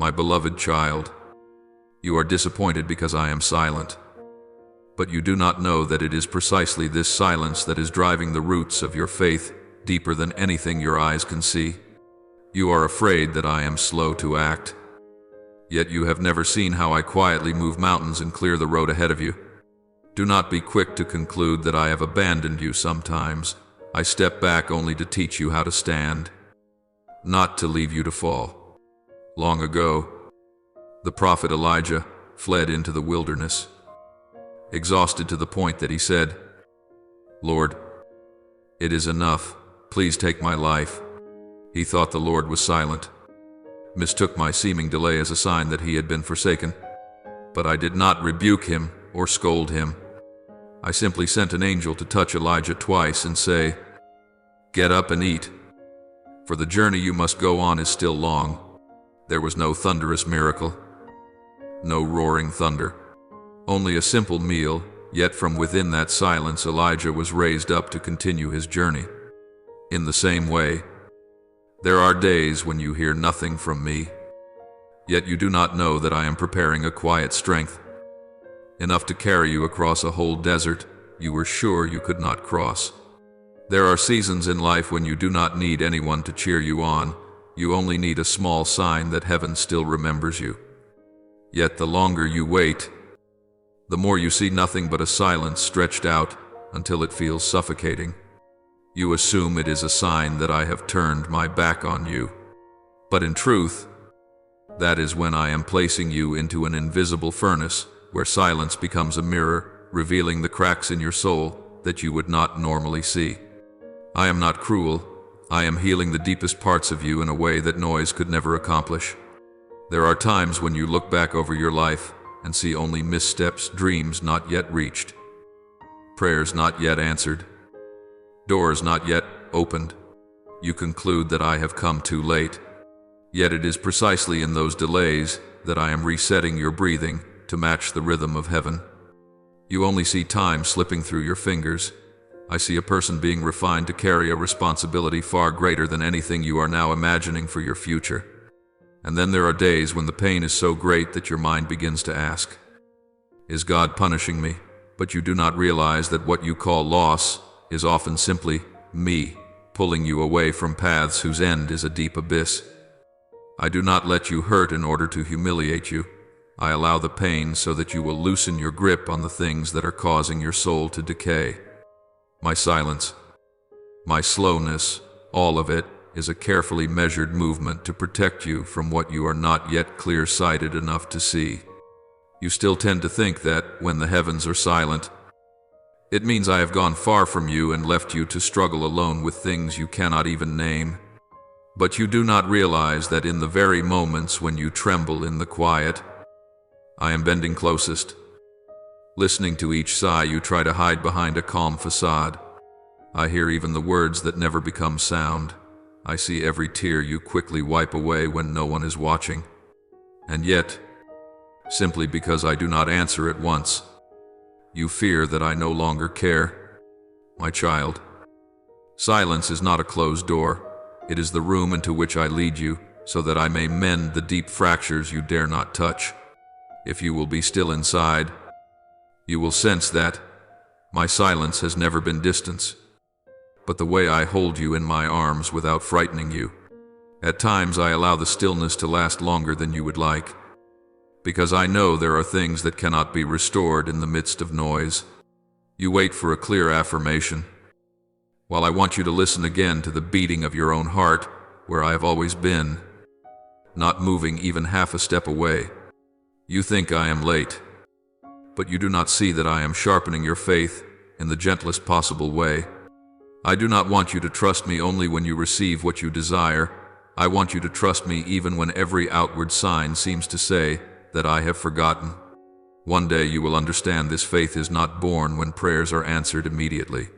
My beloved child, you are disappointed because I am silent. But you do not know that it is precisely this silence that is driving the roots of your faith deeper than anything your eyes can see. You are afraid that I am slow to act. Yet you have never seen how I quietly move mountains and clear the road ahead of you. Do not be quick to conclude that I have abandoned you sometimes. I step back only to teach you how to stand, not to leave you to fall. Long ago, the prophet Elijah fled into the wilderness, exhausted to the point that he said, "Lord, it is enough. Please take my life." He thought the Lord was silent, mistook my seeming delay as a sign that he had been forsaken. But I did not rebuke him or scold him. I simply sent an angel to touch Elijah twice and say, "Get up and eat, for the journey you must go on is still long." There was no thunderous miracle, no roaring thunder, only a simple meal, yet from within that silence Elijah was raised up to continue his journey. In the same way, there are days when you hear nothing from me, yet you do not know that I am preparing a quiet strength, enough to carry you across a whole desert you were sure you could not cross. There are seasons in life when you do not need anyone to cheer you on. You only need a small sign that heaven still remembers you. Yet the longer you wait, the more you see nothing but a silence stretched out until it feels suffocating. You assume it is a sign that I have turned my back on you. But in truth, that is when I am placing you into an invisible furnace where silence becomes a mirror, revealing the cracks in your soul that you would not normally see. I am not cruel. I am healing the deepest parts of you in a way that noise could never accomplish. There are times when you look back over your life and see only missteps, dreams not yet reached, prayers not yet answered, doors not yet opened. You conclude that I have come too late. Yet it is precisely in those delays that I am resetting your breathing to match the rhythm of heaven. You only see time slipping through your fingers. I see a person being refined to carry a responsibility far greater than anything you are now imagining for your future. And then there are days when the pain is so great that your mind begins to ask, "Is God punishing me?" But you do not realize that what you call loss is often simply me pulling you away from paths whose end is a deep abyss. I do not let you hurt in order to humiliate you. I allow the pain so that you will loosen your grip on the things that are causing your soul to decay. My silence, my slowness, all of it is a carefully measured movement to protect you from what you are not yet clear-sighted enough to see. You still tend to think that when the heavens are silent, it means I have gone far from you and left you to struggle alone with things you cannot even name. But you do not realize that in the very moments when you tremble in the quiet, I am bending closest. Listening to each sigh you try to hide behind a calm facade. I hear even the words that never become sound. I see every tear you quickly wipe away when no one is watching. And yet, simply because I do not answer at once, you fear that I no longer care. My child, silence is not a closed door. It is the room into which I lead you, so that I may mend the deep fractures you dare not touch. If you will be still inside, you will sense that my silence has never been distance, but the way I hold you in my arms without frightening you. At times I allow the stillness to last longer than you would like, because I know there are things that cannot be restored in the midst of noise. You wait for a clear affirmation, while I want you to listen again to the beating of your own heart, where I have always been, not moving even half a step away. You think I am late, but you do not see that I am sharpening your faith in the gentlest possible way. I do not want you to trust me only when you receive what you desire. I want you to trust me even when every outward sign seems to say that I have forgotten. One day you will understand this faith is not born when prayers are answered immediately,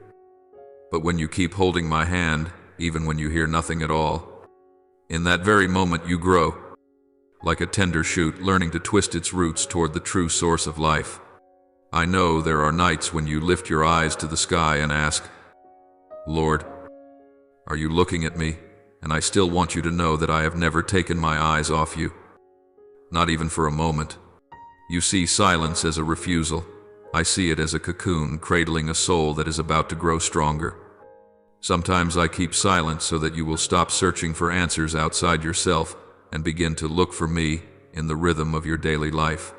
but when you keep holding my hand, even when you hear nothing at all. In that very moment you grow, like a tender shoot learning to twist its roots toward the true source of life. I know there are nights when you lift your eyes to the sky and ask, "Lord, are you looking at me?" And I still want you to know that I have never taken my eyes off you. not even for a moment. You see silence as a refusal. I see it as a cocoon cradling a soul that is about to grow stronger. Sometimes I keep silent so that you will stop searching for answers outside yourself and begin to look for me in the rhythm of your daily life,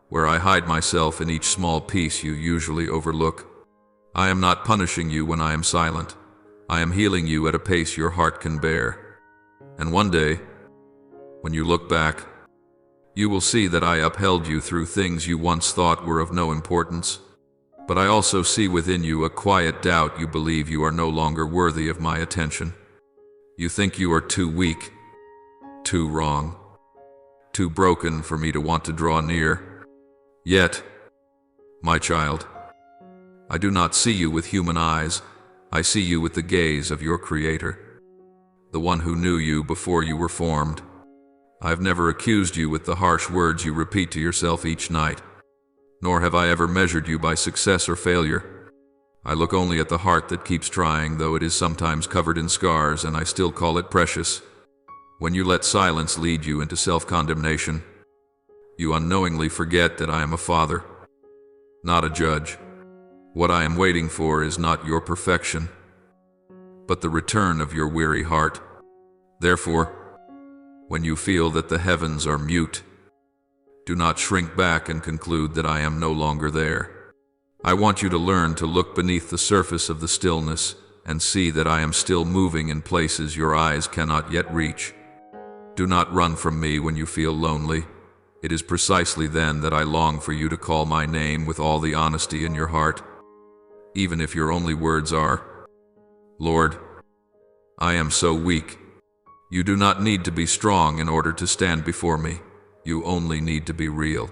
where I hide myself in each small piece you usually overlook. I am not punishing you when I am silent. I am healing you at a pace your heart can bear. And one day, when you look back, you will see that I upheld you through things you once thought were of no importance. But I also see within you a quiet doubt. You believe you are no longer worthy of my attention. You think you are too weak, too wrong, too broken for me to want to draw near. Yet, my child, I do not see you with human eyes. I see you with the gaze of your Creator, the one who knew you before you were formed. I've never accused you with the harsh words you repeat to yourself each night, nor have I ever measured you by success or failure. I look only at the heart that keeps trying, though it is sometimes covered in scars, and I still call it precious. When you let silence lead you into self-condemnation, you unknowingly forget that I am a father, not a judge. What I am waiting for is not your perfection, but the return of your weary heart. Therefore, when you feel that the heavens are mute, do not shrink back and conclude that I am no longer there. I want you to learn to look beneath the surface of the stillness and see that I am still moving in places your eyes cannot yet reach. Do not run from me when you feel lonely. It is precisely then that I long for you to call my name with all the honesty in your heart, even if your only words are, "Lord, I am so weak." You do not need to be strong in order to stand before me. You only need to be real.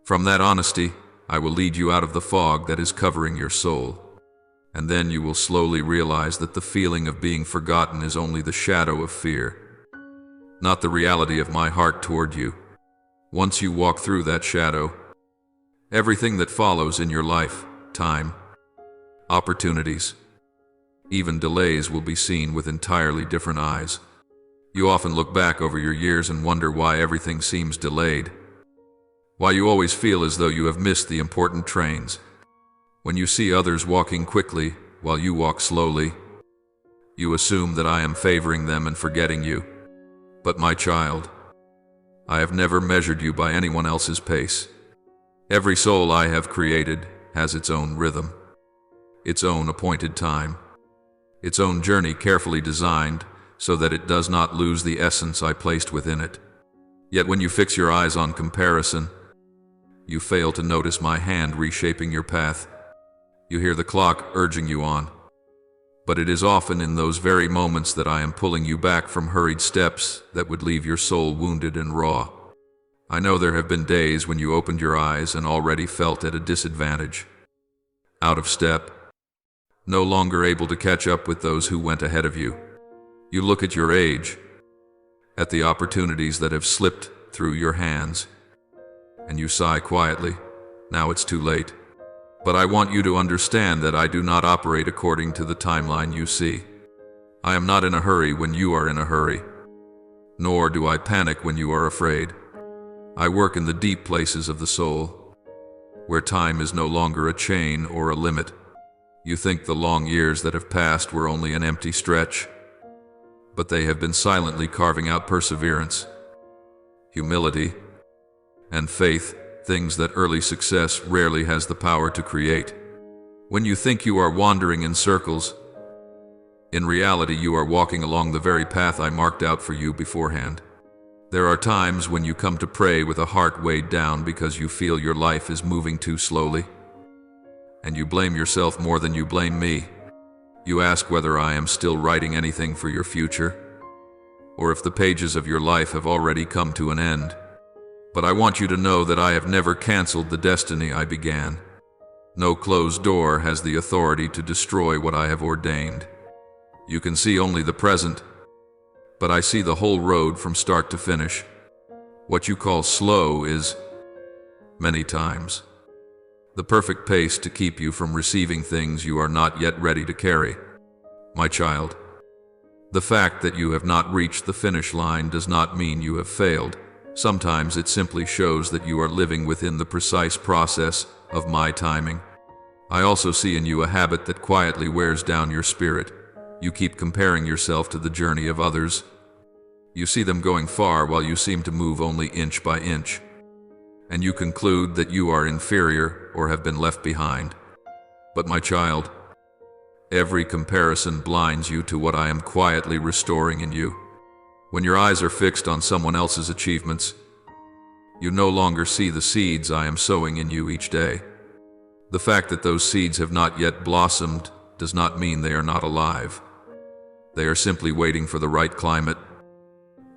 From that honesty, I will lead you out of the fog that is covering your soul. And then you will slowly realize that the feeling of being forgotten is only the shadow of fear, not the reality of my heart toward you. Once you walk through that shadow, everything that follows in your life, time, opportunities, even delays, will be seen with entirely different eyes. You often look back over your years and wonder why everything seems delayed, why you always feel as though you have missed the important trains. When you see others walking quickly while you walk slowly, you assume that I am favoring them and forgetting you. But my child, I have never measured you by anyone else's pace. Every soul I have created has its own rhythm, its own appointed time, its own journey carefully designed so that it does not lose the essence I placed within it. Yet when you fix your eyes on comparison, you fail to notice my hand reshaping your path. You hear the clock urging you on, but it is often in those very moments that I am pulling you back from hurried steps that would leave your soul wounded and raw. I know there have been days when you opened your eyes and already felt at a disadvantage, out of step, no longer able to catch up with those who went ahead of you. You look at your age, at the opportunities that have slipped through your hands, and you sigh quietly. Now it's too late. But I want you to understand that I do not operate according to the timeline you see. I am not in a hurry when you are in a hurry, nor do I panic when you are afraid. I work in the deep places of the soul, where time is no longer a chain or a limit. You think the long years that have passed were only an empty stretch, but they have been silently carving out perseverance, humility, and faith, things that early success rarely has the power to create. When you think you are wandering in circles, in reality you are walking along the very path I marked out for you beforehand. There are times when you come to pray with a heart weighed down because you feel your life is moving too slowly, and you blame yourself more than you blame me. You ask whether I am still writing anything for your future, or if the pages of your life have already come to an end. But I want you to know that I have never canceled the destiny I began. No closed door has the authority to destroy what I have ordained. You can see only the present, but I see the whole road from start to finish. What you call slow is, many times, the perfect pace to keep you from receiving things you are not yet ready to carry. My child, the fact that you have not reached the finish line does not mean you have failed. Sometimes it simply shows that you are living within the precise process of my timing. I also see in you a habit that quietly wears down your spirit. You keep comparing yourself to the journey of others. You see them going far while you seem to move only inch by inch. And you conclude that you are inferior or have been left behind. But my child, every comparison blinds you to what I am quietly restoring in you. When your eyes are fixed on someone else's achievements, you no longer see the seeds I am sowing in you each day. The fact that those seeds have not yet blossomed does not mean they are not alive. They are simply waiting for the right climate,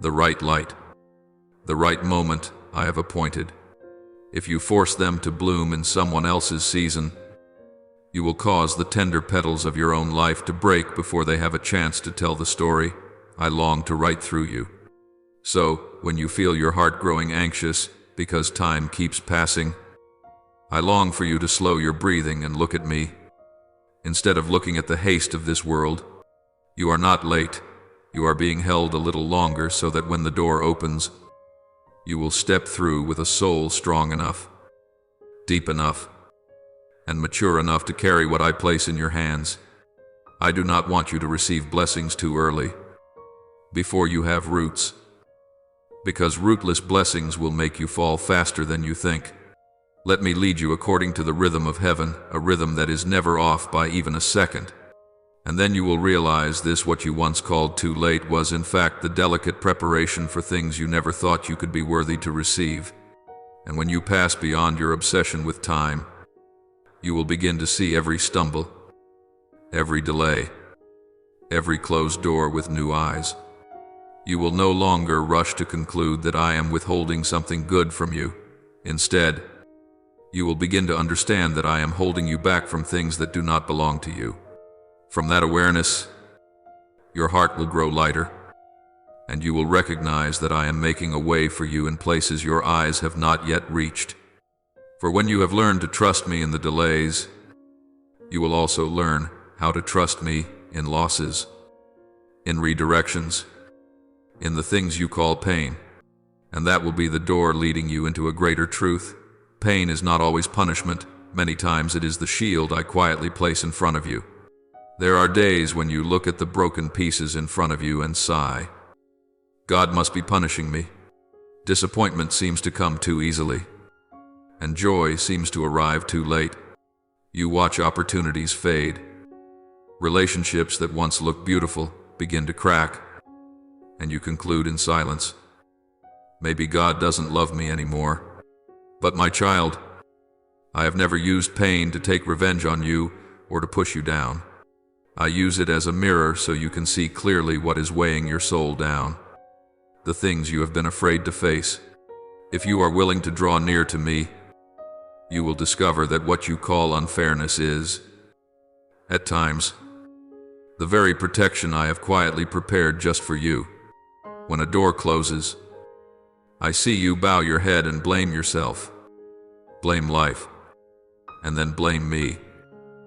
the right light, the right moment I have appointed. If you force them to bloom in someone else's season, you will cause the tender petals of your own life to break before they have a chance to tell the story I long to write through you. So, when you feel your heart growing anxious because time keeps passing, I long for you to slow your breathing and look at me. Instead of looking at the haste of this world, you are not late. You are being held a little longer so that when the door opens, you will step through with a soul strong enough, deep enough, and mature enough to carry what I place in your hands. I do not want you to receive blessings too early, before you have roots, because rootless blessings will make you fall faster than you think. Let me lead you according to the rhythm of heaven, a rhythm that is never off by even a second. And then you will realize this: what you once called too late was in fact the delicate preparation for things you never thought you could be worthy to receive. And when you pass beyond your obsession with time, you will begin to see every stumble, every delay, every closed door with new eyes. You will no longer rush to conclude that I am withholding something good from you. Instead, you will begin to understand that I am holding you back from things that do not belong to you. From that awareness, your heart will grow lighter, and you will recognize that I am making a way for you in places your eyes have not yet reached. For when you have learned to trust me in the delays, you will also learn how to trust me in losses, in redirections, in the things you call pain. And that will be the door leading you into a greater truth. Pain is not always punishment. Many times it is the shield I quietly place in front of you. There are days when you look at the broken pieces in front of you and sigh, God must be punishing me. Disappointment seems to come too easily, and joy seems to arrive too late. You watch opportunities fade. Relationships that once looked beautiful begin to crack, and you conclude in silence, maybe God doesn't love me anymore. But my child, I have never used pain to take revenge on you or to push you down. I use it as a mirror so you can see clearly what is weighing your soul down, the things you have been afraid to face. If you are willing to draw near to me, you will discover that what you call unfairness is, at times, the very protection I have quietly prepared just for you. When a door closes, I see you bow your head and blame yourself, blame life, and then blame me.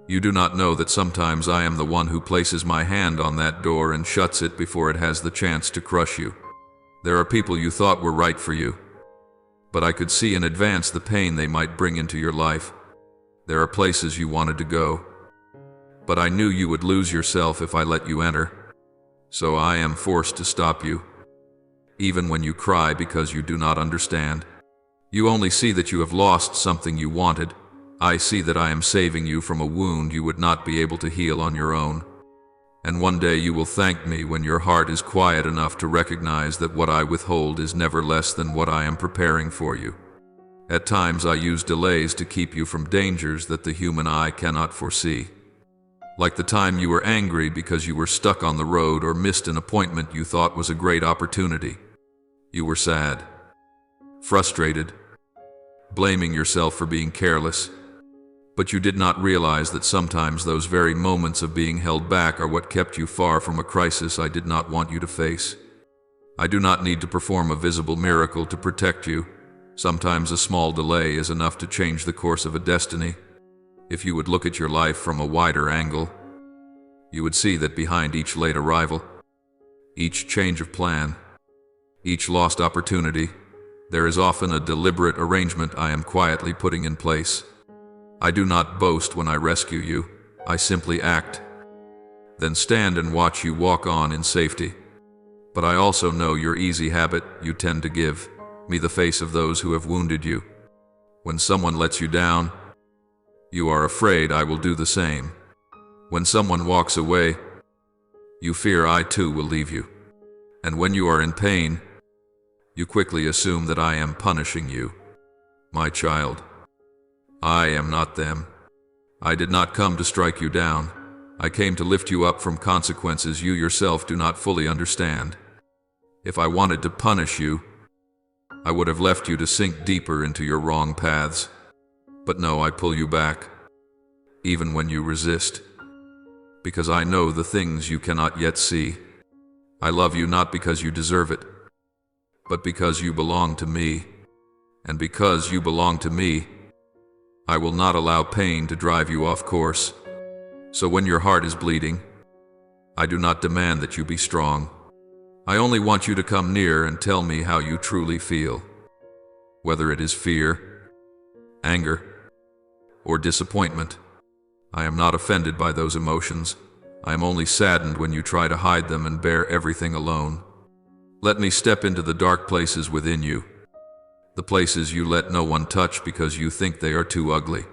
You do not know that sometimes I am the one who places my hand on that door and shuts it before it has the chance to crush you. There are people you thought were right for you, but I could see in advance the pain they might bring into your life. There are places you wanted to go, but I knew you would lose yourself if I let you enter, so I am forced to stop you. Even when you cry because you do not understand, you only see that you have lost something you wanted. I see that I am saving you from a wound you would not be able to heal on your own. And one day you will thank me when your heart is quiet enough to recognize that what I withhold is never less than what I am preparing for you. At times I use delays to keep you from dangers that the human eye cannot foresee. Like the time you were angry because you were stuck on the road or missed an appointment you thought was a great opportunity. You were sad, frustrated, blaming yourself for being careless. But you did not realize that sometimes those very moments of being held back are what kept you far from a crisis I did not want you to face. I do not need to perform a visible miracle to protect you. Sometimes a small delay is enough to change the course of a destiny. If you would look at your life from a wider angle, you would see that behind each late arrival, each change of plan, each lost opportunity, There is often a deliberate arrangement I am quietly putting in place. I do not boast when I rescue you, I simply act. Then stand and watch you walk on in safety. But I also know your easy habit, you tend to give me the face of those who have wounded you. When someone lets you down, you are afraid I will do the same. When someone walks away, you fear I too will leave you. And when you are in pain, you quickly assume that I am punishing you. My child, I am not them. I did not come to strike you down. I came to lift you up from consequences you yourself do not fully understand. If I wanted to punish you, I would have left you to sink deeper into your wrong paths. But no, I pull you back, even when you resist, because I know the things you cannot yet see. I love you not because you deserve it, but because you belong to me. And because you belong to me, I will not allow pain to drive you off course. So when your heart is bleeding, I do not demand that you be strong. I only want you to come near and tell me how you truly feel. Whether it is fear, anger, or disappointment, I am not offended by those emotions. I am only saddened when you try to hide them and bear everything alone. Let me step into the dark places within you, the places you let no one touch because you think they are too ugly.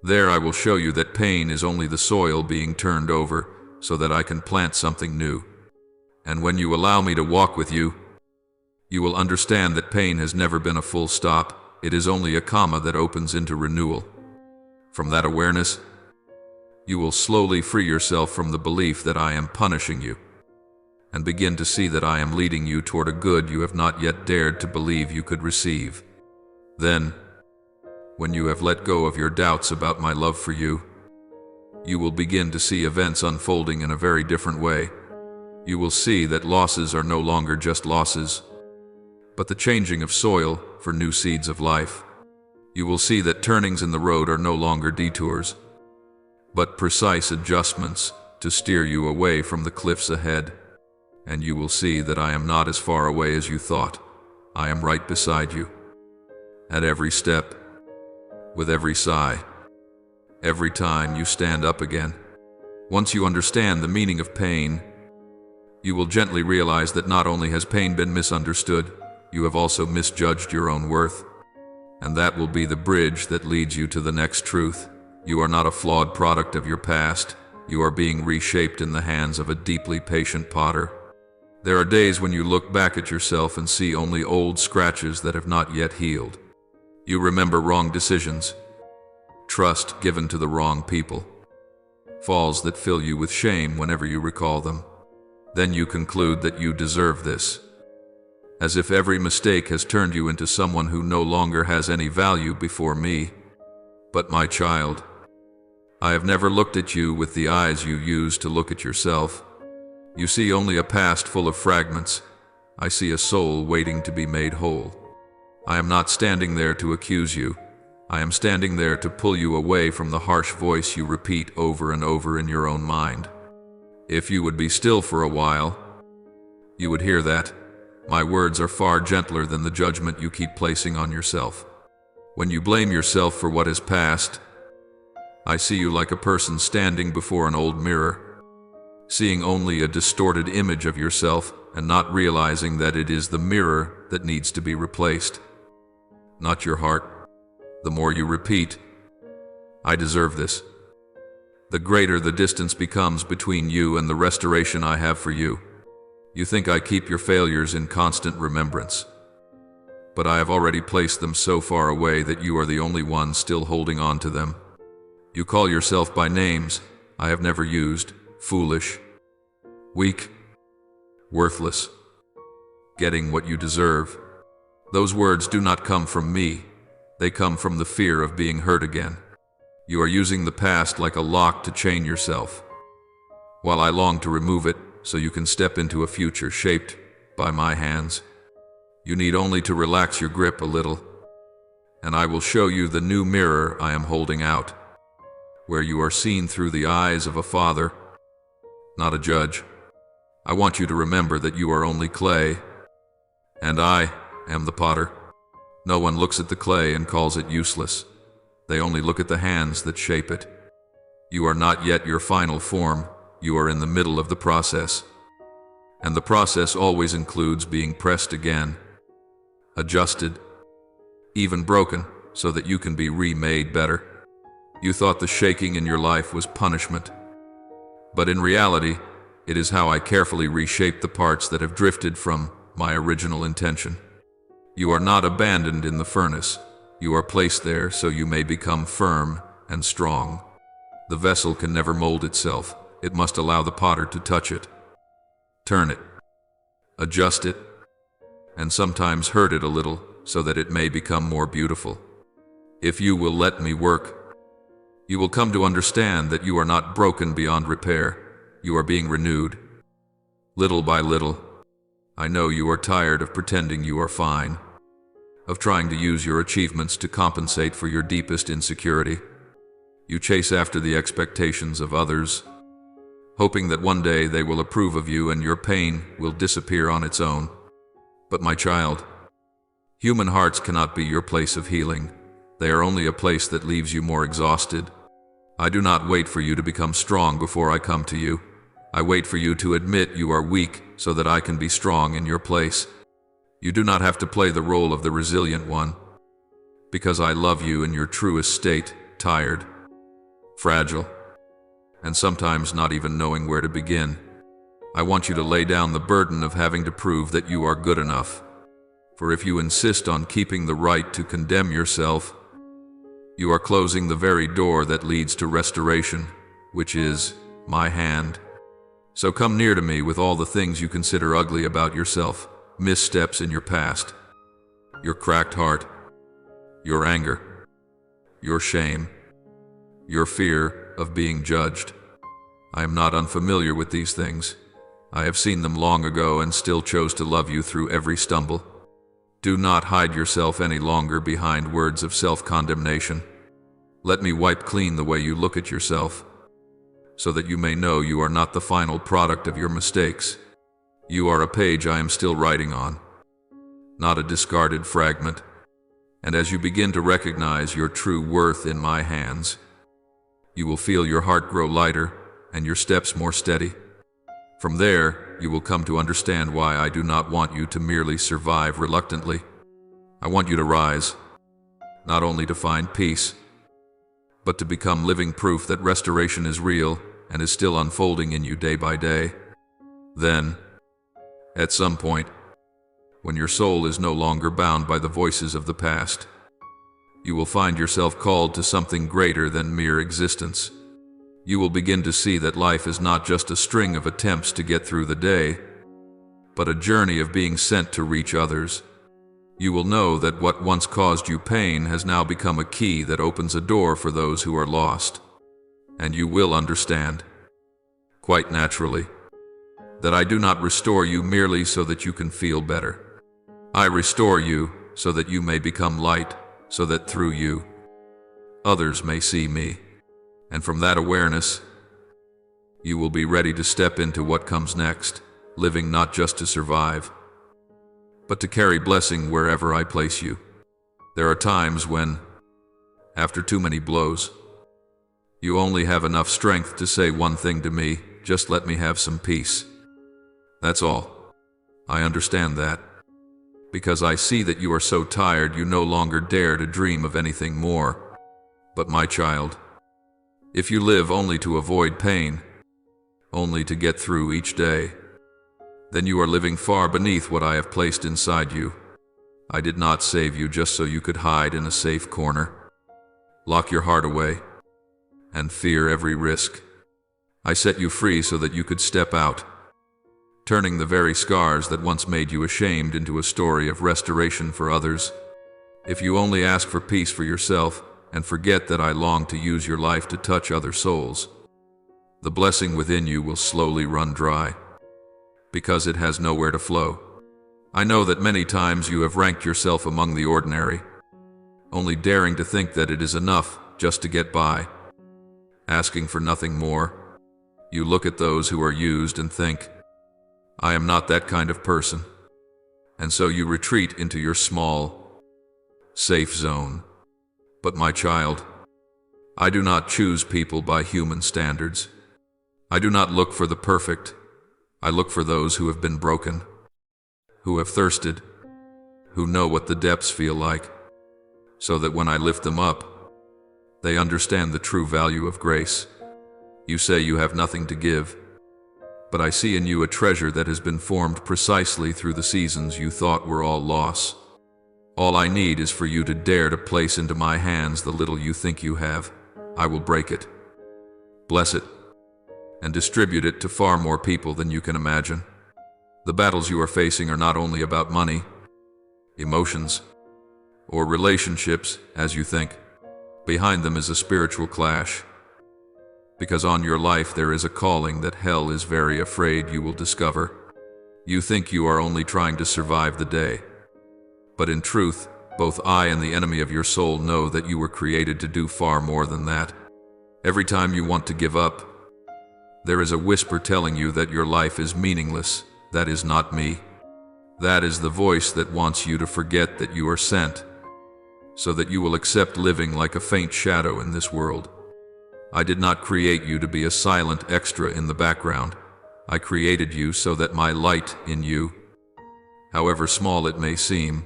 There I will show you that pain is only the soil being turned over so that I can plant something new. And when you allow me to walk with you, you will understand that pain has never been a full stop. It is only a comma that opens into renewal. From that awareness, you will slowly free yourself from the belief that I am punishing you, and begin to see that I am leading you toward a good you have not yet dared to believe you could receive. Then, when you have let go of your doubts about my love for you, you will begin to see events unfolding in a very different way. You will see that losses are no longer just losses, but the changing of soil for new seeds of life. You will see that turnings in the road are no longer detours, but precise adjustments to steer you away from the cliffs ahead. And you will see that I am not as far away as you thought. I am right beside you. At every step, with every sigh, every time you stand up again. Once you understand the meaning of pain, you will gently realize that not only has pain been misunderstood, you have also misjudged your own worth. And that will be the bridge that leads you to the next truth. You are not a flawed product of your past. You are being reshaped in the hands of a deeply patient potter. There are days when you look back at yourself and see only old scratches that have not yet healed. You remember wrong decisions, trust given to the wrong people, falls that fill you with shame whenever you recall them. Then you conclude that you deserve this, as if every mistake has turned you into someone who no longer has any value before me. But my child, I have never looked at you with the eyes you use to look at yourself. You see only a past full of fragments. I see a soul waiting to be made whole. I am not standing there to accuse you. I am standing there to pull you away from the harsh voice you repeat over and over in your own mind. If you would be still for a while, you would hear that my words are far gentler than the judgment you keep placing on yourself. When you blame yourself for what is past, I see you like a person standing before an old mirror, seeing only a distorted image of yourself and not realizing that it is the mirror that needs to be replaced, not your heart. The more you repeat, I deserve this, the greater the distance becomes between you and the restoration I have for you. You think I keep your failures in constant remembrance, but I have already placed them so far away that you are the only one still holding on to them. You call yourself by names I have never used: foolish, weak, worthless, getting what you deserve. Those words do not come from me. They come from the fear of being hurt again. You are using the past like a lock to chain yourself, while I long to remove it so you can step into a future shaped by my hands. You need only to relax your grip a little, and I will show you the new mirror I am holding out, where you are seen through the eyes of a father, not a judge. I want you to remember that you are only clay, and I am the potter. No one looks at the clay and calls it useless. They only look at the hands that shape it. You are not yet your final form. You are in the middle of the process. And the process always includes being pressed again, adjusted, even broken, so that you can be remade better. You thought the shaking in your life was punishment. But in reality, it is how I carefully reshape the parts that have drifted from my original intention. You are not abandoned in the furnace. You are placed there so you may become firm and strong. The vessel can never mold itself. It must allow the potter to touch it, turn it, adjust it, and sometimes hurt it a little so that it may become more beautiful. If you will let me work, you will come to understand that you are not broken beyond repair. You are being renewed. Little by little. I know you are tired of pretending you are fine, of trying to use your achievements to compensate for your deepest insecurity. You chase after the expectations of others, hoping that one day they will approve of you and your pain will disappear on its own. But my child, human hearts cannot be your place of healing. They are only a place that leaves you more exhausted. I do not wait for you to become strong before I come to you. I wait for you to admit you are weak so that I can be strong in your place. You do not have to play the role of the resilient one, because I love you in your truest state, tired, fragile, and sometimes not even knowing where to begin. I want you to lay down the burden of having to prove that you are good enough. For if you insist on keeping the right to condemn yourself, you are closing the very door that leads to restoration, which is my hand. So come near to me with all the things you consider ugly about yourself, missteps in your past, your cracked heart, your anger, your shame, your fear of being judged. I am not unfamiliar with these things. I have seen them long ago and still chose to love you through every stumble. Do not hide yourself any longer behind words of self-condemnation. Let me wipe clean the way you look at yourself, so that you may know you are not the final product of your mistakes. You are a page I am still writing on, not a discarded fragment. And as you begin to recognize your true worth in my hands, you will feel your heart grow lighter and your steps more steady. From there, you will come to understand why I do not want you to merely survive reluctantly. I want you to rise, not only to find peace, but to become living proof that restoration is real and is still unfolding in you day by day. Then, at some point, when your soul is no longer bound by the voices of the past, you will find yourself called to something greater than mere existence. You will begin to see that life is not just a string of attempts to get through the day, but a journey of being sent to reach others. You will know that what once caused you pain has now become a key that opens a door for those who are lost. And you will understand, quite naturally, that I do not restore you merely so that you can feel better. I restore you so that you may become light, so that through you, others may see me. And from that awareness, you will be ready to step into what comes next, living not just to survive, but to carry blessing wherever I place you. There are times when, after too many blows, you only have enough strength to say one thing to me: just let me have some peace. That's all. I understand that, because I see that you are so tired you no longer dare to dream of anything more. But my child, if you live only to avoid pain, only to get through each day, then you are living far beneath what I have placed inside you. I did not save you just so you could hide in a safe corner, lock your heart away, and fear every risk. I set you free so that you could step out, turning the very scars that once made you ashamed into a story of restoration for others. If you only ask for peace for yourself and forget that I long to use your life to touch other souls, the blessing within you will slowly run dry, because it has nowhere to flow. I know that many times you have ranked yourself among the ordinary, only daring to think that it is enough just to get by, asking for nothing more. You look at those who are used and think, I am not that kind of person. And so you retreat into your small, safe zone. But my child, I do not choose people by human standards. I do not look for the perfect. I look for those who have been broken, who have thirsted, who know what the depths feel like, so that when I lift them up, they understand the true value of grace. You say you have nothing to give, but I see in you a treasure that has been formed precisely through the seasons you thought were all loss. All I need is for you to dare to place into my hands the little you think you have. I will break it, bless it, and distribute it to far more people than you can imagine. The battles you are facing are not only about money, emotions, or relationships, as you think. Behind them is a spiritual clash, because on your life there is a calling that hell is very afraid you will discover. You think you are only trying to survive the day, but in truth, both I and the enemy of your soul know that you were created to do far more than that. Every time you want to give up, there is a whisper telling you that your life is meaningless. That is not me. That is the voice that wants you to forget that you are sent, so that you will accept living like a faint shadow in this world. I did not create you to be a silent extra in the background. I created you so that my light in you, however small it may seem,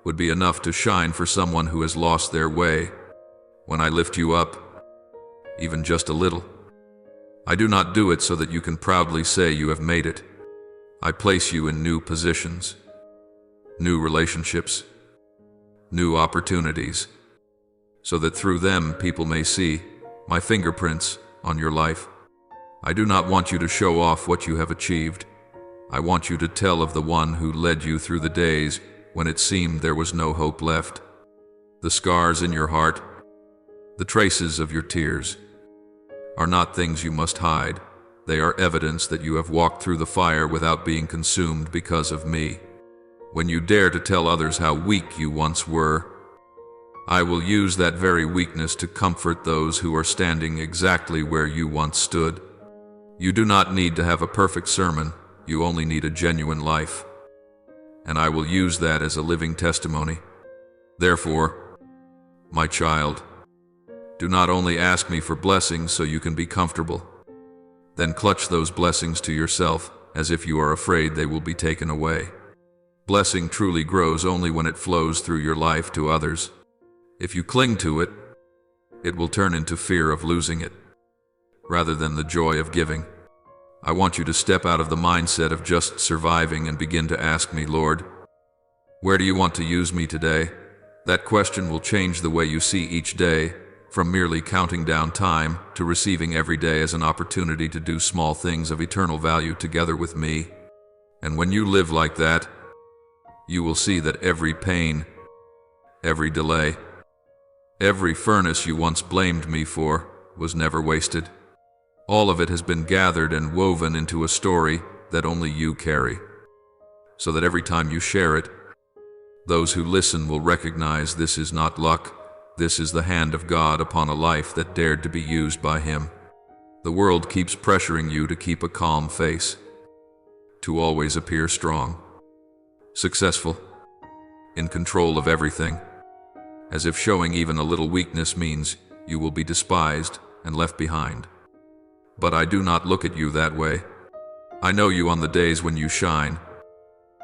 would be enough to shine for someone who has lost their way. When I lift you up, even just a little, I do not do it so that you can proudly say you have made it. I place you in new positions, new relationships, new opportunities, so that through them people may see my fingerprints on your life. I do not want you to show off what you have achieved. I want you to tell of the one who led you through the days when it seemed there was no hope left. The scars in your heart, the traces of your tears, are not things you must hide. They are evidence that you have walked through the fire without being consumed because of me. When you dare to tell others how weak you once were, I will use that very weakness to comfort those who are standing exactly where you once stood. You do not need to have a perfect sermon, you only need a genuine life. And I will use that as a living testimony. Therefore, my child, do not only ask me for blessings so you can be comfortable, then clutch those blessings to yourself as if you are afraid they will be taken away. Blessing truly grows only when it flows through your life to others. If you cling to it, it will turn into fear of losing it, rather than the joy of giving. I want you to step out of the mindset of just surviving and begin to ask me, Lord, where do you want to use me today? That question will change the way you see each day, from merely counting down time to receiving every day as an opportunity to do small things of eternal value together with me. And when you live like that, you will see that every pain, every delay, every furnace you once blamed me for was never wasted. All of it has been gathered and woven into a story that only you carry, so that every time you share it, those who listen will recognize this is not luck. This is the hand of God upon a life that dared to be used by Him. The world keeps pressuring you to keep a calm face, to always appear strong, successful, in control of everything, as if showing even a little weakness means you will be despised and left behind. But I do not look at you that way. I know you on the days when you shine,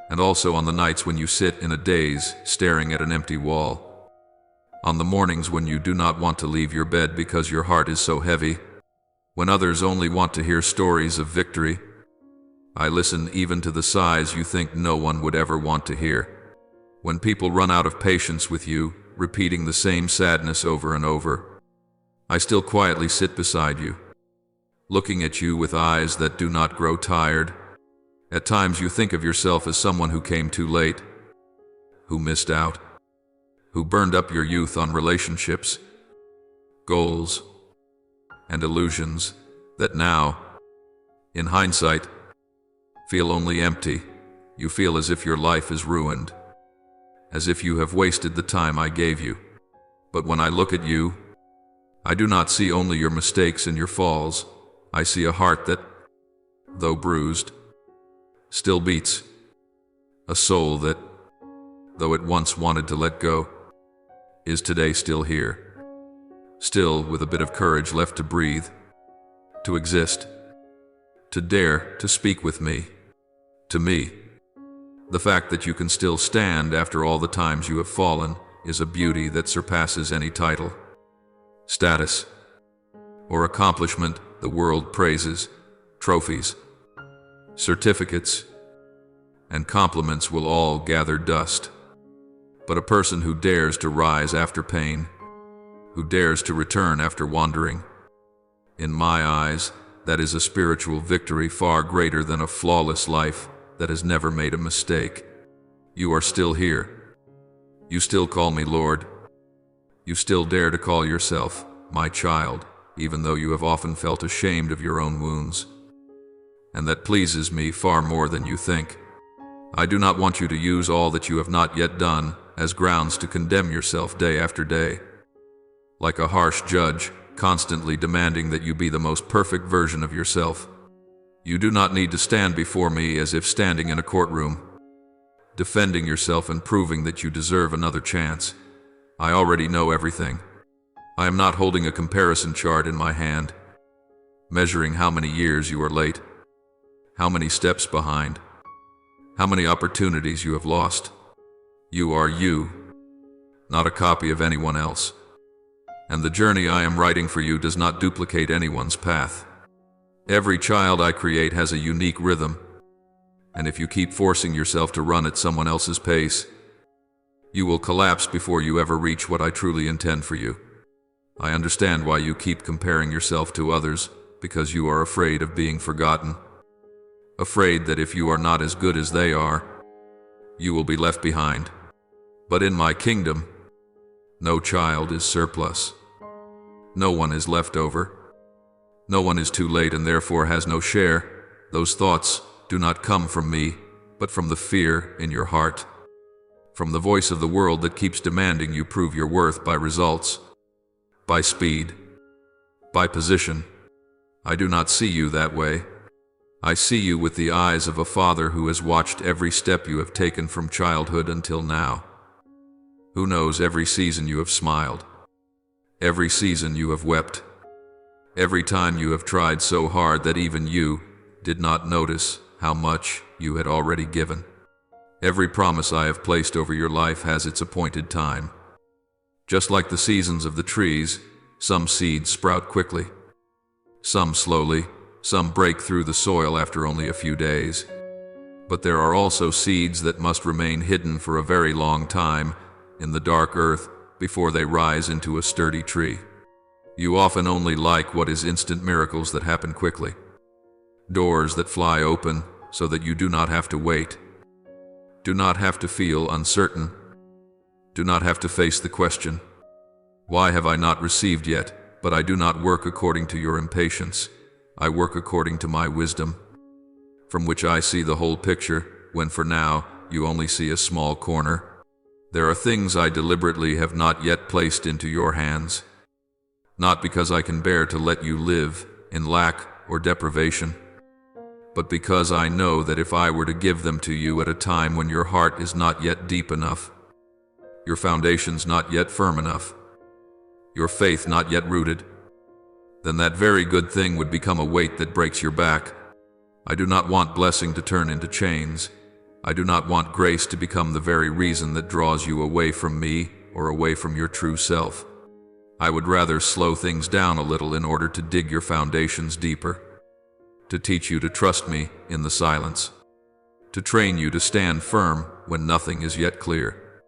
and also on the nights when you sit in a daze staring at an empty wall. On the mornings when you do not want to leave your bed because your heart is so heavy, when others only want to hear stories of victory, I listen even to the sighs you think no one would ever want to hear. When people run out of patience with you, repeating the same sadness over and over, I still quietly sit beside you, looking at you with eyes that do not grow tired. At times you think of yourself as someone who came too late, who missed out, who burned up your youth on relationships, goals, and illusions that now, in hindsight, feel only empty. You feel as if your life is ruined, as if you have wasted the time I gave you. But when I look at you, I do not see only your mistakes and your falls. I see a heart that, though bruised, still beats, a soul that, though it once wanted to let go, Is today still here? Still with a bit of courage left to breathe, to exist, to dare to speak with me, to me. The fact that you can still stand after all the times you have fallen is a beauty that surpasses any title, status, or accomplishment the world praises. Trophies, certificates, and compliments will all gather dust. But a person who dares to rise after pain, who dares to return after wandering, in my eyes, that is a spiritual victory far greater than a flawless life that has never made a mistake. You are still here. You still call me Lord. You still dare to call yourself my child, even though you have often felt ashamed of your own wounds. And that pleases me far more than you think. I do not want you to use all that you have not yet done as grounds to condemn yourself day after day, like a harsh judge constantly demanding that you be the most perfect version of yourself. You do not need to stand before me as if standing in a courtroom, defending yourself and proving that you deserve another chance. I already know everything. I am not holding a comparison chart in my hand, measuring how many years you are late, how many steps behind, how many opportunities you have lost. You are you, not a copy of anyone else. And the journey I am writing for you does not duplicate anyone's path. Every child I create has a unique rhythm, and if you keep forcing yourself to run at someone else's pace, you will collapse before you ever reach what I truly intend for you. I understand why you keep comparing yourself to others, because you are afraid of being forgotten. Afraid that if you are not as good as they are, you will be left behind. But in my kingdom, no child is surplus. No one is left over. No one is too late and therefore has no share. Those thoughts do not come from me, but from the fear in your heart, from the voice of the world that keeps demanding you prove your worth by results, by speed, by position. I do not see you that way. I see you with the eyes of a father who has watched every step you have taken from childhood until now, who knows every season you have smiled, every season you have wept, every time you have tried so hard that even you did not notice how much you had already given. Every promise I have placed over your life has its appointed time. Just like the seasons of the trees, some seeds sprout quickly, some slowly, some break through the soil after only a few days. But there are also seeds that must remain hidden for a very long time in the dark earth before they rise into a sturdy tree. You often only like what is instant miracles that happen quickly. Doors that fly open so that you do not have to wait, do not have to feel uncertain, do not have to face the question, why have I not received yet? But I do not work according to your impatience. I work according to my wisdom, from which I see the whole picture, when for now you only see a small corner. There are things I deliberately have not yet placed into your hands, not because I can bear to let you live in lack or deprivation, but because I know that if I were to give them to you at a time when your heart is not yet deep enough, your foundations not yet firm enough, your faith not yet rooted, then that very good thing would become a weight that breaks your back. I do not want blessing to turn into chains. I do not want grace to become the very reason that draws you away from me or away from your true self. I would rather slow things down a little in order to dig your foundations deeper, to teach you to trust me in the silence, to train you to stand firm when nothing is yet clear,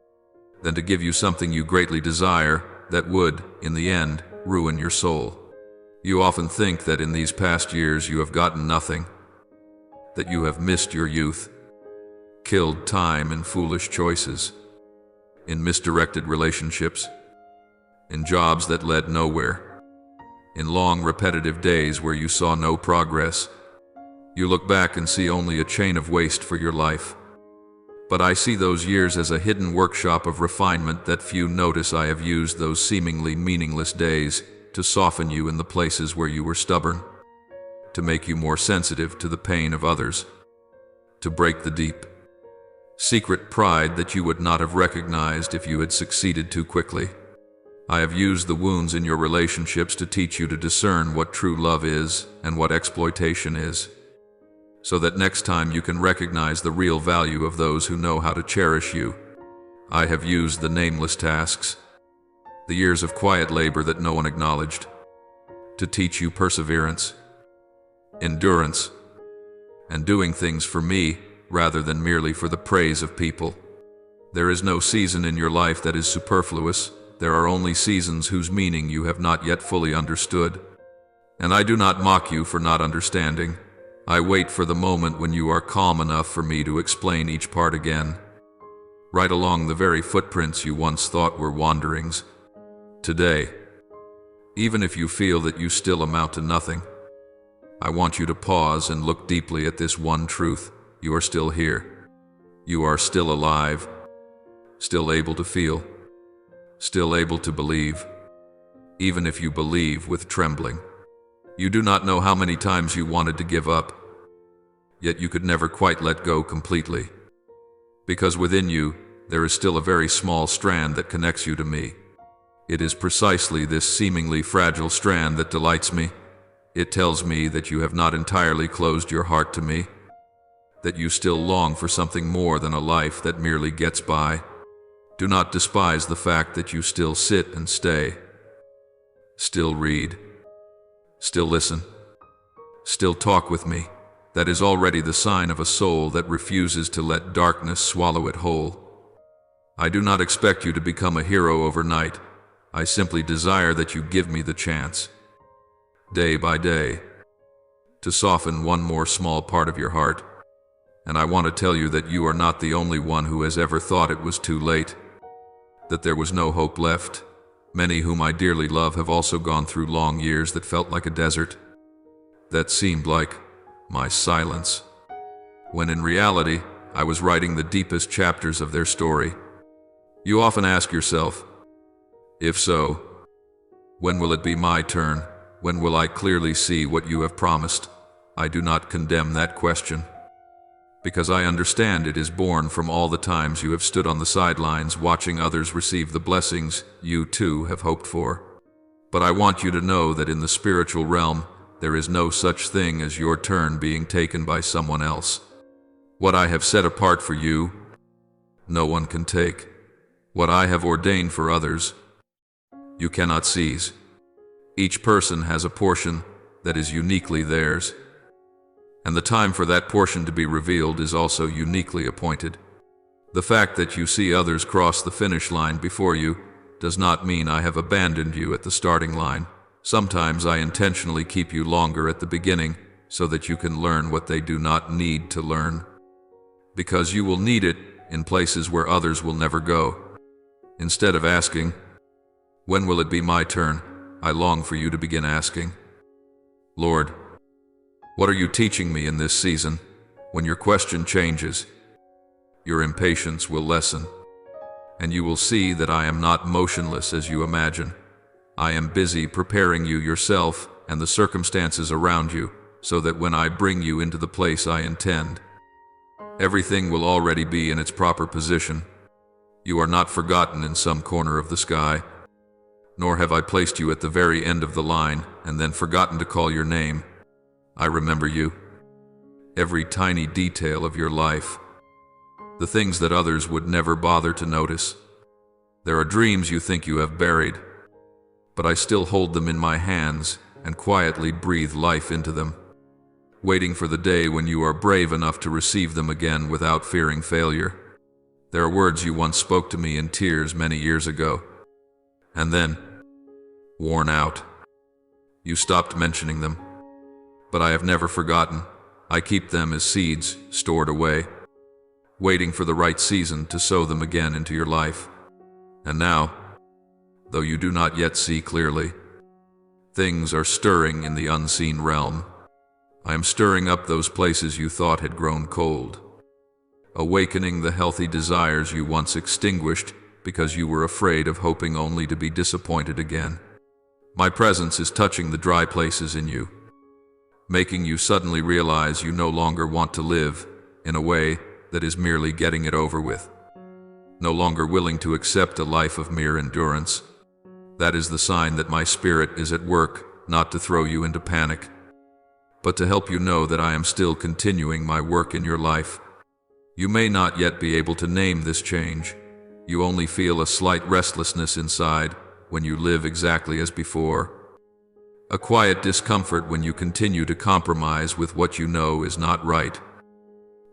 than to give you something you greatly desire that would, in the end, ruin your soul. You often think that in these past years you have gotten nothing, that you have missed your youth, killed time in foolish choices, in misdirected relationships, in jobs that led nowhere, in long repetitive days where you saw no progress. You look back and see only a chain of waste for your life. But I see those years as a hidden workshop of refinement that few notice. I have used those seemingly meaningless days to soften you in the places where you were stubborn, to make you more sensitive to the pain of others, to break the deep, secret pride that you would not have recognized if you had succeeded too quickly. I have used the wounds in your relationships to teach you to discern what true love is and what exploitation is, so that next time you can recognize the real value of those who know how to cherish you. I have used the nameless tasks, the years of quiet labor that no one acknowledged, to teach you perseverance, endurance, and doing things for me rather than merely for the praise of people. There is no season in your life that is superfluous. There are only seasons whose meaning you have not yet fully understood. And I do not mock you for not understanding. I wait for the moment when you are calm enough for me to explain each part again, right along the very footprints you once thought were wanderings. Today, even if you feel that you still amount to nothing, I want you to pause and look deeply at this one truth. You are still here. You are still alive, still able to feel, still able to believe, even if you believe with trembling. You do not know how many times you wanted to give up, yet you could never quite let go completely, because within you there is still a very small strand that connects you to me. It is precisely this seemingly fragile strand that delights me. It tells me that you have not entirely closed your heart to me, that you still long for something more than a life that merely gets by. Do not despise the fact that you still sit and stay, still read, still listen, still talk with me. That is already the sign of a soul that refuses to let darkness swallow it whole. I do not expect you to become a hero overnight. I simply desire that you give me the chance, day by day, to soften one more small part of your heart. And I want to tell you that you are not the only one who has ever thought it was too late, that there was no hope left. Many whom I dearly love have also gone through long years that felt like a desert, that seemed like my silence, when in reality I was writing the deepest chapters of their story. You often ask yourself, if so, when will it be my turn? When will I clearly see what you have promised? I do not condemn that question, because I understand it is born from all the times you have stood on the sidelines watching others receive the blessings you too have hoped for. But I want you to know that in the spiritual realm, there is no such thing as your turn being taken by someone else. What I have set apart for you, no one can take. What I have ordained for others, you cannot seize. Each person has a portion that is uniquely theirs, and the time for that portion to be revealed is also uniquely appointed. The fact that you see others cross the finish line before you does not mean I have abandoned you at the starting line. Sometimes I intentionally keep you longer at the beginning so that you can learn what they do not need to learn, because you will need it in places where others will never go. Instead of asking, when will it be my turn? I long for you to begin asking, Lord, what are you teaching me in this season? When your question changes, your impatience will lessen, and you will see that I am not motionless as you imagine. I am busy preparing you yourself and the circumstances around you, so that when I bring you into the place I intend, everything will already be in its proper position. You are not forgotten in some corner of the sky, nor have I placed you at the very end of the line and then forgotten to call your name. I remember you, every tiny detail of your life, the things that others would never bother to notice. There are dreams you think you have buried, but I still hold them in my hands and quietly breathe life into them, waiting for the day when you are brave enough to receive them again without fearing failure. There are words you once spoke to me in tears many years ago, and then, worn out, you stopped mentioning them. But I have never forgotten. I keep them as seeds stored away, waiting for the right season to sow them again into your life. And now, though you do not yet see clearly, things are stirring in the unseen realm. I am stirring up those places you thought had grown cold, awakening the healthy desires you once extinguished because you were afraid of hoping only to be disappointed again. My presence is touching the dry places in you, making you suddenly realize you no longer want to live in a way that is merely getting it over with, no longer willing to accept a life of mere endurance, That is the sign that my spirit is at work, not to throw you into panic, but to help you know that I am still continuing my work in your life. You may not yet be able to name this change. You only feel a slight restlessness inside when you live exactly as before. A quiet discomfort when you continue to compromise with what you know is not right.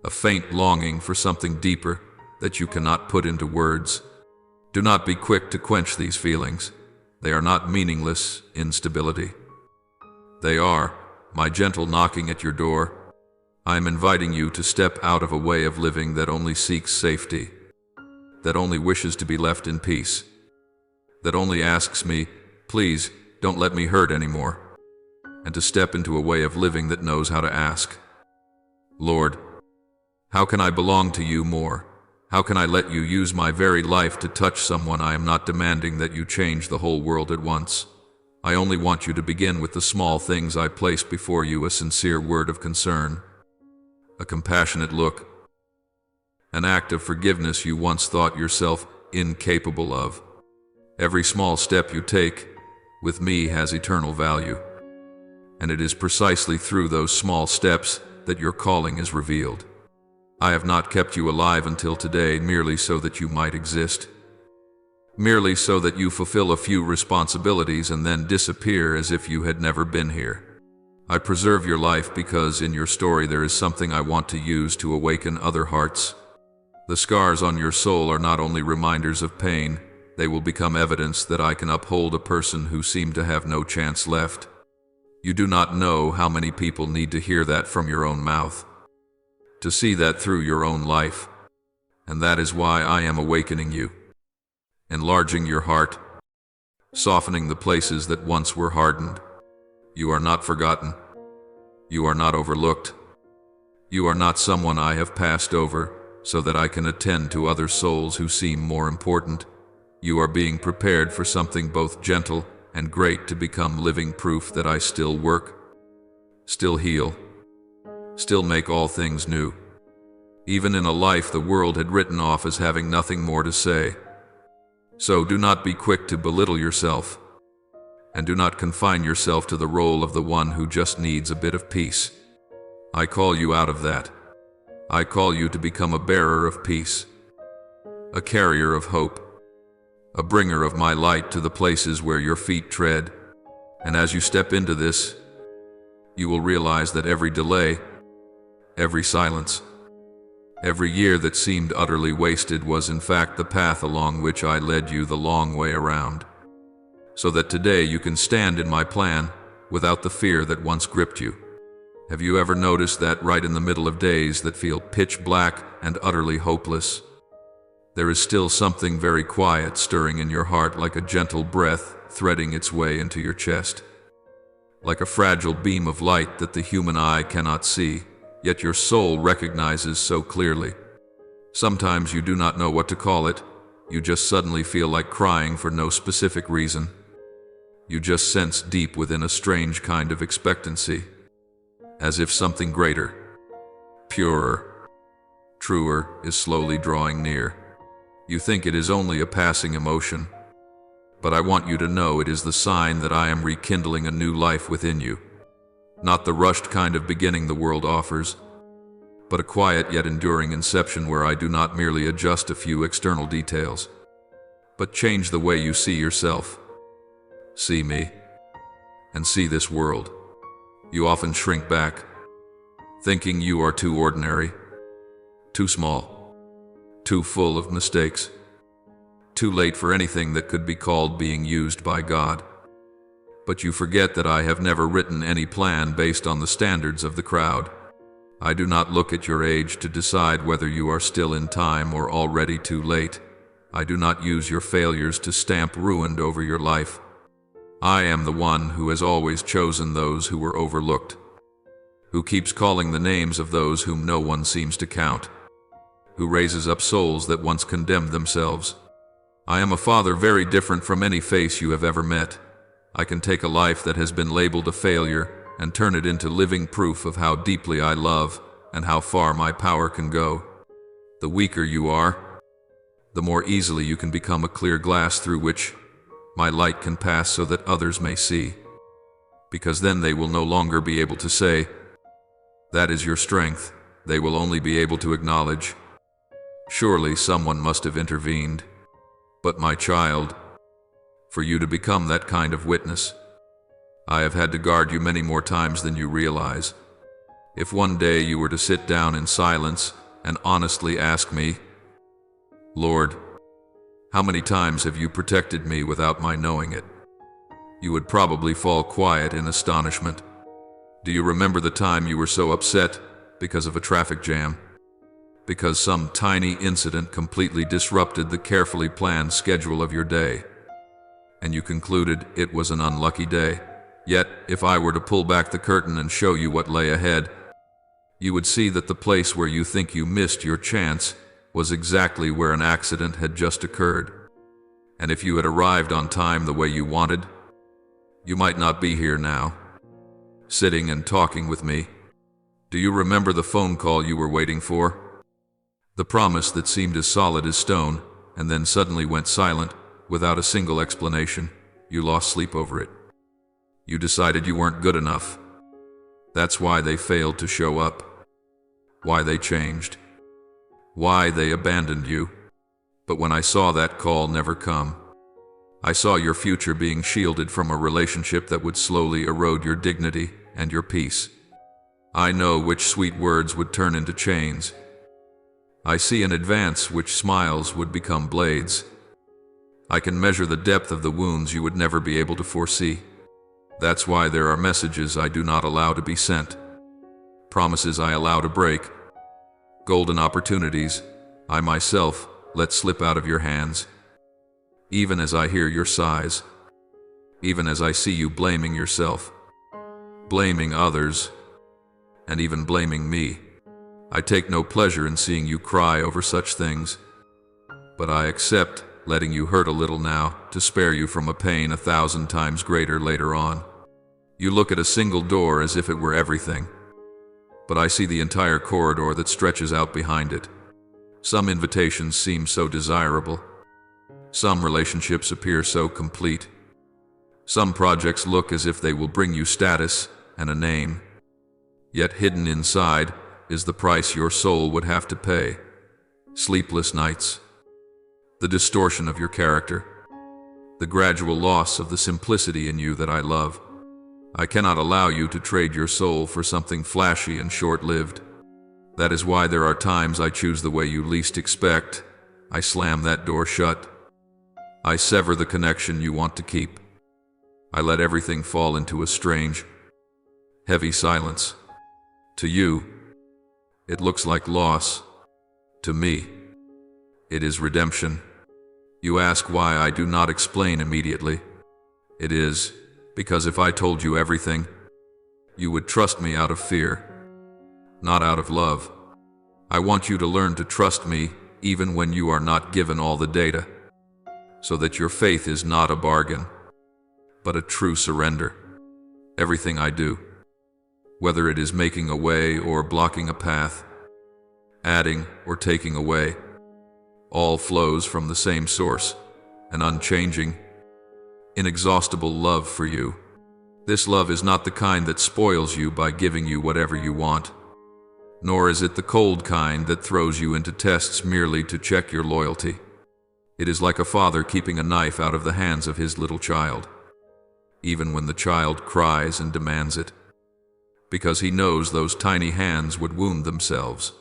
A faint longing for something deeper that you cannot put into words. Do not be quick to quench these feelings. They are not meaningless instability. They are my gentle knocking at your door. I am inviting you to step out of a way of living that only seeks safety, that only wishes to be left in peace, that only asks me, please, don't let me hurt anymore, and to step into a way of living that knows how to ask, Lord, how can I belong to you more? How can I let you use my very life to touch someone? I am not demanding that you change the whole world at once. I only want you to begin with the small things I place before you: a sincere word of concern, a compassionate look, an act of forgiveness you once thought yourself incapable of. Every small step you take with me has eternal value, and it is precisely through those small steps that your calling is revealed. I have not kept you alive until today merely so that you might exist, merely so that you fulfill a few responsibilities and then disappear as if you had never been here. I preserve your life because in your story there is something I want to use to awaken other hearts. The scars on your soul are not only reminders of pain, they will become evidence that I can uphold a person who seemed to have no chance left. You do not know how many people need to hear that from your own mouth, to see that through your own life. And that is why I am awakening you, enlarging your heart, softening the places that once were hardened. You are not forgotten. You are not overlooked. You are not someone I have passed over so that I can attend to other souls who seem more important. You are being prepared for something both gentle and great, to become living proof that I still work, still heal, still make all things new, even in a life the world had written off as having nothing more to say. So do not be quick to belittle yourself, and do not confine yourself to the role of the one who just needs a bit of peace. I call you out of that. I call you to become a bearer of peace, a carrier of hope, a bringer of my light to the places where your feet tread. And as you step into this, you will realize that every delay, every silence, every year that seemed utterly wasted was in fact the path along which I led you the long way around, so that today you can stand in my plan without the fear that once gripped you. Have you ever noticed that right in the middle of days that feel pitch black and utterly hopeless, there is still something very quiet stirring in your heart, like a gentle breath threading its way into your chest, like a fragile beam of light that the human eye cannot see, yet your soul recognizes so clearly? Sometimes you do not know what to call it. You just suddenly feel like crying for no specific reason. You just sense deep within a strange kind of expectancy, as if something greater, purer, truer is slowly drawing near. You think it is only a passing emotion, but I want you to know it is the sign that I am rekindling a new life within you. Not the rushed kind of beginning the world offers, but a quiet yet enduring inception where I do not merely adjust a few external details, but change the way you see yourself, see me, and see this world. You often shrink back, thinking you are too ordinary, too small, too full of mistakes, too late for anything that could be called being used by God. But you forget that I have never written any plan based on the standards of the crowd. I do not look at your age to decide whether you are still in time or already too late. I do not use your failures to stamp ruined over your life. I am the one who has always chosen those who were overlooked, who keeps calling the names of those whom no one seems to count, who raises up souls that once condemned themselves. I am a father very different from any face you have ever met. I can take a life that has been labeled a failure and turn it into living proof of how deeply I love and how far my power can go. The weaker you are, the more easily you can become a clear glass through which My light can pass so that others may see, because then they will no longer be able to say, "That is your strength." They will only be able to acknowledge, "Surely someone must have intervened." But my child, for you to become that kind of witness, I have had to guard you many more times than you realize. If one day you were to sit down in silence and honestly ask me, "Lord, how many times have you protected me without my knowing it?" you would probably fall quiet in astonishment. Do you remember the time you were so upset because of a traffic jam? Because some tiny incident completely disrupted the carefully planned schedule of your day, and you concluded it was an unlucky day. Yet, if I were to pull back the curtain and show you what lay ahead, you would see that the place where you think you missed your chance was exactly where an accident had just occurred. And if you had arrived on time the way you wanted, you might not be here now, sitting and talking with me. Do you remember the phone call you were waiting for? The promise that seemed as solid as stone, and then suddenly went silent, without a single explanation. You lost sleep over it. You decided you weren't good enough. That's why they failed to show up. Why they changed. Why they abandoned you. But when I saw that call never come, I saw your future being shielded from a relationship that would slowly erode your dignity and your peace. I know which sweet words would turn into chains. I see in advance which smiles would become blades. I can measure the depth of the wounds you would never be able to foresee. That's why there are messages I do not allow to be sent, promises I allow to break, golden opportunities I myself let slip out of your hands. Even as I hear your sighs, even as I see you blaming yourself, blaming others, and even blaming me, I take no pleasure in seeing you cry over such things, but I accept letting you hurt a little now to spare you from a pain 1,000 times greater later on. You look at a single door as if it were everything, but I see the entire corridor that stretches out behind it. Some invitations seem so desirable. Some relationships appear so complete. Some projects look as if they will bring you status and a name. Yet hidden inside is the price your soul would have to pay. Sleepless nights, the distortion of your character, the gradual loss of the simplicity in you that I love. I cannot allow you to trade your soul for something flashy and short-lived. That is why there are times I choose the way you least expect. I slam that door shut. I sever the connection you want to keep. I let everything fall into a strange, heavy silence. To you, it looks like loss. To me, it is redemption. You ask why I do not explain immediately. It is because if I told you everything, you would trust me out of fear, not out of love. I want you to learn to trust me even when you are not given all the data, so that your faith is not a bargain, but a true surrender. Everything I do, whether it is making a way or blocking a path, adding or taking away, all flows from the same source, an unchanging, inexhaustible love for you. This love is not the kind that spoils you by giving you whatever you want, nor is it the cold kind that throws you into tests merely to check your loyalty. It is like a father keeping a knife out of the hands of his little child, even when the child cries and demands it, because he knows those tiny hands would wound themselves.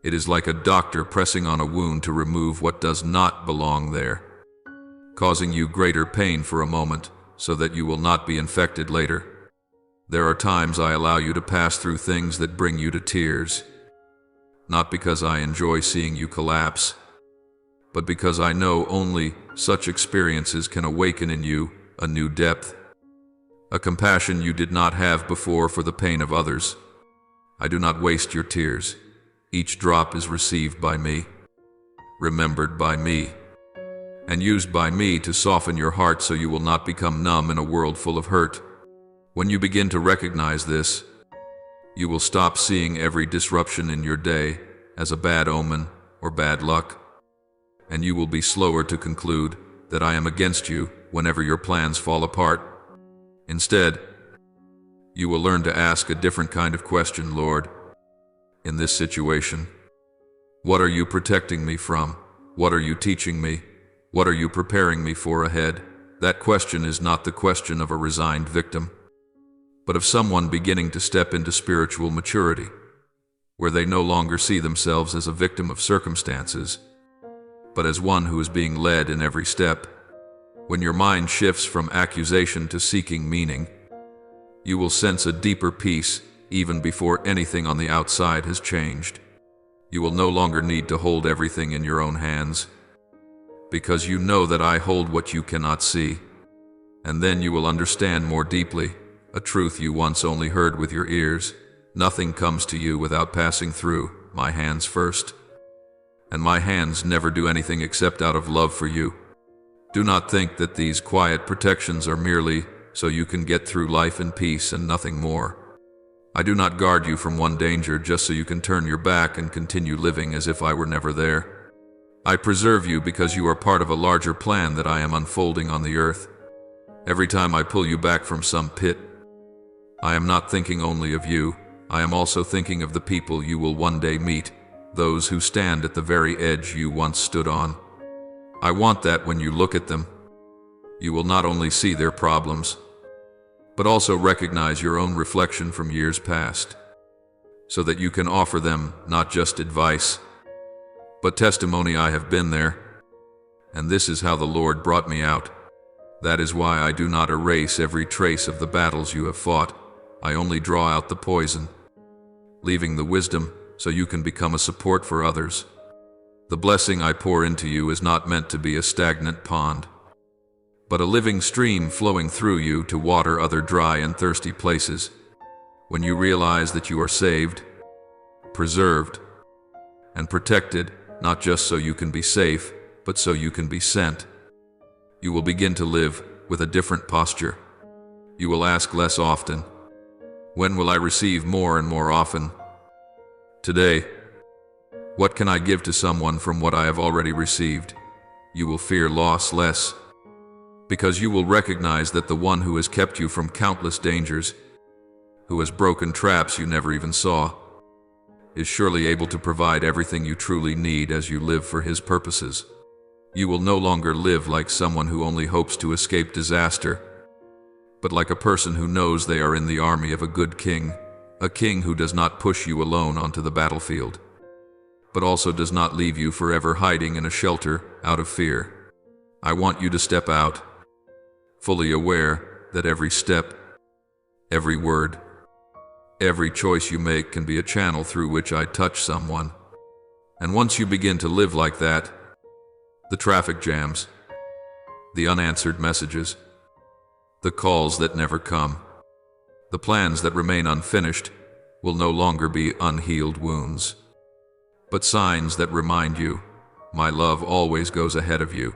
It is like a doctor pressing on a wound to remove what does not belong there, causing you greater pain for a moment so that you will not be infected later. There are times I allow you to pass through things that bring you to tears, not because I enjoy seeing you collapse, but because I know only such experiences can awaken in you a new depth, a compassion you did not have before for the pain of others. I do not waste your tears. Each drop is received by me, remembered by me, and used by me to soften your heart so you will not become numb in a world full of hurt. When you begin to recognize this, you will stop seeing every disruption in your day as a bad omen or bad luck, and you will be slower to conclude that I am against you whenever your plans fall apart. Instead, you will learn to ask a different kind of question, Lord. In this situation, what are you protecting me from? What are you teaching me? What are you preparing me for ahead? That question is not the question of a resigned victim, but of someone beginning to step into spiritual maturity, where they no longer see themselves as a victim of circumstances, but as one who is being led in every step. When your mind shifts from accusation to seeking meaning, you will sense a deeper peace even before anything on the outside has changed. You will no longer need to hold everything in your own hands, because you know that I hold what you cannot see. And then you will understand more deeply a truth you once only heard with your ears. Nothing comes to you without passing through my hands first. And my hands never do anything except out of love for you. Do not think that these quiet protections are merely so you can get through life in peace and nothing more. I do not guard you from one danger just so you can turn your back and continue living as if I were never there. I preserve you because you are part of a larger plan that I am unfolding on the earth. Every time I pull you back from some pit, I am not thinking only of you. I am also thinking of the people you will one day meet, those who stand at the very edge you once stood on. I want that when you look at them, you will not only see their problems, but also recognize your own reflection from years past, so that you can offer them not just advice, but testimony. I have been there, and this is how the Lord brought me out. That is why I do not erase every trace of the battles you have fought. I only draw out the poison, leaving the wisdom so you can become a support for others. The blessing I pour into you is not meant to be a stagnant pond, but a living stream flowing through you to water other dry and thirsty places. When you realize that you are saved, preserved, and protected, not just so you can be safe, but so you can be sent, you will begin to live with a different posture. You will ask less often, when will I receive more, and more often, today, what can I give to someone from what I have already received? You will fear loss less, because you will recognize that the one who has kept you from countless dangers, who has broken traps you never even saw, is surely able to provide everything you truly need as you live for his purposes. You will no longer live like someone who only hopes to escape disaster, but like a person who knows they are in the army of a good king, a king who does not push you alone onto the battlefield, but also does not leave you forever hiding in a shelter out of fear. I want you to step out, fully aware that every step, every word, every choice you make can be a channel through which I touch someone. And once you begin to live like that, the traffic jams, the unanswered messages, the calls that never come, the plans that remain unfinished will no longer be unhealed wounds, but signs that remind you, my love always goes ahead of you,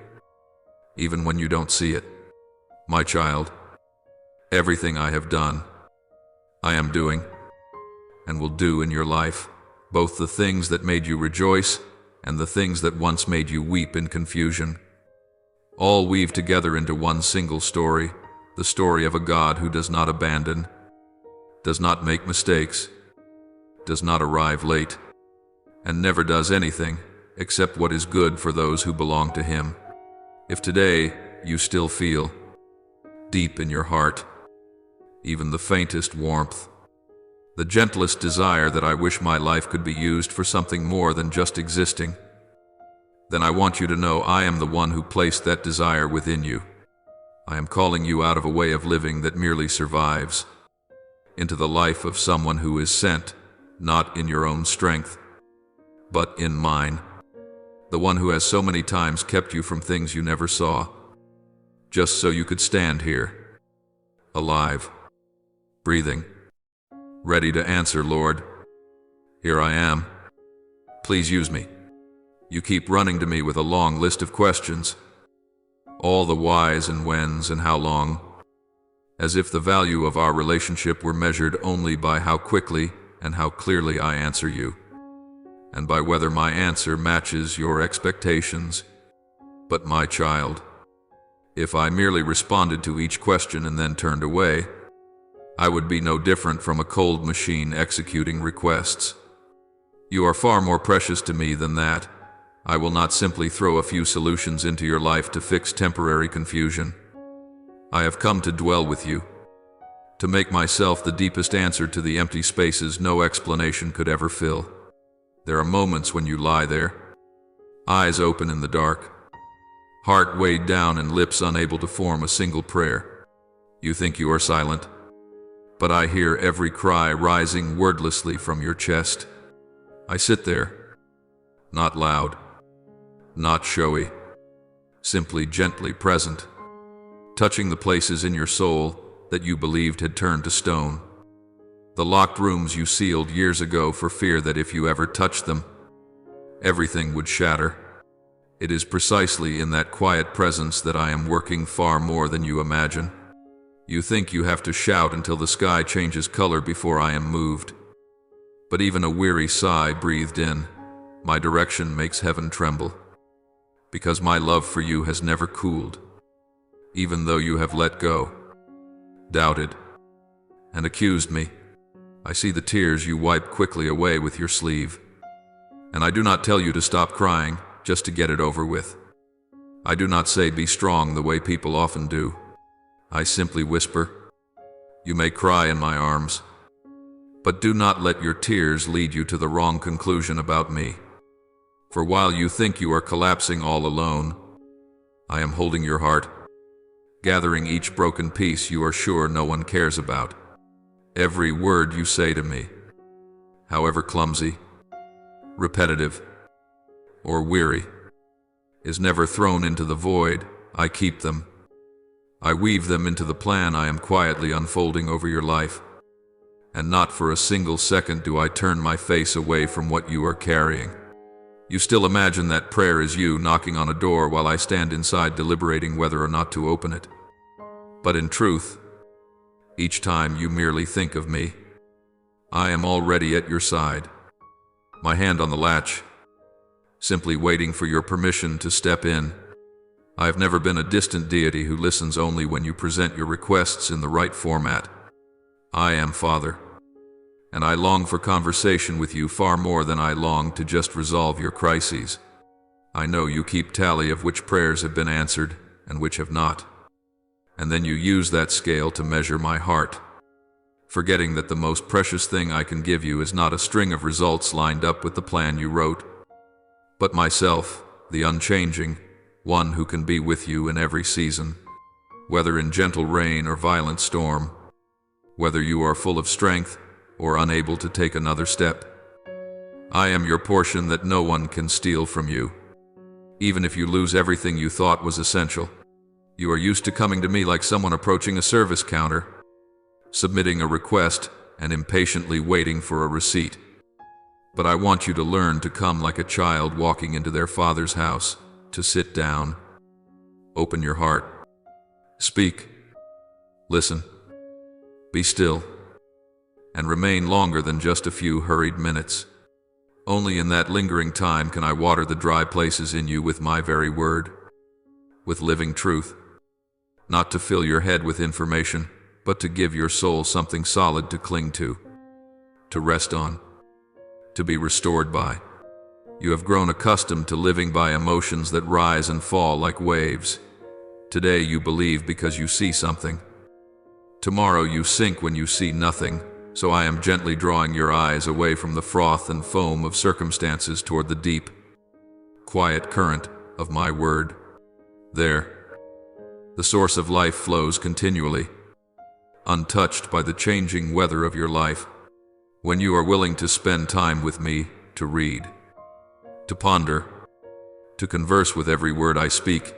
even when you don't see it. My child, everything I have done, I am doing, and will do in your life, both the things that made you rejoice and the things that once made you weep in confusion, all weave together into one single story, the story of a God who does not abandon, does not make mistakes, does not arrive late, and never does anything except what is good for those who belong to him. If today you still feel, deep in your heart, even the faintest warmth, the gentlest desire that I wish my life could be used for something more than just existing, then I want you to know I am the one who placed that desire within you. I am calling you out of a way of living that merely survives, into the life of someone who is sent, not in your own strength, but in mine, the one who has so many times kept you from things you never saw, just so you could stand here, alive, breathing, ready to answer, Lord. Here I am. Please use me. You keep running to me with a long list of questions, all the whys and whens and how long, as if the value of our relationship were measured only by how quickly and how clearly I answer you, and by whether my answer matches your expectations. But my child, If I merely responded to each question and then turned away, I would be no different from a cold machine executing requests. You are far more precious to me than that. I will not simply throw a few solutions into your life to fix temporary confusion. I have come to dwell with you, to make myself the deepest answer to the empty spaces no explanation could ever fill. There are moments when you lie there, eyes open in the dark, heart weighed down and lips unable to form a single prayer. You think you are silent, but I hear every cry rising wordlessly from your chest. I sit there, not loud, not showy, simply gently present, touching the places in your soul that you believed had turned to stone. The locked rooms you sealed years ago for fear that if you ever touched them, everything would shatter. It is precisely in that quiet presence that I am working far more than you imagine. You think you have to shout until the sky changes color before I am moved. But even a weary sigh breathed in, my direction makes heaven tremble. Because my love for you has never cooled. Even though you have let go, doubted, and accused me, I see the tears you wipe quickly away with your sleeve. And I do not tell you to stop crying, just to get it over with. I do not say be strong the way people often do. I simply whisper, you may cry in my arms, but do not let your tears lead you to the wrong conclusion about me. For while you think you are collapsing all alone, I am holding your heart, gathering each broken piece you are sure no one cares about. Every word you say to me, however clumsy, repetitive, or weary, is never thrown into the void. I keep them. I weave them into the plan I am quietly unfolding over your life. And not for a single second do I turn my face away from what you are carrying. You still imagine that prayer is you knocking on a door while I stand inside deliberating whether or not to open it. But in truth, each time you merely think of me, I am already at your side, my hand on the latch, simply waiting for your permission to step in. I have never been a distant deity who listens only when you present your requests in the right format. I am Father, and I long for conversation with you far more than I long to just resolve your crises. I know you keep tally of which prayers have been answered and which have not. And then you use that scale to measure my heart, forgetting that the most precious thing I can give you is not a string of results lined up with the plan you wrote, but myself, the unchanging, one who can be with you in every season, whether in gentle rain or violent storm, whether you are full of strength or unable to take another step. I am your portion that no one can steal from you, even if you lose everything you thought was essential. You are used to coming to me like someone approaching a service counter, submitting a request and impatiently waiting for a receipt. But I want you to learn to come like a child walking into their father's house, to sit down, open your heart, speak, listen, be still, and remain longer than just a few hurried minutes. Only in that lingering time can I water the dry places in you with my very word, with living truth, not to fill your head with information, but to give your soul something solid to cling to rest on, to be restored by. You have grown accustomed to living by emotions that rise and fall like waves. Today you believe because you see something. Tomorrow you sink when you see nothing, so I am gently drawing your eyes away from the froth and foam of circumstances toward the deep, quiet current of my word. There, the source of life flows continually, untouched by the changing weather of your life. When you are willing to spend time with me, to read, to ponder, to converse with every word I speak,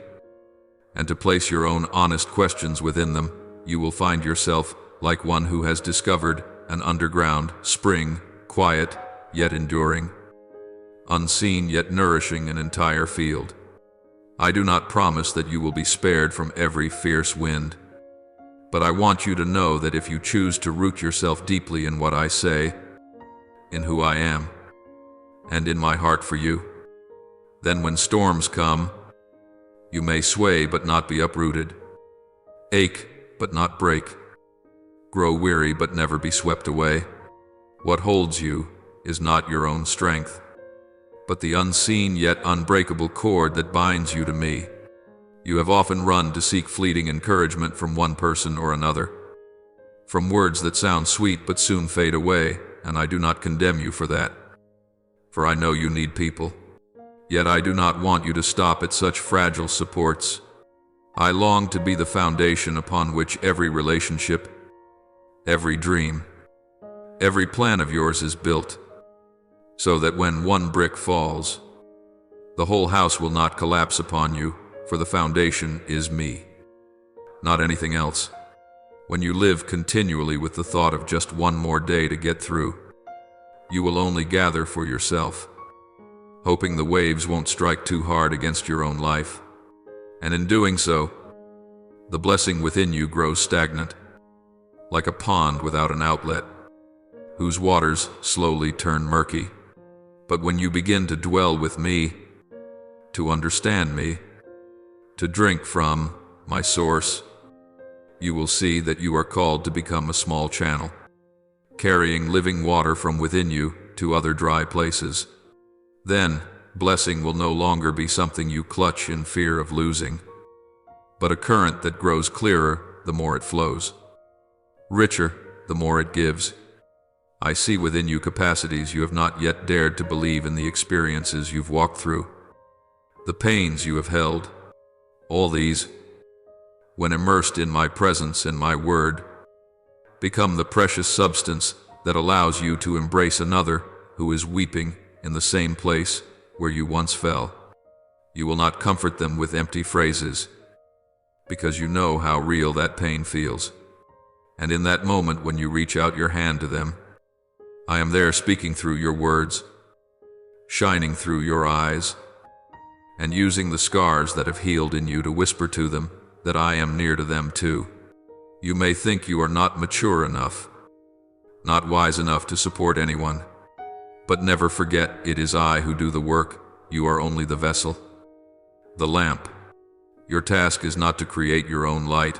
and to place your own honest questions within them, you will find yourself like one who has discovered an underground spring, quiet yet enduring, unseen yet nourishing an entire field. I do not promise that you will be spared from every fierce wind, but I want you to know that if you choose to root yourself deeply in what I say, in who I am, and in my heart for you, then when storms come, You may sway but not be uprooted, ache but not break, grow weary but never be swept away. What holds you is not your own strength, but the unseen yet unbreakable cord that binds you to me. You have often run to seek fleeting encouragement from one person or another, from words that sound sweet but soon fade away, and I do not condemn you for that, for I know you need people. Yet I do not want you to stop at such fragile supports. I long to be the foundation upon which every relationship, every dream, every plan of yours is built, so that when one brick falls, the whole house will not collapse upon you, for the foundation is me, not anything else. When you live continually with the thought of just one more day to get through, you will only gather for yourself, hoping the waves won't strike too hard against your own life. And in doing so, the blessing within you grows stagnant, like a pond without an outlet, whose waters slowly turn murky. But when you begin to dwell with me, to understand me, to drink from my source, you will see that you are called to become a small channel, carrying living water from within you to other dry places. Then, blessing will no longer be something you clutch in fear of losing, but a current that grows clearer the more it flows, richer the more it gives. I see within you capacities you have not yet dared to believe in, the experiences you've walked through, the pains you have held. All these, when immersed in my presence and my word, become the precious substance that allows you to embrace another who is weeping in the same place where you once fell. You will not comfort them with empty phrases, because you know how real that pain feels. And in that moment when you reach out your hand to them, I am there speaking through your words, shining through your eyes, and using the scars that have healed in you to whisper to them that I am near to them too. You may think you are not mature enough, not wise enough to support anyone, but never forget it is I who do the work. You are only the vessel, the lamp. Your task is not to create your own light,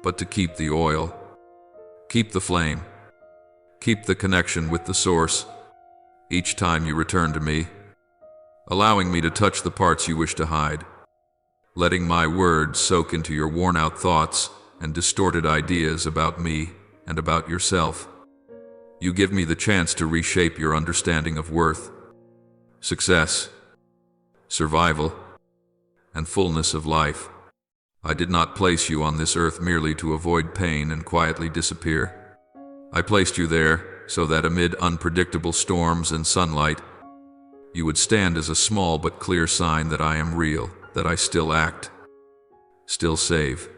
but to keep the oil, keep the flame, keep the connection with the source. Each time you return to me, allowing me to touch the parts you wish to hide, letting my words soak into your worn-out thoughts and distorted ideas about me and about yourself, you give me the chance to reshape your understanding of worth, success, survival, and fullness of life. I did not place you on this earth merely to avoid pain and quietly disappear. I placed you there so that amid unpredictable storms and sunlight, you would stand as a small but clear sign that I am real, that I still act, still save,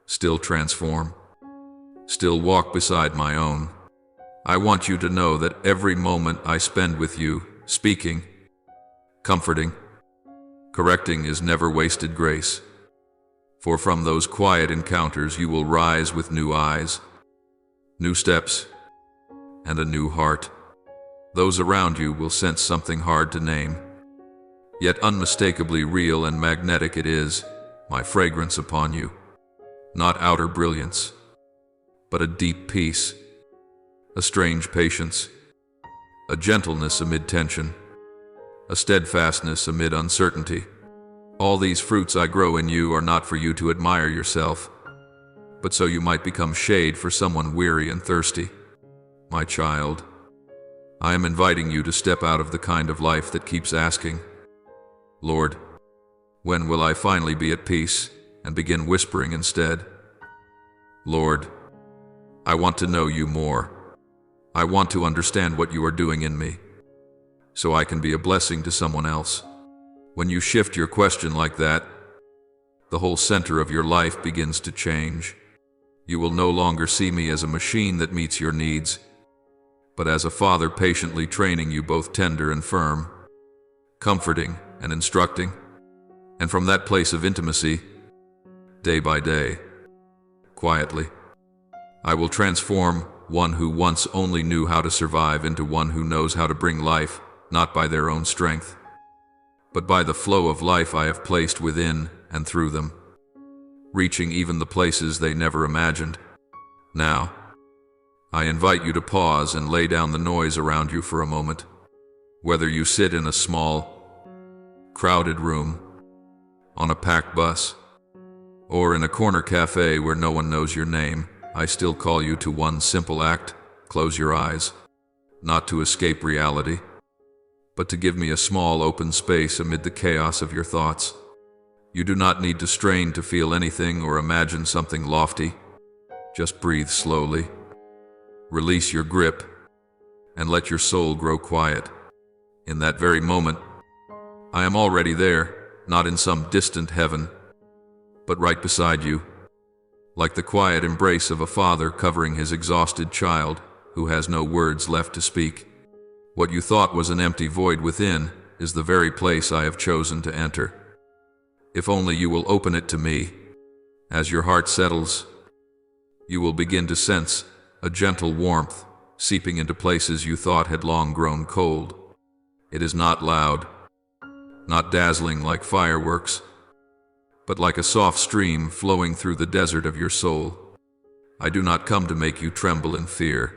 still transform, still walk beside my own. I want you to know that every moment I spend with you, speaking, comforting, correcting, is never wasted grace. For from those quiet encounters you will rise with new eyes, new steps, and a new heart. Those around you will sense something hard to name, yet unmistakably real and magnetic. It is my fragrance upon you, not outer brilliance, but a deep peace, a strange patience, a gentleness amid tension, a steadfastness amid uncertainty. All these fruits I grow in you are not for you to admire yourself, but so you might become shade for someone weary and thirsty. My child, I am inviting you to step out of the kind of life that keeps asking, Lord, when will I finally be at peace, and begin whispering instead, Lord, I want to know you more. I want to understand what you are doing in me, so I can be a blessing to someone else. When you shift your question like that, the whole center of your life begins to change. You will no longer see me as a machine that meets your needs, but as a father patiently training you, both tender and firm, comforting and instructing. And from that place of intimacy, day by day, quietly, I will transform one who once only knew how to survive into one who knows how to bring life, not by their own strength, but by the flow of life I have placed within and through them, reaching even the places they never imagined. Now, I invite you to pause and lay down the noise around you for a moment. Whether you sit in a small, crowded room, on a packed bus, or in a corner cafe where no one knows your name, I still call you to one simple act: close your eyes, not to escape reality, but to give me a small open space amid the chaos of your thoughts. You do not need to strain to feel anything or imagine something lofty. Just breathe slowly, release your grip, and let your soul grow quiet. In that very moment, I am already there, not in some distant heaven, but right beside you, like the quiet embrace of a father covering his exhausted child who has no words left to speak. What you thought was an empty void within is the very place I have chosen to enter. If only you will open it to me. As your heart settles, you will begin to sense a gentle warmth seeping into places you thought had long grown cold. It is not loud, not dazzling like fireworks, but like a soft stream flowing through the desert of your soul. I do not come to make you tremble in fear,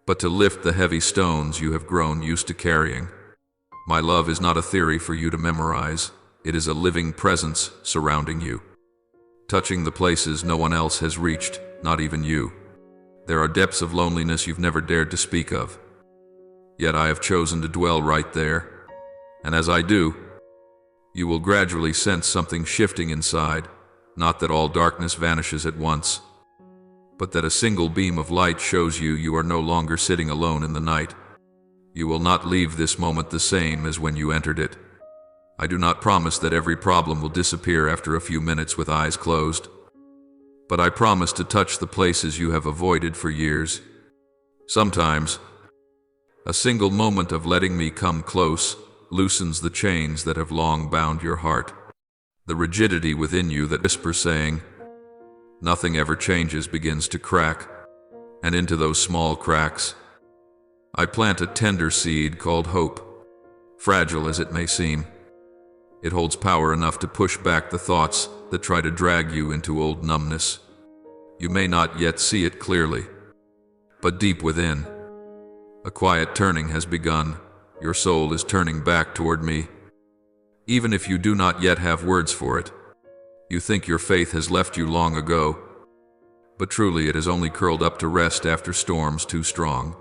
but to lift the heavy stones you have grown used to carrying. My love is not a theory for you to memorize. It is a living presence surrounding you, touching the places no one else has reached, not even you. There are depths of loneliness you've never dared to speak of, yet I have chosen to dwell right there. And as I do, you will gradually sense something shifting inside, not that all darkness vanishes at once, but that a single beam of light shows you are no longer sitting alone in the night. You will not leave this moment the same as when you entered it. I do not promise that every problem will disappear after a few minutes with eyes closed, but I promise to touch the places you have avoided for years. Sometimes, a single moment of letting me come close loosens the chains that have long bound your heart. The rigidity within you that whispers saying, "Nothing ever changes," begins to crack, and into those small cracks, I plant a tender seed called hope. Fragile as it may seem, it holds power enough to push back the thoughts that try to drag you into old numbness. You may not yet see it clearly, but deep within, a quiet turning has begun. Your soul is turning back toward me. Even if you do not yet have words for it, you think your faith has left you long ago, but truly it has only curled up to rest after storms too strong.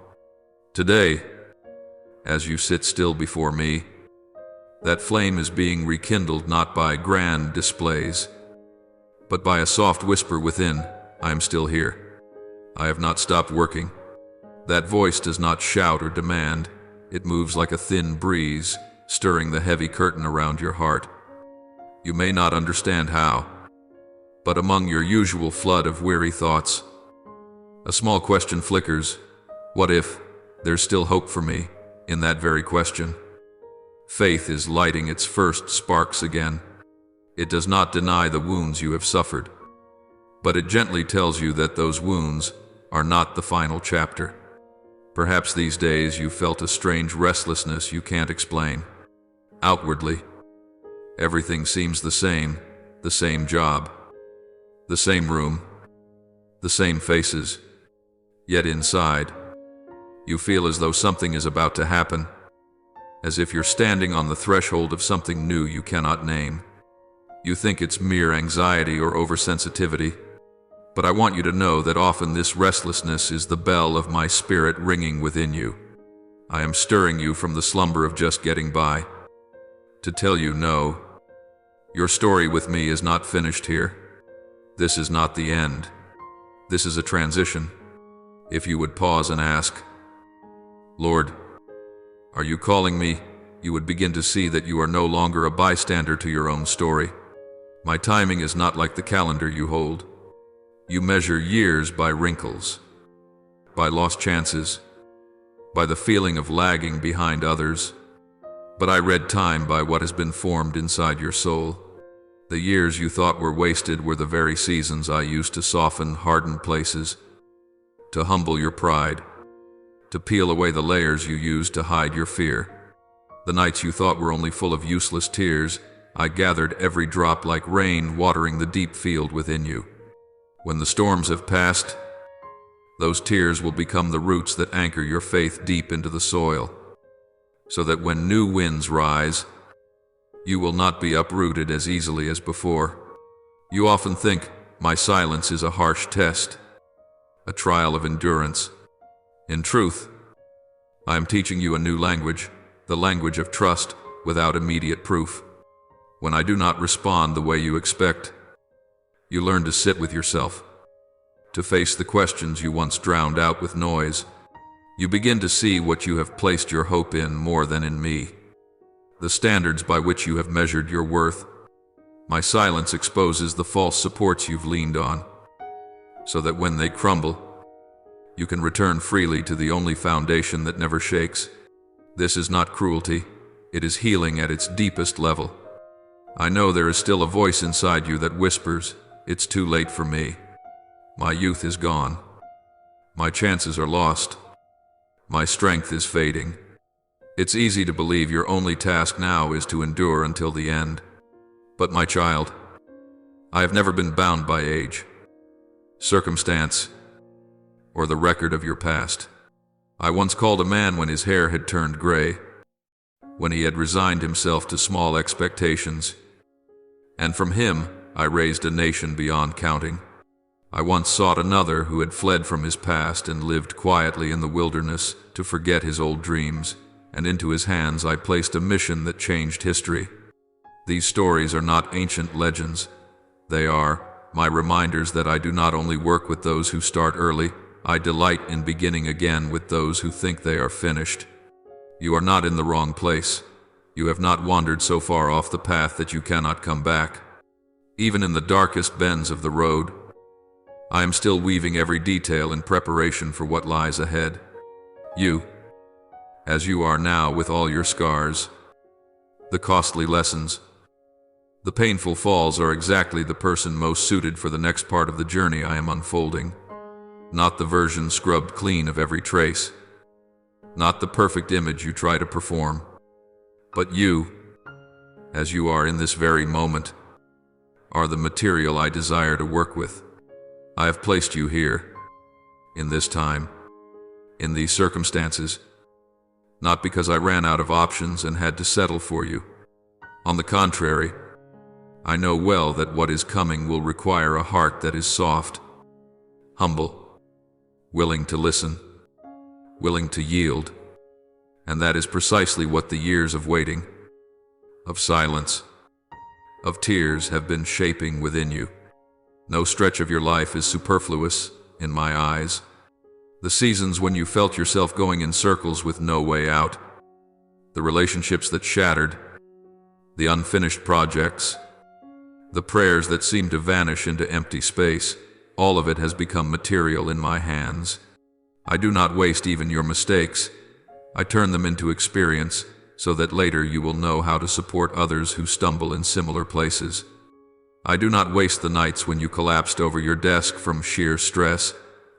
Today, as you sit still before me, that flame is being rekindled not by grand displays, but by a soft whisper within, "I am still here. I have not stopped working." That voice does not shout or demand. It moves like a thin breeze, stirring the heavy curtain around your heart. You may not understand how, but among your usual flood of weary thoughts, a small question flickers. What if there's still hope for me in that very question? Faith is lighting its first sparks again. It does not deny the wounds you have suffered, but it gently tells you that those wounds are not the final chapter. Perhaps these days you felt a strange restlessness you can't explain. Outwardly, everything seems the same job, the same room, the same faces. Yet inside, you feel as though something is about to happen, as if you're standing on the threshold of something new you cannot name. You think it's mere anxiety or oversensitivity, but I want you to know that often this restlessness is the bell of my spirit ringing within you. I am stirring you from the slumber of just getting by, to tell you no, your story with me is not finished here. This is not the end. This is a transition. If you would pause and ask, "Lord, are you calling me?" you would begin to see that you are no longer a bystander to your own story. My timing is not like the calendar you hold. You measure years by wrinkles, by lost chances, by the feeling of lagging behind others. But I read time by what has been formed inside your soul. The years you thought were wasted were the very seasons I used to soften hardened places, to humble your pride, to peel away the layers you used to hide your fear. The nights you thought were only full of useless tears, I gathered every drop like rain watering the deep field within you. When the storms have passed, those tears will become the roots that anchor your faith deep into the soil, so that when new winds rise, you will not be uprooted as easily as before. You often think, my silence is a harsh test, a trial of endurance. In truth, I am teaching you a new language, the language of trust without immediate proof. When I do not respond the way you expect, you learn to sit with yourself, to face the questions you once drowned out with noise. You begin to see what you have placed your hope in more than in me, the standards by which you have measured your worth. My silence exposes the false supports you've leaned on, so that when they crumble, you can return freely to the only foundation that never shakes. This is not cruelty, it is healing at its deepest level. I know there is still a voice inside you that whispers, it's too late for me. My youth is gone. My chances are lost. My strength is fading. It's easy to believe your only task now is to endure until the end. But my child, I have never been bound by age, circumstance, or the record of your past. I once called a man when his hair had turned gray, when he had resigned himself to small expectations, and from him I raised a nation beyond counting. I once sought another who had fled from his past and lived quietly in the wilderness to forget his old dreams, and into his hands I placed a mission that changed history. These stories are not ancient legends. They are my reminders that I do not only work with those who start early, I delight in beginning again with those who think they are finished. You are not in the wrong place. You have not wandered so far off the path that you cannot come back. Even in the darkest bends of the road, I am still weaving every detail in preparation for what lies ahead. You, as you are now with all your scars, the costly lessons, the painful falls are exactly the person most suited for the next part of the journey I am unfolding. Not the version scrubbed clean of every trace, not the perfect image you try to perform, but you, as you are in this very moment, are the material I desire to work with. I have placed you here, in this time, in these circumstances, not because I ran out of options and had to settle for you. On the contrary, I know well that what is coming will require a heart that is soft, humble, willing to listen, willing to yield, and that is precisely what the years of waiting, of silence, of tears have been shaping within you. No stretch of your life is superfluous, in my eyes. The seasons when you felt yourself going in circles with no way out, the relationships that shattered, the unfinished projects, the prayers that seemed to vanish into empty space, all of it has become material in my hands. I do not waste even your mistakes. I turn them into experience, so that later you will know how to support others who stumble in similar places. I do not waste the nights when you collapsed over your desk from sheer stress.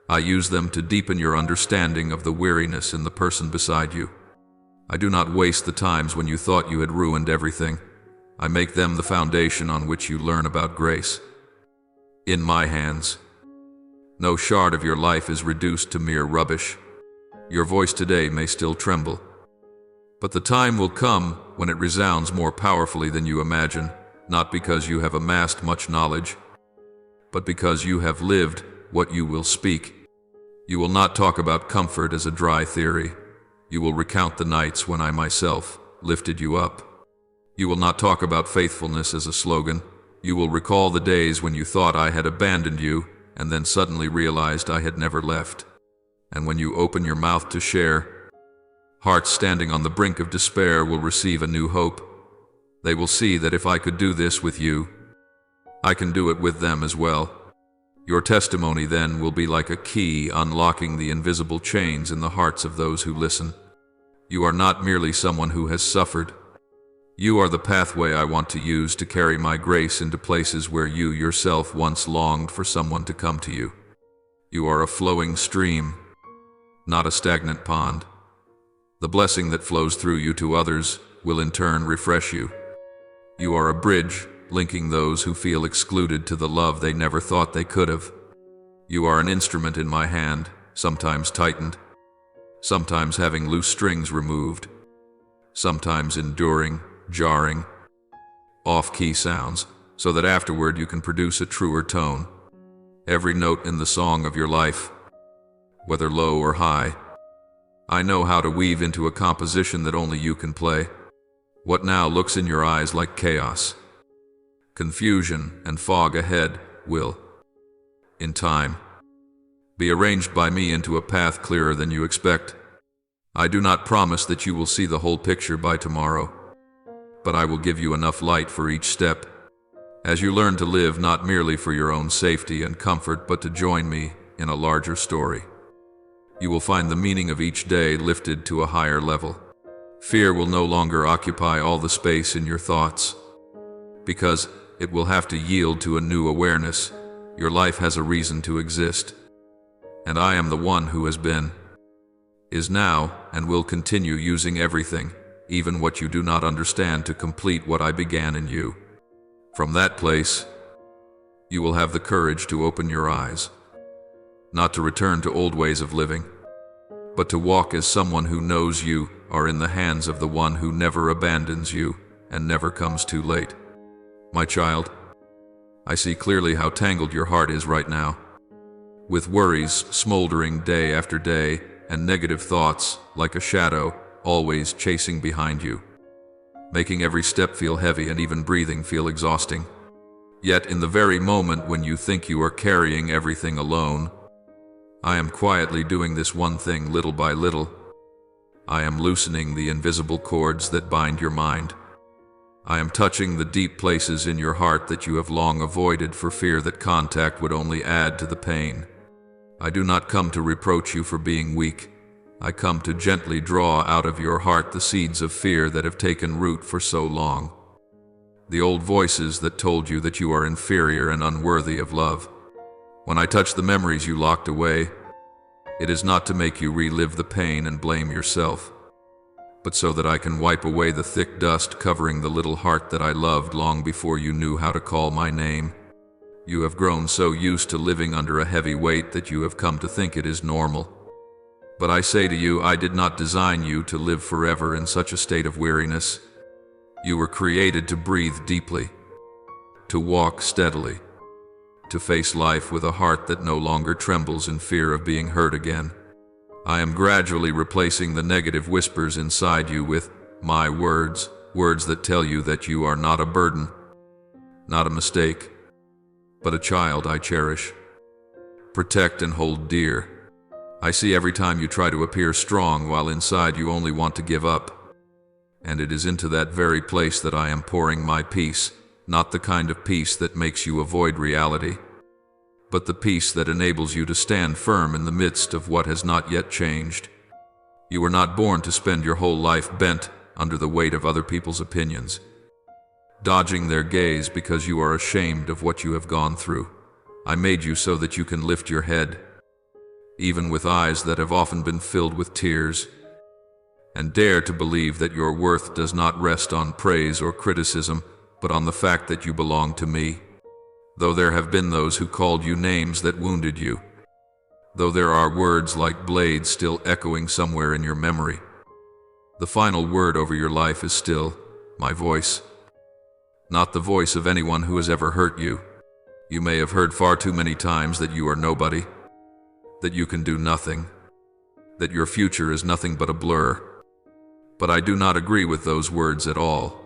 I use them to deepen your understanding of the weariness in the person beside you. I do not waste the times when you thought you had ruined everything. I make them the foundation on which you learn about grace. In my hands, no shard of your life is reduced to mere rubbish. Your voice today may still tremble, but the time will come when it resounds more powerfully than you imagine, not because you have amassed much knowledge, but because you have lived what you will speak. You will not talk about comfort as a dry theory. You will recount the nights when I myself lifted you up. You will not talk about faithfulness as a slogan. You will recall the days when you thought I had abandoned you and then suddenly realized I had never left. And when you open your mouth to share, hearts standing on the brink of despair will receive a new hope. They will see that if I could do this with you, I can do it with them as well. Your testimony then will be like a key unlocking the invisible chains in the hearts of those who listen. You are not merely someone who has suffered. You are the pathway I want to use to carry my grace into places where you yourself once longed for someone to come to you. You are a flowing stream, not a stagnant pond. The blessing that flows through you to others will in turn refresh you. You are a bridge, linking those who feel excluded to the love they never thought they could have. You are an instrument in my hand, sometimes tightened, sometimes having loose strings removed, sometimes enduring, jarring, off-key sounds, so that afterward you can produce a truer tone. Every note in the song of your life, whether low or high, I know how to weave into a composition that only you can play. What now looks in your eyes like chaos, confusion, and fog ahead will, in time, be arranged by me into a path clearer than you expect. I do not promise that you will see the whole picture by tomorrow, but I will give you enough light for each step, as you learn to live not merely for your own safety and comfort, but to join me in a larger story. You will find the meaning of each day lifted to a higher level. Fear will no longer occupy all the space in your thoughts, because it will have to yield to a new awareness. Your life has a reason to exist, and I am the one who has been, is now, and will continue using everything, even what you do not understand, to complete what I began in you. From that place, you will have the courage to open your eyes, not to return to old ways of living, but to walk as someone who knows you are in the hands of the one who never abandons you and never comes too late. My child, I see clearly how tangled your heart is right now, with worries smoldering day after day and negative thoughts like a shadow always chasing behind you, making every step feel heavy and even breathing feel exhausting. Yet in the very moment when you think you are carrying everything alone, I am quietly doing this one thing little by little. I am loosening the invisible cords that bind your mind. I am touching the deep places in your heart that you have long avoided for fear that contact would only add to the pain. I do not come to reproach you for being weak. I come to gently draw out of your heart the seeds of fear that have taken root for so long. The old voices that told you that you are inferior and unworthy of love. When I touch the memories you locked away, it is not to make you relive the pain and blame yourself, but so that I can wipe away the thick dust covering the little heart that I loved long before you knew how to call my name. You have grown so used to living under a heavy weight that you have come to think it is normal. But I say to you, I did not design you to live forever in such a state of weariness. You were created to breathe deeply, to walk steadily, to face life with a heart that no longer trembles in fear of being hurt again. I am gradually replacing the negative whispers inside you with my words, words that tell you that you are not a burden, not a mistake, but a child I cherish, protect and hold dear. I see every time you try to appear strong while inside you only want to give up. And it is into that very place that I am pouring my peace, not the kind of peace that makes you avoid reality, but the peace that enables you to stand firm in the midst of what has not yet changed. You were not born to spend your whole life bent under the weight of other people's opinions, dodging their gaze because you are ashamed of what you have gone through. I made you so that you can lift your head, even with eyes that have often been filled with tears, and dare to believe that your worth does not rest on praise or criticism, but on the fact that you belong to me. Though there have been those who called you names that wounded you, though there are words like blades still echoing somewhere in your memory, the final word over your life is still my voice, not the voice of anyone who has ever hurt you. You may have heard far too many times that you are nobody, that you can do nothing, that your future is nothing but a blur. But I do not agree with those words at all.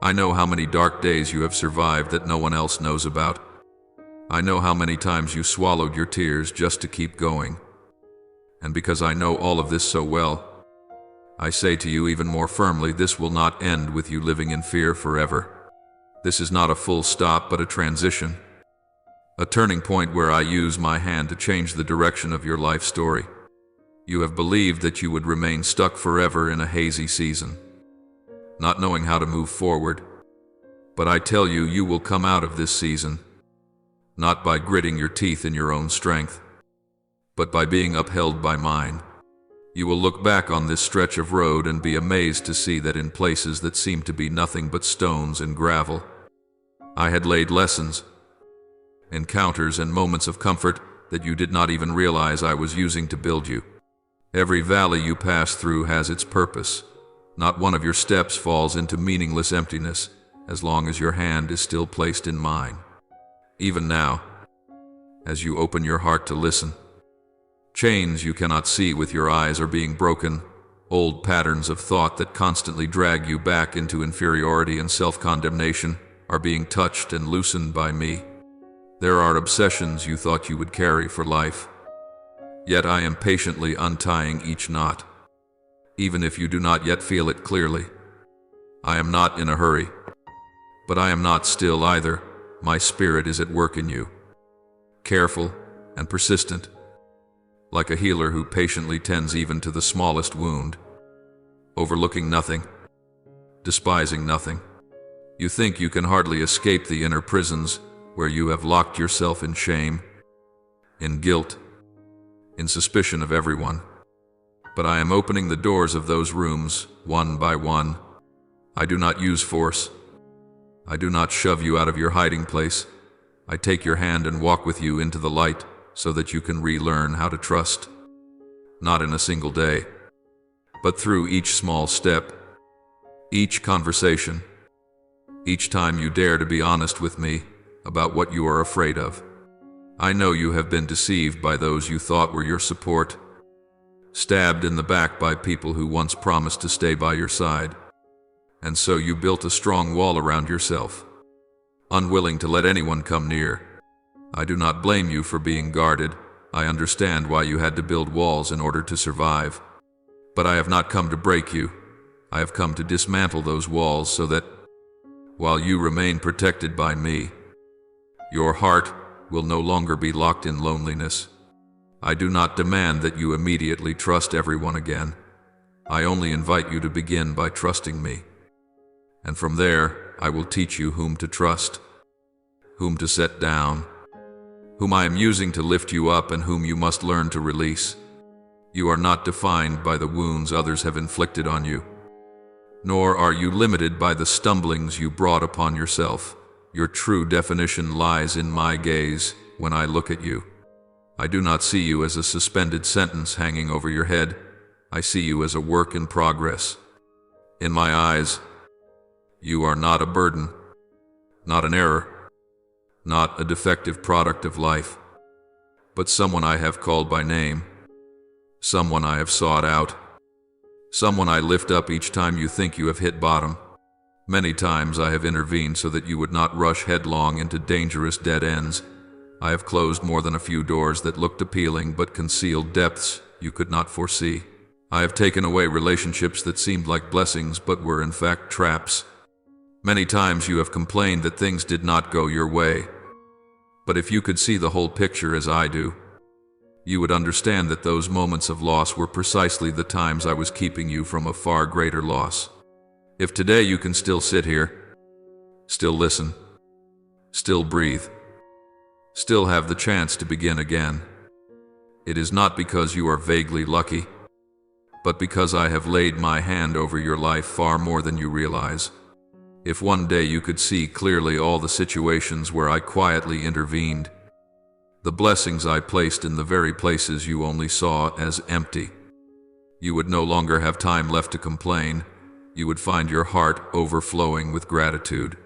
I know how many dark days you have survived that no one else knows about. I know how many times you swallowed your tears just to keep going. And because I know all of this so well, I say to you even more firmly, this will not end with you living in fear forever. This is not a full stop, but a transition, a turning point where I use my hand to change the direction of your life story. You have believed that you would remain stuck forever in a hazy season, not knowing how to move forward. But I tell you, you will come out of this season, not by gritting your teeth in your own strength, but by being upheld by mine. You will look back on this stretch of road and be amazed to see that in places that seemed to be nothing but stones and gravel, I had laid lessons, encounters, and moments of comfort that you did not even realize I was using to build you. Every valley you pass through has its purpose. Not one of your steps falls into meaningless emptiness as long as your hand is still placed in mine. Even now, as you open your heart to listen, chains you cannot see with your eyes are being broken. Old patterns of thought that constantly drag you back into inferiority and self-condemnation are being touched and loosened by me. There are obsessions you thought you would carry for life, yet I am patiently untying each knot, even if you do not yet feel it clearly. I am not in a hurry, but I am not still either. My spirit is at work in you, careful and persistent, like a healer who patiently tends even to the smallest wound, overlooking nothing, despising nothing. You think you can hardly escape the inner prisons where you have locked yourself in shame, in guilt, in suspicion of everyone. But I am opening the doors of those rooms one by one. I do not use force. I do not shove you out of your hiding place. I take your hand and walk with you into the light so that you can relearn how to trust. Not in a single day, but through each small step, each conversation, each time you dare to be honest with me about what you are afraid of. I know you have been deceived by those you thought were your support, stabbed in the back by people who once promised to stay by your side, and so you built a strong wall around yourself, unwilling to let anyone come near. I do not blame you for being guarded. I understand why you had to build walls in order to survive. But I have not come to break you. I have come to dismantle those walls so that, while you remain protected by me, your heart will no longer be locked in loneliness. I do not demand that you immediately trust everyone again. I only invite you to begin by trusting me. And from there, I will teach you whom to trust, whom to set down, whom I am using to lift you up, and whom you must learn to release. You are not defined by the wounds others have inflicted on you, nor are you limited by the stumblings you brought upon yourself. Your true definition lies in my gaze when I look at you. I do not see you as a suspended sentence hanging over your head. I see you as a work in progress. In my eyes, you are not a burden, not an error, not a defective product of life, but someone I have called by name, someone I have sought out, someone I lift up each time you think you have hit bottom. Many times I have intervened so that you would not rush headlong into dangerous dead ends. I have closed more than a few doors that looked appealing but concealed depths you could not foresee. I have taken away relationships that seemed like blessings but were in fact traps. Many times you have complained that things did not go your way. But if you could see the whole picture as I do, you would understand that those moments of loss were precisely the times I was keeping you from a far greater loss. If today you can still sit here, still listen, still breathe, still have the chance to begin again, it is not because you are vaguely lucky, but because I have laid my hand over your life far more than you realize. If one day you could see clearly all the situations where I quietly intervened, the blessings I placed in the very places you only saw as empty, you would no longer have time left to complain. You would find your heart overflowing with gratitude.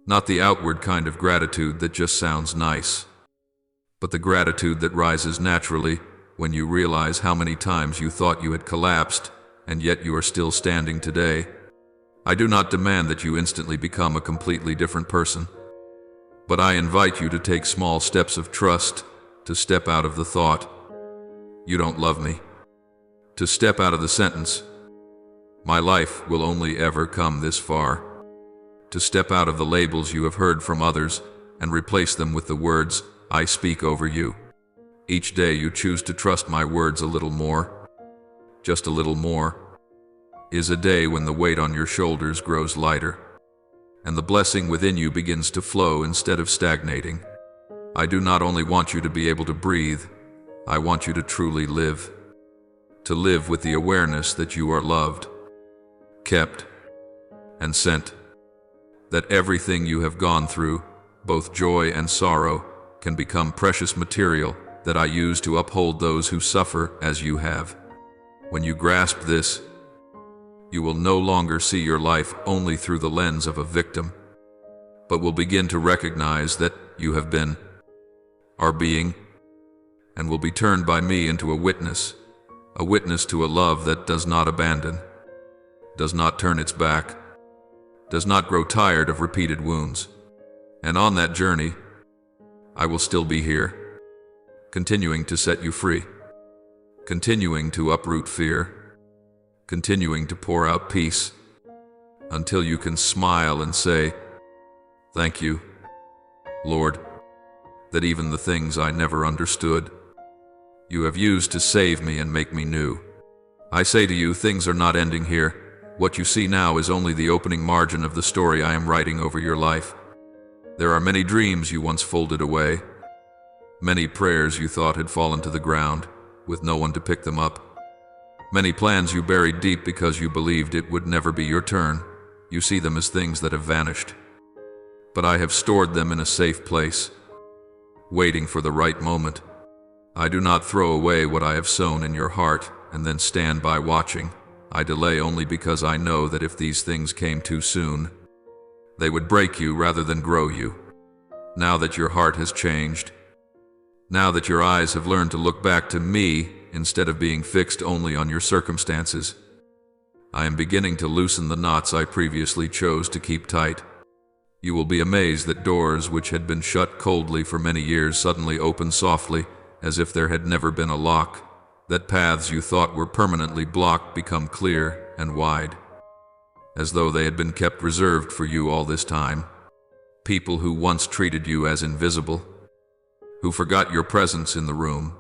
Not the outward kind of gratitude that just sounds nice, but the gratitude that rises naturally when you realize how many times you thought you had collapsed, and yet you are still standing today. I do not demand that you instantly become a completely different person, but I invite you to take small steps of trust, to step out of the thought, "You don't love me," to step out of the sentence, "My life will only ever come this far," to step out of the labels you have heard from others and replace them with the words, "I speak over you." Each day you choose to trust my words a little more, just a little more, is a day when the weight on your shoulders grows lighter, and the blessing within you begins to flow instead of stagnating. I do not only want you to be able to breathe, I want you to truly live. to live with the awareness that you are loved, kept, and sent, that everything you have gone through, both joy and sorrow, can become precious material that I use to uphold those who suffer as you have. When you grasp this, you will no longer see your life only through the lens of a victim, but will begin to recognize that you have been, are being, and will be turned by me into a witness to a love that does not abandon, does not turn its back, does not grow tired of repeated wounds. And on that journey, I will still be here, continuing to set you free, continuing to uproot fear, continuing to pour out peace, until you can smile and say, "Thank you, Lord, that even the things I never understood, you have used to save me and make me new." I say to you, things are not ending here. What you see now is only the opening margin of the story I am writing over your life. There are many dreams you once folded away, many prayers you thought had fallen to the ground, with no one to pick them up. Many plans you buried deep because you believed it would never be your turn. You see them as things that have vanished. But I have stored them in a safe place, waiting for the right moment. I do not throw away what I have sown in your heart and then stand by watching. I delay only because I know that if these things came too soon, they would break you rather than grow you. Now that your heart has changed, now that your eyes have learned to look back to me instead of being fixed only on your circumstances, I am beginning to loosen the knots I previously chose to keep tight. You will be amazed that doors which had been shut coldly for many years suddenly open softly, as if there had never been a lock, that paths you thought were permanently blocked become clear and wide, as though they had been kept reserved for you all this time. People who once treated you as invisible, who forgot your presence in the room,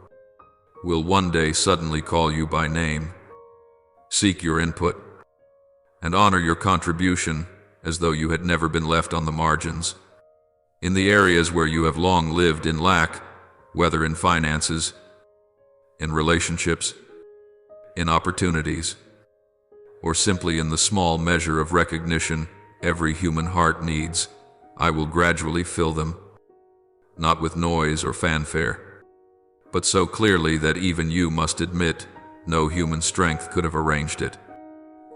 will one day suddenly call you by name, seek your input, and honor your contribution as though you had never been left on the margins. In the areas where you have long lived in lack, whether in finances, in relationships, in opportunities, or simply in the small measure of recognition every human heart needs, I will gradually fill them, not with noise or fanfare, but so clearly that even you must admit no human strength could have arranged it.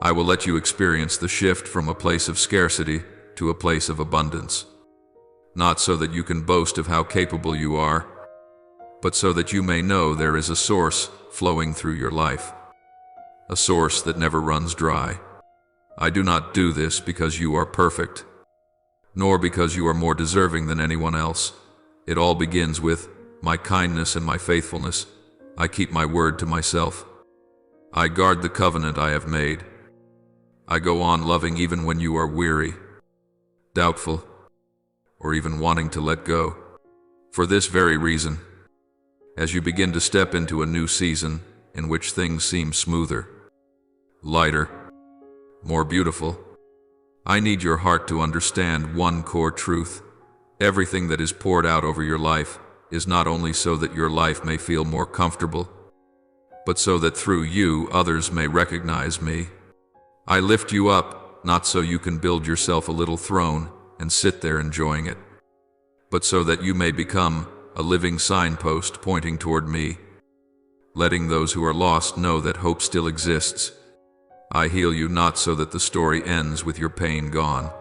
I will let you experience the shift from a place of scarcity to a place of abundance, not so that you can boast of how capable you are, but so that you may know there is a source flowing through your life, a source that never runs dry. I do not do this because you are perfect, nor because you are more deserving than anyone else. It all begins with my kindness and my faithfulness. I keep my word to myself. I guard the covenant I have made. I go on loving even when you are weary, doubtful, or even wanting to let go. For this very reason, as you begin to step into a new season in which things seem smoother, lighter, more beautiful, I need your heart to understand one core truth. Everything that is poured out over your life is not only so that your life may feel more comfortable, but so that through you others may recognize me. I lift you up, not so you can build yourself a little throne and sit there enjoying it, but so that you may become a living signpost pointing toward me, letting those who are lost know that hope still exists. I heal you not so that the story ends with your pain gone,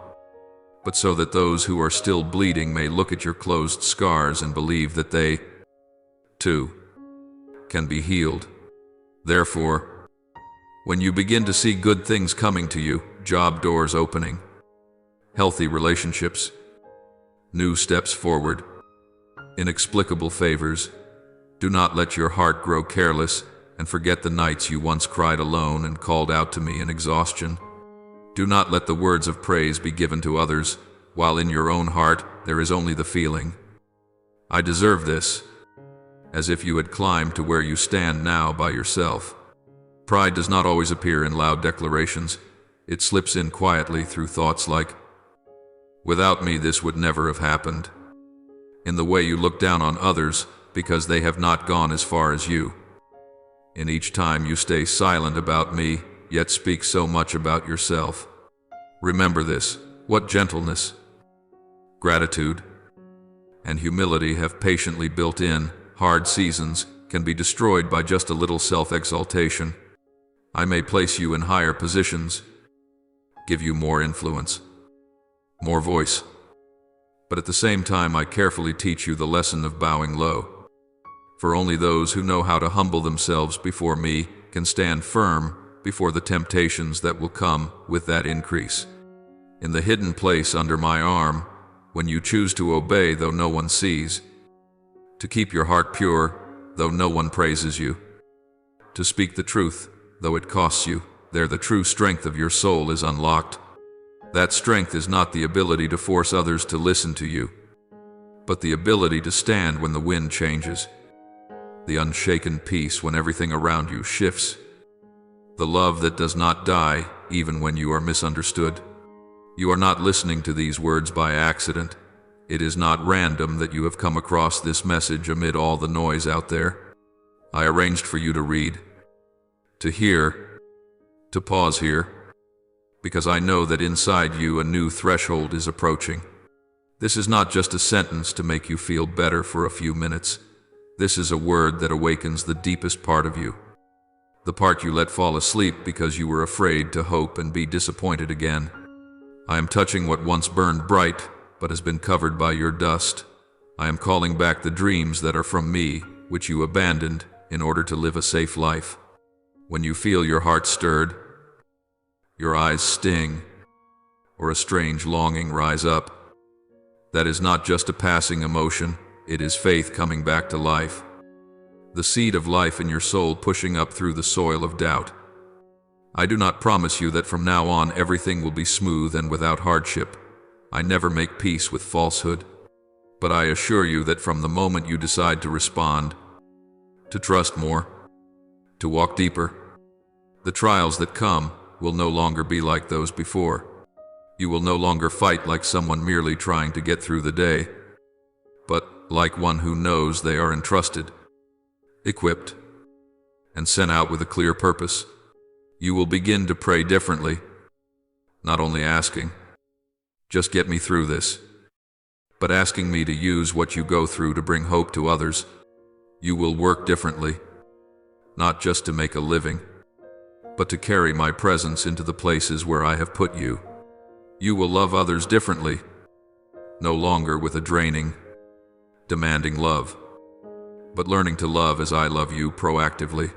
but so that those who are still bleeding may look at your closed scars and believe that they, too, can be healed. Therefore, when you begin to see good things coming to you, job doors opening, healthy relationships, new steps forward, inexplicable favors, do not let your heart grow careless and forget the nights you once cried alone and called out to me in exhaustion. Do not let the words of praise be given to others, while in your own heart there is only the feeling, I deserve this, as if you had climbed to where you stand now by yourself. Pride does not always appear in loud declarations. It slips in quietly through thoughts like, without me this would never have happened. In the way you look down on others because they have not gone as far as you. In each time you stay silent about me, yet speak so much about yourself. Remember this: what gentleness, gratitude, and humility have patiently built in. Hard seasons can be destroyed by just a little self-exaltation. I may place you in higher positions, give you more influence, more voice, but at the same time I carefully teach you the lesson of bowing low. For only those who know how to humble themselves before me can stand firm before the temptations that will come with that increase. In the hidden place under my arm, when you choose to obey though no one sees, to keep your heart pure though no one praises you, to speak the truth though it costs you, there the true strength of your soul is unlocked. That strength is not the ability to force others to listen to you, but the ability to stand when the wind changes, the unshaken peace when everything around you shifts, the love that does not die even when you are misunderstood. You are not listening to these words by accident. It is not random that you have come across this message amid all the noise out there. I arranged for you to read, to hear, to pause here, because I know that inside you a new threshold is approaching. This is not just a sentence to make you feel better for a few minutes. This is a word that awakens the deepest part of you, the part you let fall asleep because you were afraid to hope and be disappointed again. I am touching what once burned bright, but has been covered by your dust. I am calling back the dreams that are from me, which you abandoned in order to live a safe life. When you feel your heart stirred, your eyes sting, or a strange longing rise up, that is not just a passing emotion, it is faith coming back to life. The seed of life in your soul pushing up through the soil of doubt. I do not promise you that from now on everything will be smooth and without hardship. I never make peace with falsehood. But I assure you that from the moment you decide to respond, to trust more, to walk deeper, the trials that come will no longer be like those before. You will no longer fight like someone merely trying to get through the day, but like one who knows they are entrusted, equipped, and sent out with a clear purpose. You will begin to pray differently, not only asking, "Just get me through this," but asking me to use what you go through to bring hope to others. You will work differently, not just to make a living, but to carry my presence into the places where I have put you. You will love others differently, no longer with a draining, demanding love, but learning to love as I love you proactively,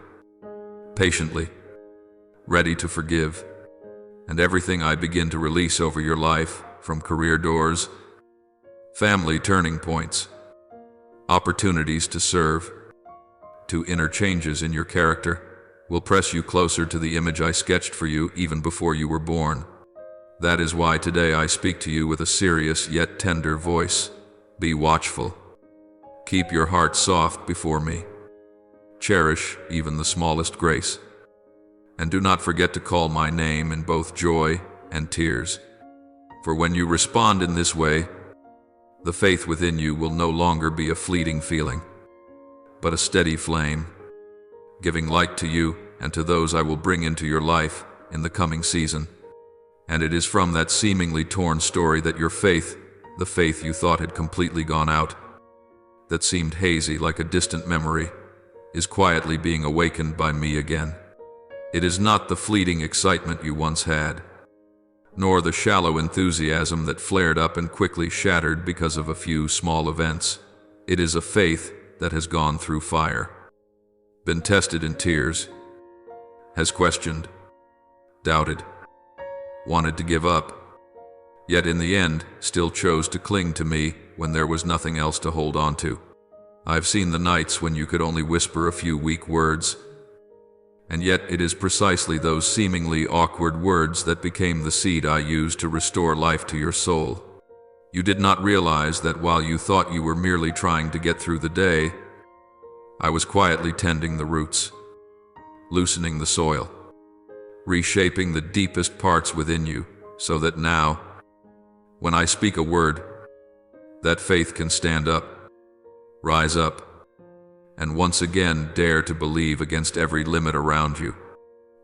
patiently, ready to forgive. And everything I begin to release over your life, from career doors, family turning points, opportunities to serve, to inner changes in your character, will press you closer to the image I sketched for you even before you were born. That is why today I speak to you with a serious yet tender voice. Be watchful. Keep your heart soft before me. Cherish even the smallest grace. And do not forget to call my name in both joy and tears. For when you respond in this way, the faith within you will no longer be a fleeting feeling, but a steady flame, giving light to you and to those I will bring into your life in the coming season. And it is from that seemingly torn story that your faith, the faith you thought had completely gone out, that seemed hazy like a distant memory, is quietly being awakened by me again. It is not the fleeting excitement you once had, nor the shallow enthusiasm that flared up and quickly shattered because of a few small events. It is a faith that has gone through fire, been tested in tears, has questioned, doubted, wanted to give up, yet in the end still chose to cling to me when there was nothing else to hold on to. I've seen the nights when you could only whisper a few weak words, and yet it is precisely those seemingly awkward words that became the seed I used to restore life to your soul. You did not realize that while you thought you were merely trying to get through the day, I was quietly tending the roots, loosening the soil, reshaping the deepest parts within you, so that now, when I speak a word, that faith can stand up, rise up, and once again dare to believe against every limit around you.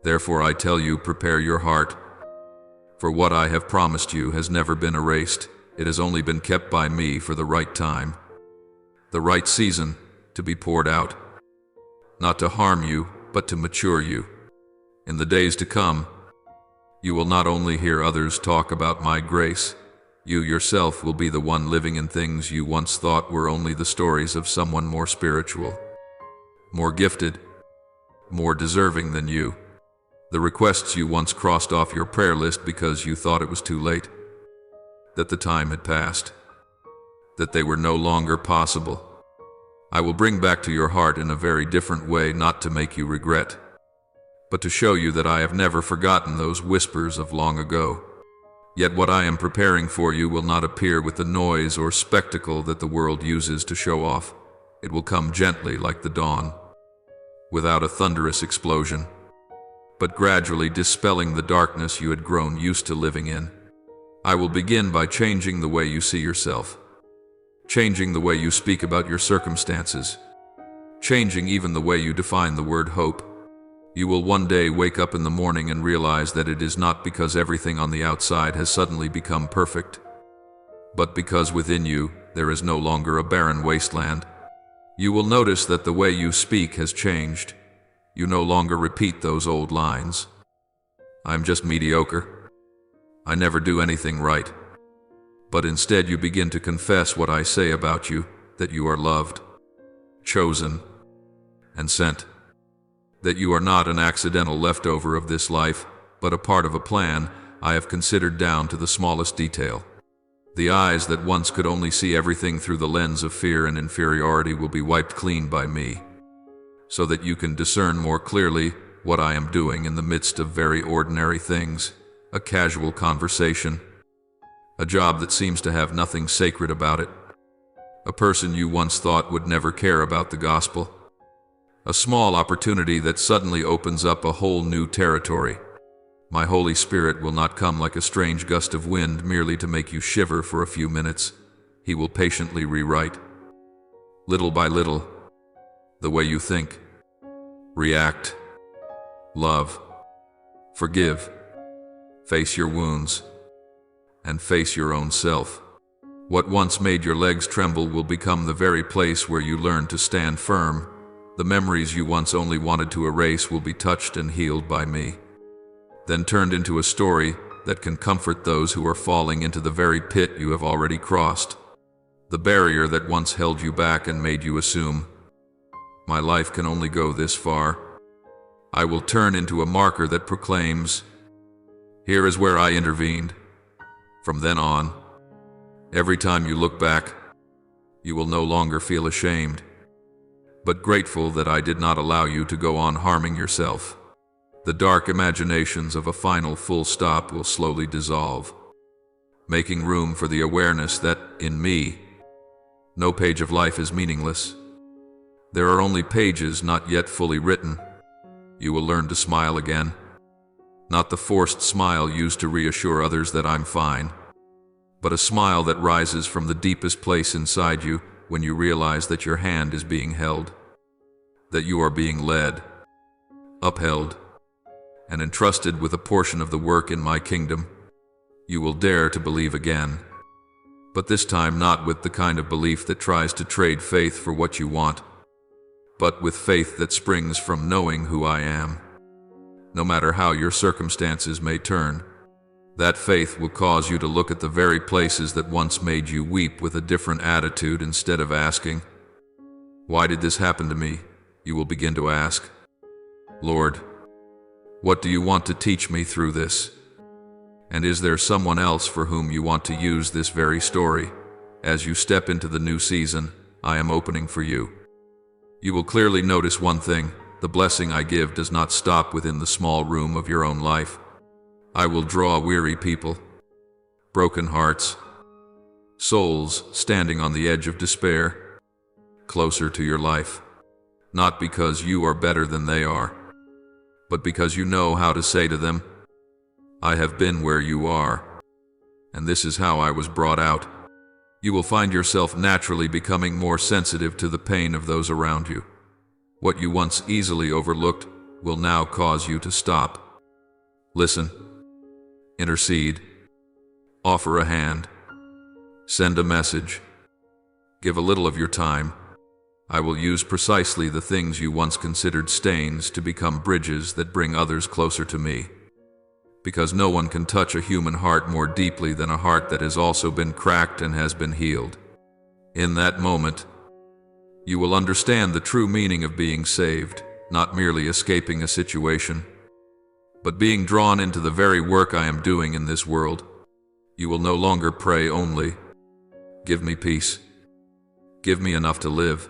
Therefore I tell you, prepare your heart, for what I have promised you has never been erased. It has only been kept by me for the right time, the right season to be poured out, not to harm you, but to mature you. In the days to come, you will not only hear others talk about my grace, you yourself will be the one living in things you once thought were only the stories of someone more spiritual, more gifted, more deserving than you. The requests you once crossed off your prayer list because you thought it was too late, that the time had passed, that they were no longer possible, I will bring back to your heart in a very different way, not to make you regret, but to show you that I have never forgotten those whispers of long ago. Yet what I am preparing for you will not appear with the noise or spectacle that the world uses to show off. It will come gently like the dawn, without a thunderous explosion, but gradually dispelling the darkness you had grown used to living in. I will begin by changing the way you see yourself, changing the way you speak about your circumstances, changing even the way you define the word hope. You will one day wake up in the morning and realize that it is not because everything on the outside has suddenly become perfect, but because within you there is no longer a barren wasteland. You will notice that the way you speak has changed. You no longer repeat those old lines. I'm just mediocre. I never do anything right. But instead you begin to confess what I say about you, that you are loved, chosen, and sent. That you are not an accidental leftover of this life, but a part of a plan I have considered down to the smallest detail. The eyes that once could only see everything through the lens of fear and inferiority will be wiped clean by me, so that you can discern more clearly what I am doing in the midst of very ordinary things, a casual conversation, a job that seems to have nothing sacred about it, a person you once thought would never care about the gospel, a small opportunity that suddenly opens up a whole new territory. My Holy Spirit will not come like a strange gust of wind merely to make you shiver for a few minutes. He will patiently rewrite, little by little, the way you think, react, love, forgive, face your wounds, and face your own self. What once made your legs tremble will become the very place where you learn to stand firm. The memories you once only wanted to erase will be touched and healed by me, then turned into a story that can comfort those who are falling into the very pit you have already crossed. The barrier that once held you back and made you assume, my life can only go this far, I will turn into a marker that proclaims, here is where I intervened. From then on, every time you look back, you will no longer feel ashamed, but grateful that I did not allow you to go on harming yourself. The dark imaginations of a final full stop will slowly dissolve, making room for the awareness that, in me, no page of life is meaningless. There are only pages not yet fully written. You will learn to smile again, not the forced smile used to reassure others that I'm fine, but a smile that rises from the deepest place inside you when you realize that your hand is being held, that you are being led, upheld, and entrusted with a portion of the work in my kingdom. You will dare to believe again, but this time not with the kind of belief that tries to trade faith for what you want, but with faith that springs from knowing who I am. No matter how your circumstances may turn, that faith will cause you to look at the very places that once made you weep with a different attitude. Instead of asking, why did this happen to me? You will begin to ask, Lord, what do you want to teach me through this? And is there someone else for whom you want to use this very story? As you step into the new season I am opening for you, you will clearly notice one thing: the blessing I give does not stop within the small room of your own life. I will draw weary people, broken hearts, souls standing on the edge of despair, closer to your life, not because you are better than they are, but because you know how to say to them, I have been where you are, and this is how I was brought out. You will find yourself naturally becoming more sensitive to the pain of those around you. What you once easily overlooked will now cause you to stop. Listen, intercede, offer a hand, send a message, give a little of your time. I will use precisely the things you once considered stains to become bridges that bring others closer to me. Because no one can touch a human heart more deeply than a heart that has also been cracked and has been healed. In that moment, you will understand the true meaning of being saved, not merely escaping a situation, but being drawn into the very work I am doing in this world. You will no longer pray only, "Give me peace, give me enough to live,"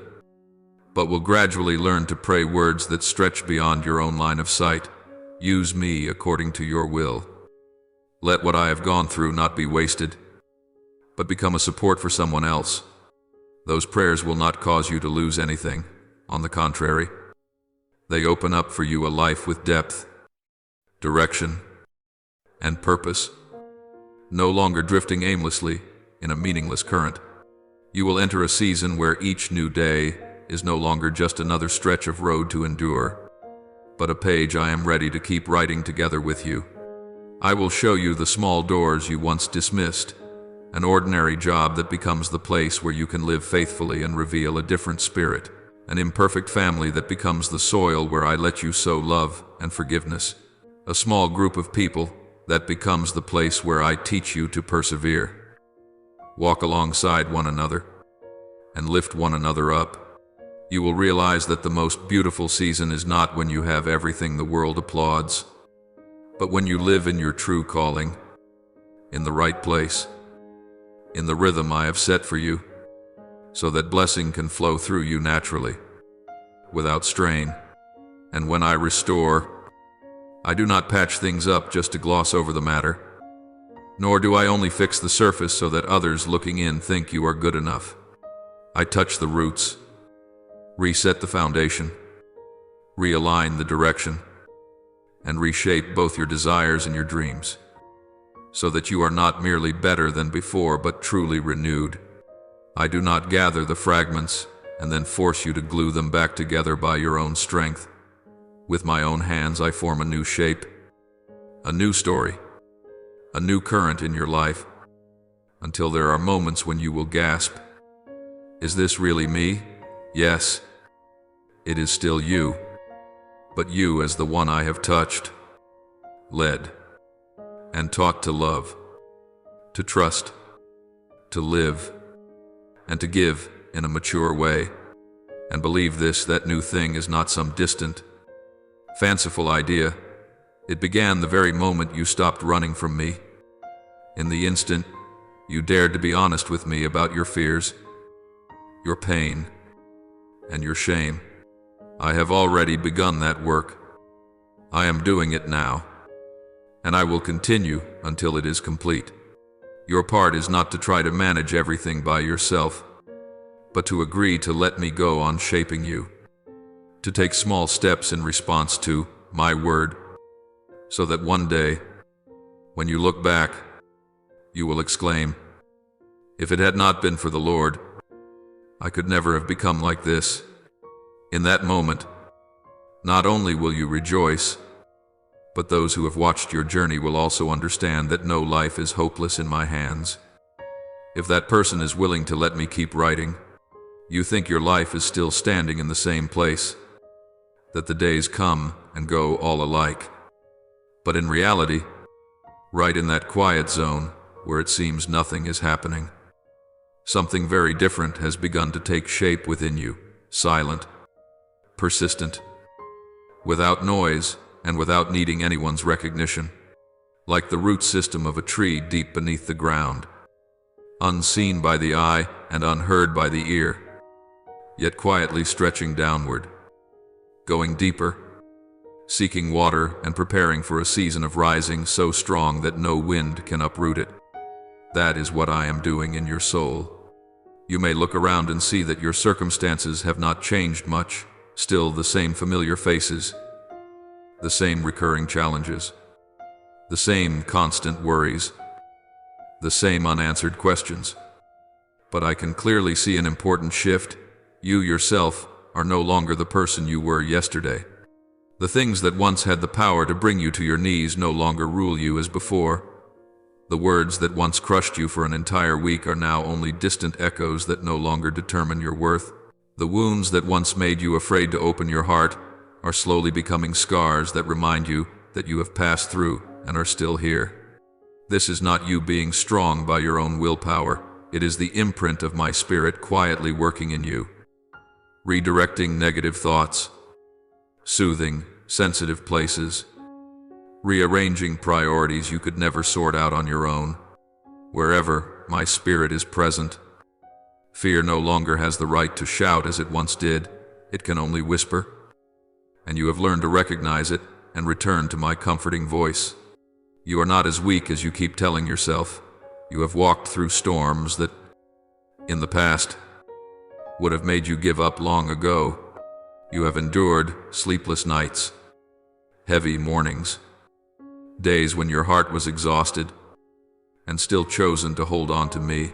but will gradually learn to pray words that stretch beyond your own line of sight. "Use me according to your will. Let what I have gone through not be wasted, but become a support for someone else." Those prayers will not cause you to lose anything. On the contrary, they open up for you a life with depth, direction, and purpose. No longer drifting aimlessly in a meaningless current. You will enter a season where each new day is no longer just another stretch of road to endure, but a page I am ready to keep writing together with you. I will show you the small doors you once dismissed, an ordinary job that becomes the place where you can live faithfully and reveal a different spirit, an imperfect family that becomes the soil where I let you sow love and forgiveness, a small group of people that becomes the place where I teach you to persevere. Walk alongside one another and lift one another up. You will realize that the most beautiful season is not when you have everything the world applauds, but when you live in your true calling, in the right place, in the rhythm I have set for you, so that blessing can flow through you naturally, without strain. And when I restore, I do not patch things up just to gloss over the matter, nor do I only fix the surface so that others looking in think you are good enough. I touch the roots, reset the foundation, realign the direction, and reshape both your desires and your dreams, so that you are not merely better than before, but truly renewed. I do not gather the fragments and then force you to glue them back together by your own strength. With my own hands, I form a new shape, a new story, a new current in your life, until there are moments when you will gasp, "Is this really me?" Yes, it is still you, but you as the one I have touched, led, and taught to love, to trust, to live, and to give in a mature way. And believe this, that new thing is not some distant, fanciful idea. It began the very moment you stopped running from me. In the instant you dared to be honest with me about your fears, your pain, and your shame. I have already begun that work. I am doing it now, and I will continue until it is complete. Your part is not to try to manage everything by yourself, but to agree to let me go on shaping you, to take small steps in response to my word, so that one day, when you look back, you will exclaim, "If it had not been for the Lord, I could never have become like this." In that moment, not only will you rejoice, but those who have watched your journey will also understand that no life is hopeless in my hands. If that person is willing to let me keep writing, you think your life is still standing in the same place, that the days come and go all alike. But in reality, right in that quiet zone where it seems nothing is happening, something very different has begun to take shape within you, silent, persistent, without noise and without needing anyone's recognition, like the root system of a tree deep beneath the ground, unseen by the eye and unheard by the ear, yet quietly stretching downward, going deeper, seeking water and preparing for a season of rising so strong that no wind can uproot it. That is what I am doing in your soul. You may look around and see that your circumstances have not changed much, still the same familiar faces, the same recurring challenges, the same constant worries, the same unanswered questions. But I can clearly see an important shift. You yourself are no longer the person you were yesterday. The things that once had the power to bring you to your knees no longer rule you as before. The words that once crushed you for an entire week are now only distant echoes that no longer determine your worth. The wounds that once made you afraid to open your heart are slowly becoming scars that remind you that you have passed through and are still here. This is not you being strong by your own willpower. It is the imprint of my spirit quietly working in you, redirecting negative thoughts, soothing sensitive places, rearranging priorities you could never sort out on your own. Wherever my spirit is present, fear no longer has the right to shout as it once did. It can only whisper, and you have learned to recognize it and return to my comforting voice. You are not as weak as you keep telling yourself. You have walked through storms that, in the past, would have made you give up long ago. You have endured sleepless nights, heavy mornings, days when your heart was exhausted, and still chosen to hold on to me,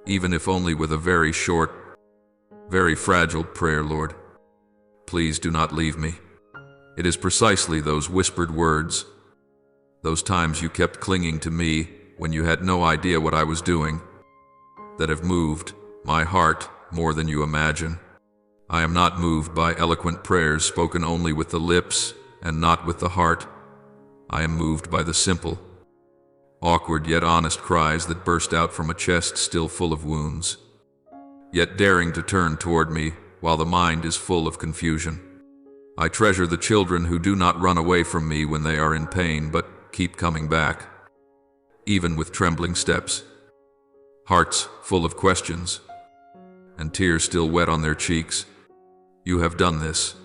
even if only with a very short, very fragile prayer. Lord, please do not leave me. It is precisely those whispered words, those times you kept clinging to me when you had no idea what I was doing, that have moved my heart more than you imagine. I am not moved by eloquent prayers spoken only with the lips and not with the heart. I am moved by the simple, awkward yet honest cries that burst out from a chest still full of wounds, yet daring to turn toward me while the mind is full of confusion. I treasure the children who do not run away from me when they are in pain, but keep coming back, even with trembling steps, hearts full of questions, and tears still wet on their cheeks. You have done this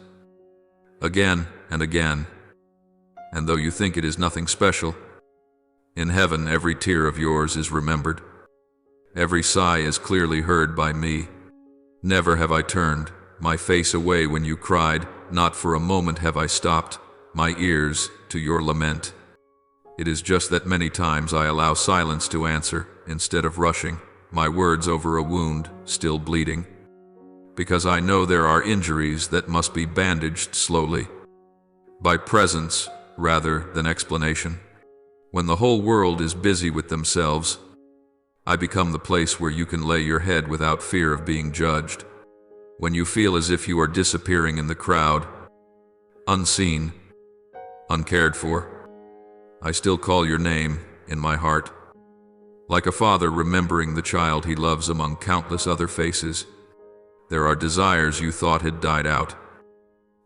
again and again, and though you think it is nothing special, in heaven every tear of yours is remembered. Every sigh is clearly heard by me. Never have I turned my face away when you cried. Not for a moment have I stopped my ears to your lament. It is just that many times I allow silence to answer instead of rushing my words over a wound still bleeding, because I know there are injuries that must be bandaged slowly, by presence rather than explanation. When the whole world is busy with themselves, I become the place where you can lay your head without fear of being judged. When you feel as if you are disappearing in the crowd, unseen, uncared for, I still call your name in my heart, like a father remembering the child he loves among countless other faces. There are desires you thought had died out,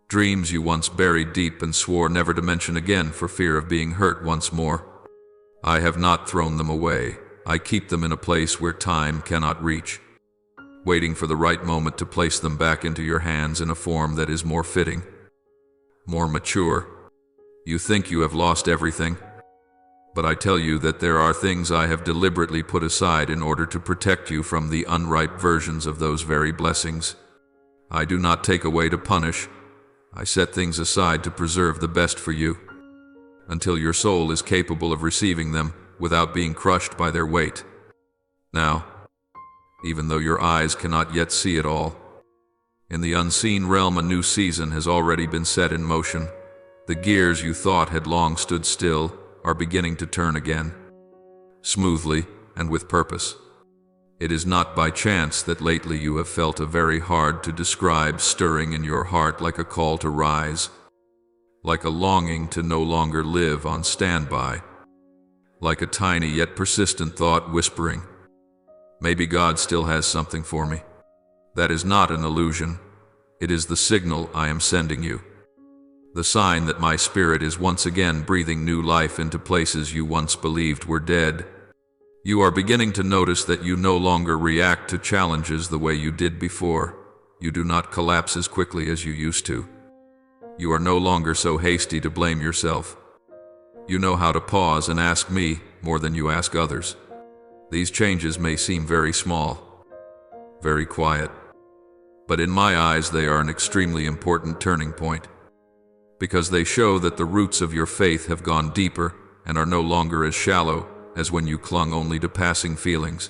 dreams you once buried deep and swore never to mention again for fear of being hurt once more. I have not thrown them away. I keep them in a place where time cannot reach, waiting for the right moment to place them back into your hands in a form that is more fitting, more mature. You think you have lost everything, but I tell you that there are things I have deliberately put aside in order to protect you from the unripe versions of those very blessings. I do not take away to punish. I set things aside to preserve the best for you, until your soul is capable of receiving them without being crushed by their weight. Now, even though your eyes cannot yet see it all, in the unseen realm a new season has already been set in motion. The gears you thought had long stood still are beginning to turn again, smoothly and with purpose. It is not by chance that lately you have felt a very hard to describe stirring in your heart, like a call to rise, like a longing to no longer live on standby, like a tiny yet persistent thought whispering, maybe God still has something for me. That is not an illusion. It is the signal I am sending you, the sign that my spirit is once again breathing new life into places you once believed were dead. You are beginning to notice that you no longer react to challenges the way you did before. You do not collapse as quickly as you used to. You are no longer so hasty to blame yourself. You know how to pause and ask me more than you ask others. These changes may seem very small, very quiet, but in my eyes they are an extremely important turning point, because they show that the roots of your faith have gone deeper and are no longer as shallow as when you clung only to passing feelings.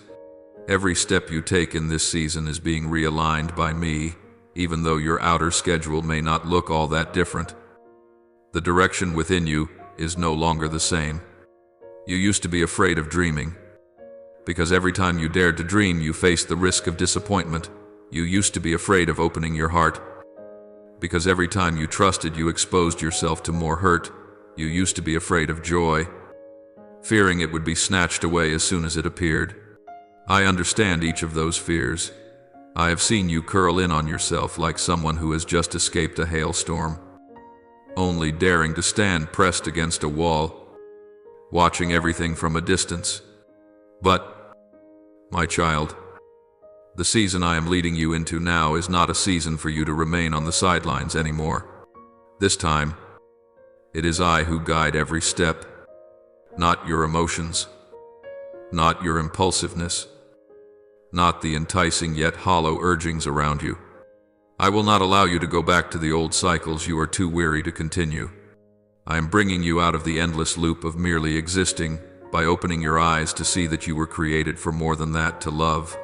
Every step you take in this season is being realigned by me, even though your outer schedule may not look all that different. The direction within you is no longer the same. You used to be afraid of dreaming, because every time you dared to dream, you faced the risk of disappointment. You used to be afraid of opening your heart, because every time you trusted, you exposed yourself to more hurt. You used to be afraid of joy, fearing it would be snatched away as soon as it appeared. I understand each of those fears. I have seen you curl in on yourself like someone who has just escaped a hailstorm, only daring to stand pressed against a wall, watching everything from a distance. But, my child, the season I am leading you into now is not a season for you to remain on the sidelines anymore. This time, it is I who guide every step, not your emotions, not your impulsiveness, not the enticing yet hollow urgings around you. I will not allow you to go back to the old cycles you are too weary to continue. I am bringing you out of the endless loop of merely existing by opening your eyes to see that you were created for more than that, to love,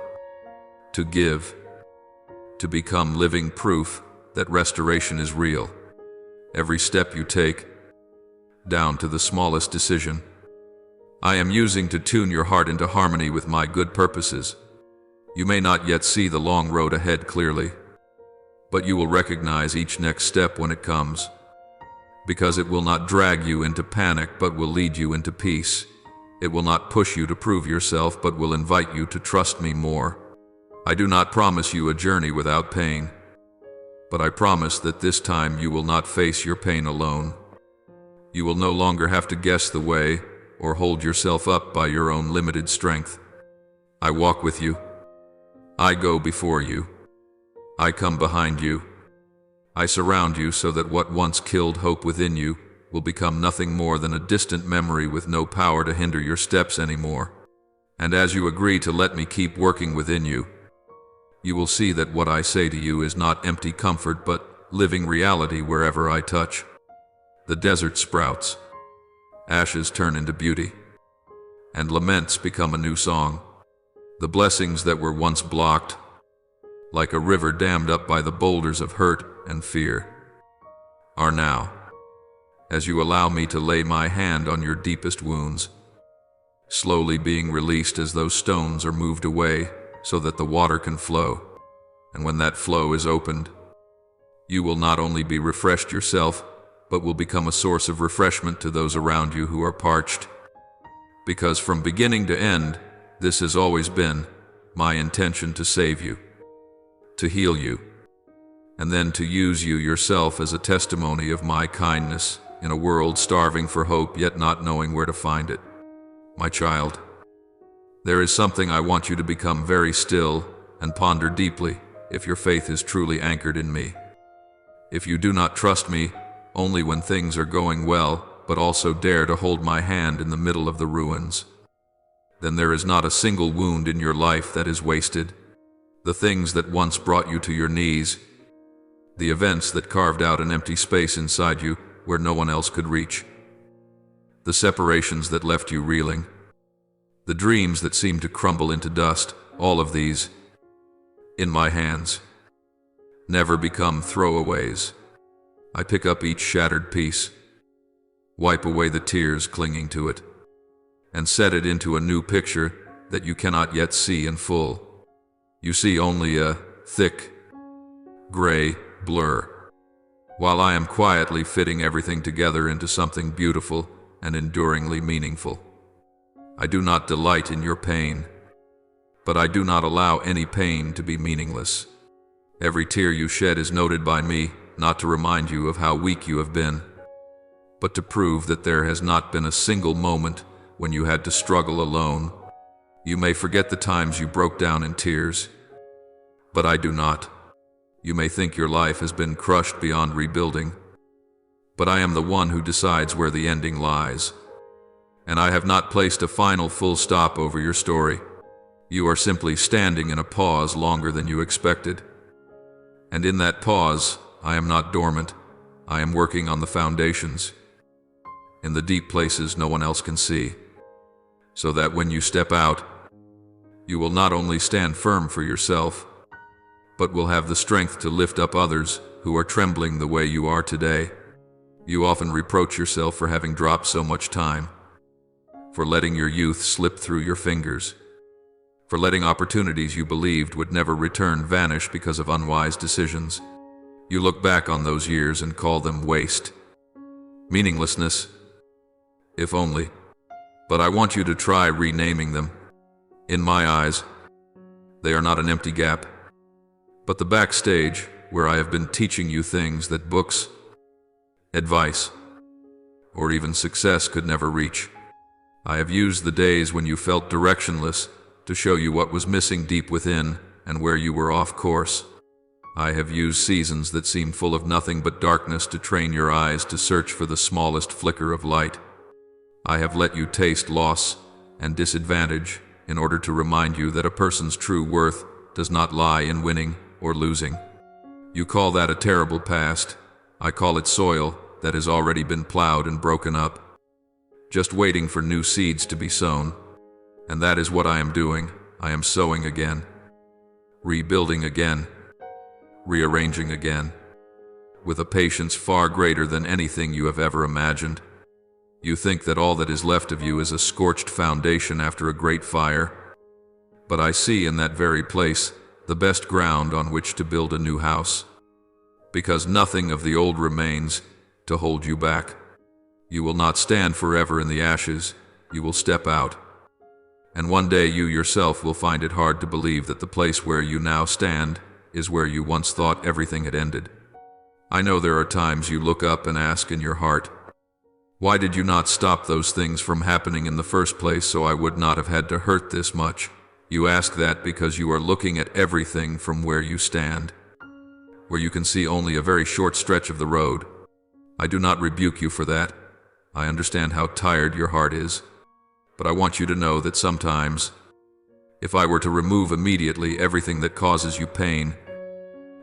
to give, to become living proof that restoration is real. Every step you take, down to the smallest decision, I am using to tune your heart into harmony with my good purposes. You may not yet see the long road ahead clearly, but you will recognize each next step when it comes, because it will not drag you into panic but will lead you into peace. It will not push you to prove yourself but will invite you to trust me more. I do not promise you a journey without pain, but I promise that this time you will not face your pain alone. You will no longer have to guess the way or hold yourself up by your own limited strength. I walk with you. I go before you. I come behind you. I surround you so that what once killed hope within you will become nothing more than a distant memory with no power to hinder your steps anymore. And as you agree to let me keep working within you, you will see that what I say to you is not empty comfort but living reality wherever I touch. The desert sprouts, ashes turn into beauty, and laments become a new song. The blessings that were once blocked, like a river dammed up by the boulders of hurt and fear, are now, as you allow me to lay my hand on your deepest wounds, slowly being released as those stones are moved away so that the water can flow. And when that flow is opened, you will not only be refreshed yourself, but will become a source of refreshment to those around you who are parched. Because from beginning to end, this has always been my intention, to save you, to heal you, and then to use you yourself as a testimony of my kindness in a world starving for hope yet not knowing where to find it. My child, there is something I want you to become very still and ponder deeply if your faith is truly anchored in me. If you do not trust me only when things are going well, but also dare to hold my hand in the middle of the ruins, then there is not a single wound in your life that is wasted. The things that once brought you to your knees, the events that carved out an empty space inside you where no one else could reach, the separations that left you reeling, the dreams that seemed to crumble into dust, all of these, in my hands, never become throwaways. I pick up each shattered piece, wipe away the tears clinging to it, and set it into a new picture that you cannot yet see in full. You see only a thick, gray blur, while I am quietly fitting everything together into something beautiful and enduringly meaningful. I do not delight in your pain, but I do not allow any pain to be meaningless. Every tear you shed is noted by me, not to remind you of how weak you have been, but to prove that there has not been a single moment when you had to struggle alone. You may forget the times you broke down in tears, but I do not. You may think your life has been crushed beyond rebuilding, but I am the one who decides where the ending lies. And I have not placed a final full stop over your story. You are simply standing in a pause longer than you expected. And in that pause, I am not dormant. I am working on the foundations, in the deep places no one else can see, so that when you step out, you will not only stand firm for yourself, but will have the strength to lift up others who are trembling the way you are today. You often reproach yourself for having dropped so much time, for letting your youth slip through your fingers, for letting opportunities you believed would never return vanish because of unwise decisions. You look back on those years and call them waste, meaninglessness, if only. But I want you to try renaming them. In my eyes, they are not an empty gap, but the backstage where I have been teaching you things that books, advice, or even success could never reach. I have used the days when you felt directionless to show you what was missing deep within and where you were off course. I have used seasons that seemed full of nothing but darkness to train your eyes to search for the smallest flicker of light. I have let you taste loss and disadvantage in order to remind you that a person's true worth does not lie in winning or losing. You call that a terrible past. I call it soil that has already been plowed and broken up, just waiting for new seeds to be sown. And that is what I am doing. I am sowing again, rebuilding again, rearranging again, with a patience far greater than anything you have ever imagined. You think that all that is left of you is a scorched foundation after a great fire, but I see in that very place the best ground on which to build a new house, because nothing of the old remains to hold you back. You will not stand forever in the ashes. You will step out. And one day you yourself will find it hard to believe that the place where you now stand is where you once thought everything had ended. I know there are times you look up and ask in your heart, why did you not stop those things from happening in the first place so I would not have had to hurt this much? You ask that because you are looking at everything from where you stand, where you can see only a very short stretch of the road. I do not rebuke you for that. I understand how tired your heart is. But I want you to know that sometimes, if I were to remove immediately everything that causes you pain,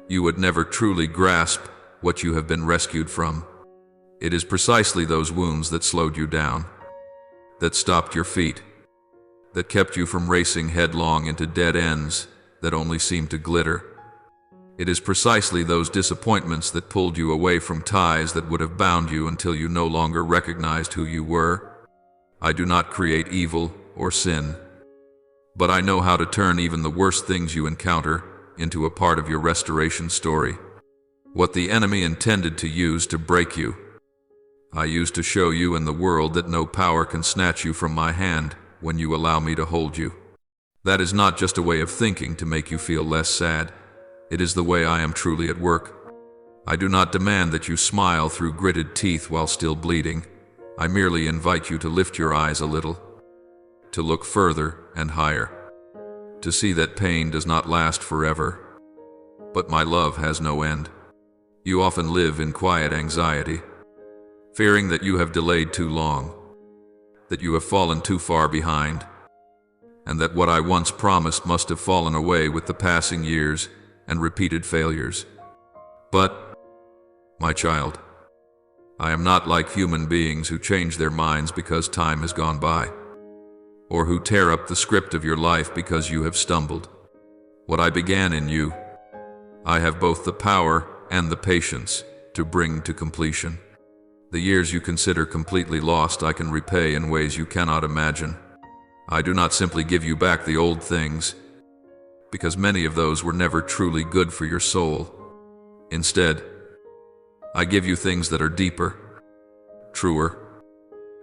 you would never truly grasp what you have been rescued from. It is precisely those wounds that slowed you down, that stopped your feet, that kept you from racing headlong into dead ends that only seemed to glitter. It is precisely those disappointments that pulled you away from ties that would have bound you until you no longer recognized who you were. I do not create evil or sin, but I know how to turn even the worst things you encounter into a part of your restoration story. What the enemy intended to use to break you, I use to show you and the world that no power can snatch you from my hand when you allow me to hold you. That is not just a way of thinking to make you feel less sad. It is the way I am truly at work. I do not demand that you smile through gritted teeth while still bleeding. I merely invite you to lift your eyes a little, to look further and higher, to see that pain does not last forever, but my love has no end. You often live in quiet anxiety, fearing that you have delayed too long, that you have fallen too far behind, and that what I once promised must have fallen away with the passing years and repeated failures. But, my child, I am not like human beings who change their minds because time has gone by, or who tear up the script of your life because you have stumbled. What I began in you, I have both the power and the patience to bring to completion. The years you consider completely lost I can repay in ways you cannot imagine. I do not simply give you back the old things, because many of those were never truly good for your soul. Instead, I give you things that are deeper, truer,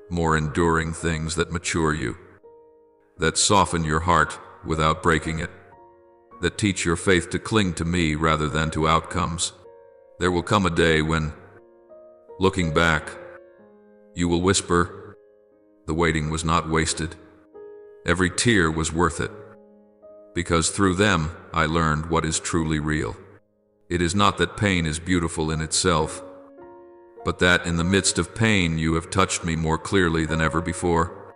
more enduring things that mature you, that soften your heart without breaking it, that teach your faith to cling to me rather than to outcomes. There will come a day when, looking back, you will whisper, the waiting was not wasted. Every tear was worth it, because through them I learned what is truly real. It is not that pain is beautiful in itself, but that in the midst of pain you have touched me more clearly than ever before.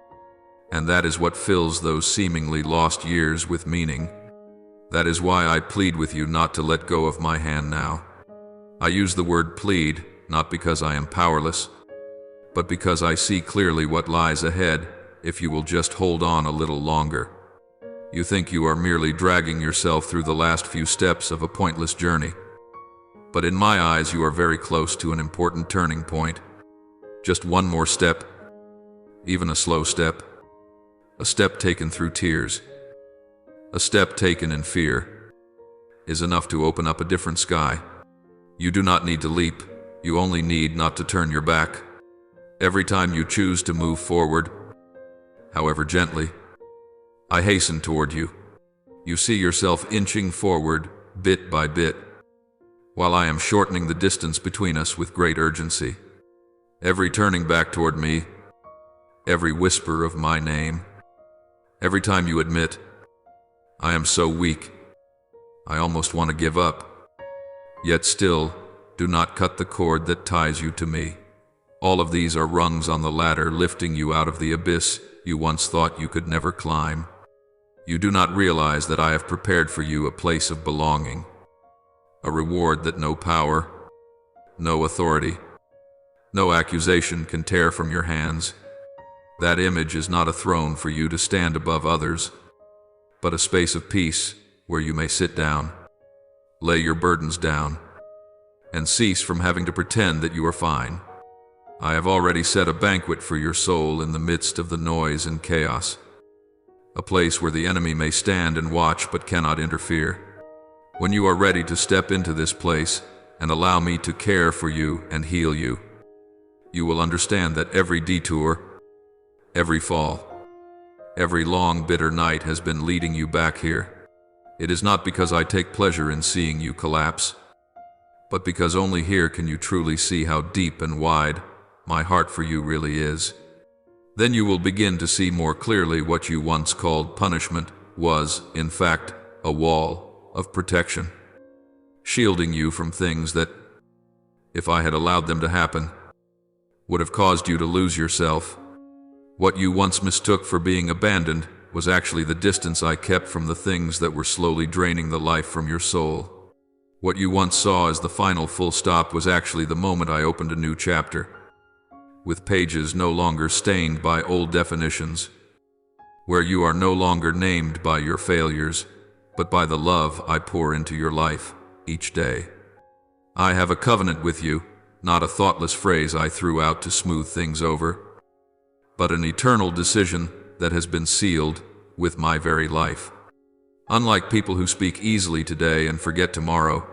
And that is what fills those seemingly lost years with meaning. That is why I plead with you not to let go of my hand now. I use the word plead, not because I am powerless, but because I see clearly what lies ahead if you will just hold on a little longer. You think you are merely dragging yourself through the last few steps of a pointless journey. But in my eyes, you are very close to an important turning point. Just one more step, even a slow step, a step taken through tears, a step taken in fear, is enough to open up a different sky. You do not need to leap, you only need not to turn your back. Every time you choose to move forward, however gently, I hasten toward you. You see yourself inching forward, bit by bit, while I am shortening the distance between us with great urgency. Every turning back toward me, every whisper of my name, every time you admit, I am so weak, I almost want to give up. Yet still, do not cut the cord that ties you to me. All of these are rungs on the ladder lifting you out of the abyss you once thought you could never climb. You do not realize that I have prepared for you a place of belonging, a reward that no power, no authority, no accusation can tear from your hands. That image is not a throne for you to stand above others, but a space of peace where you may sit down, lay your burdens down, and cease from having to pretend that you are fine. I have already set a banquet for your soul in the midst of the noise and chaos, a place where the enemy may stand and watch but cannot interfere. When you are ready to step into this place and allow me to care for you and heal you, you will understand that every detour, every fall, every long bitter night has been leading you back here. It is not because I take pleasure in seeing you collapse, but because only here can you truly see how deep and wide my heart for you really is. Then you will begin to see more clearly what you once called punishment was, in fact, a wall of protection, shielding you from things that, if I had allowed them to happen, would have caused you to lose yourself. What you once mistook for being abandoned was actually the distance I kept from the things that were slowly draining the life from your soul. What you once saw as the final full stop was actually the moment I opened a new chapter, with pages no longer stained by old definitions, where you are no longer named by your failures, but by the love I pour into your life each day. I have a covenant with you, not a thoughtless phrase I threw out to smooth things over, but an eternal decision that has been sealed with my very life. Unlike people who speak easily today and forget tomorrow,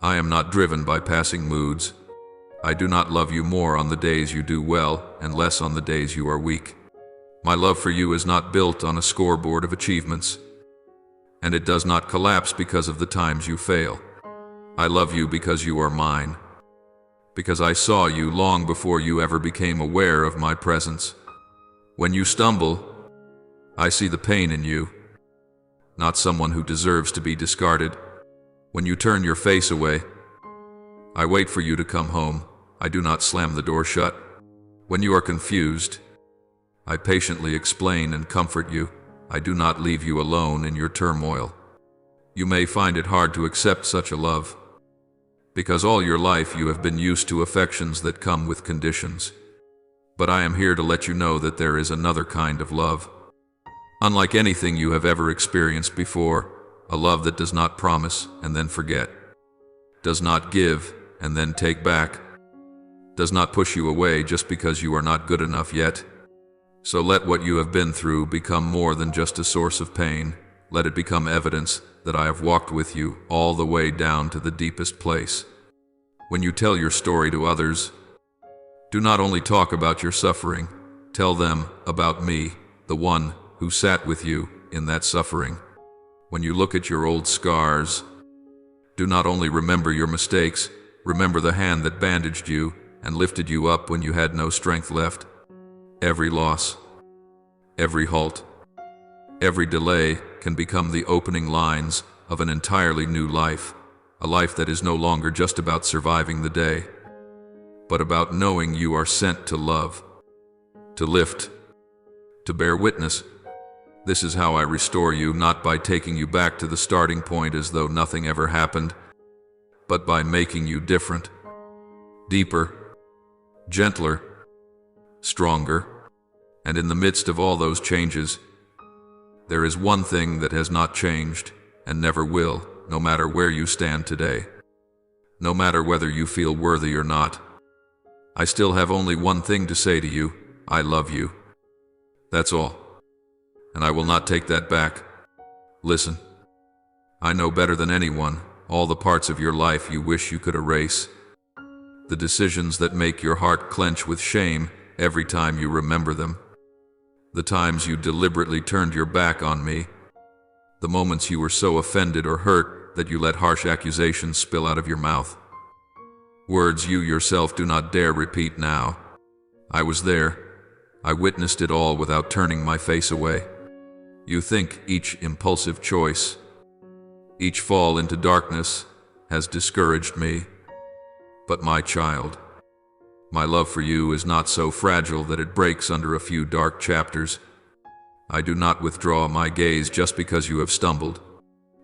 I am not driven by passing moods. I do not love you more on the days you do well and less on the days you are weak. My love for you is not built on a scoreboard of achievements, and it does not collapse because of the times you fail. I love you because you are mine, because I saw you long before you ever became aware of my presence. When you stumble, I see the pain in you, not someone who deserves to be discarded. When you turn your face away, I wait for you to come home. I do not slam the door shut. When you are confused, I patiently explain and comfort you. I do not leave you alone in your turmoil. You may find it hard to accept such a love, because all your life you have been used to affections that come with conditions. But I am here to let you know that there is another kind of love. Unlike anything you have ever experienced before, a love that does not promise and then forget, does not give and then take back, does not push you away just because you are not good enough yet. So let what you have been through become more than just a source of pain. Let it become evidence that I have walked with you all the way down to the deepest place. When you tell your story to others, do not only talk about your suffering, tell them about me, the one who sat with you in that suffering. When you look at your old scars, do not only remember your mistakes, remember the hand that bandaged you and lifted you up when you had no strength left. Every loss, every halt, every delay can become the opening lines of an entirely new life, a life that is no longer just about surviving the day, but about knowing you are sent to love, to lift, to bear witness. This is how I restore you, not by taking you back to the starting point as though nothing ever happened, but by making you different, deeper, gentler, stronger. And in the midst of all those changes, There is one thing that has not changed, and never will, no matter where you stand today. No matter whether you feel worthy or not. I still have only one thing to say to you: I love you. That's all. And I will not take that back. Listen. I know better than anyone all the parts of your life you wish you could erase. The decisions that make your heart clench with shame every time you remember them. The times you deliberately turned your back on me. The moments you were so offended or hurt that you let harsh accusations spill out of your mouth. Words you yourself do not dare repeat now. I was there. I witnessed it all without turning my face away. You think each impulsive choice, each fall into darkness, has discouraged me. But my child, my love for you is not so fragile that it breaks under a few dark chapters. I do not withdraw my gaze just because you have stumbled.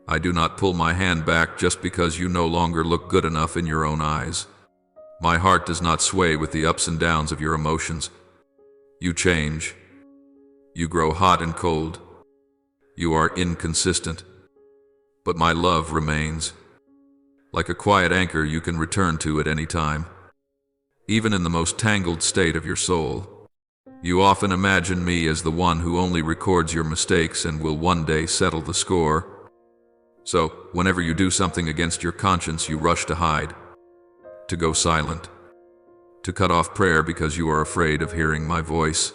I do not pull my hand back just because you no longer look good enough in your own eyes. My heart does not sway with the ups and downs of your emotions. You change. You grow hot and cold. You are inconsistent. But my love remains. Like a quiet anchor you can return to at any time. Even in the most tangled state of your soul. You often imagine me as the one who only records your mistakes and will one day settle the score. So, whenever you do something against your conscience, you rush to hide. To go silent. To cut off prayer because you are afraid of hearing my voice.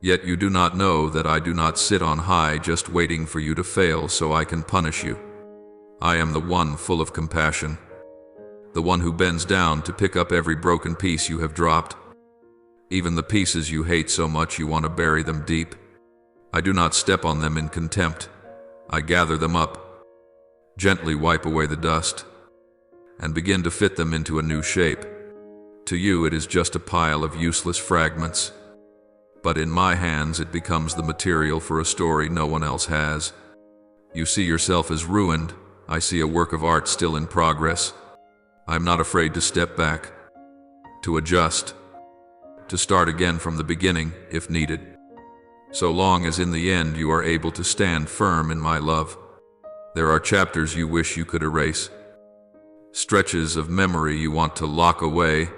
Yet you do not know that I do not sit on high just waiting for you to fail so I can punish you. I am the one full of compassion. The one who bends down to pick up every broken piece you have dropped. Even the pieces you hate so much you want to bury them deep. I do not step on them in contempt. I gather them up, gently wipe away the dust, and begin to fit them into a new shape. To you it is just a pile of useless fragments. But in my hands it becomes the material for a story no one else has. You see yourself as ruined. I see a work of art still in progress. I'm not afraid to step back, to adjust, to start again from the beginning if needed. So long as in the end you are able to stand firm in my love. There are chapters you wish you could erase. Stretches of memory you want to lock away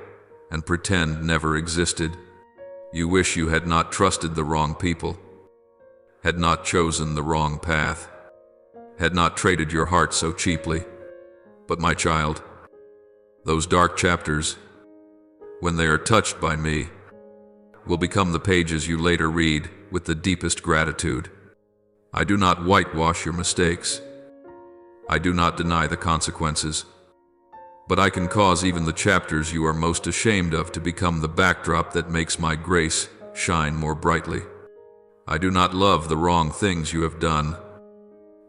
and pretend never existed. You wish you had not trusted the wrong people, had not chosen the wrong path, had not traded your heart so cheaply. But my child, those dark chapters, when they are touched by me, will become the pages you later read with the deepest gratitude. I do not whitewash your mistakes. I do not deny the consequences. But I can cause even the chapters you are most ashamed of to become the backdrop that makes my grace shine more brightly. I do not love the wrong things you have done,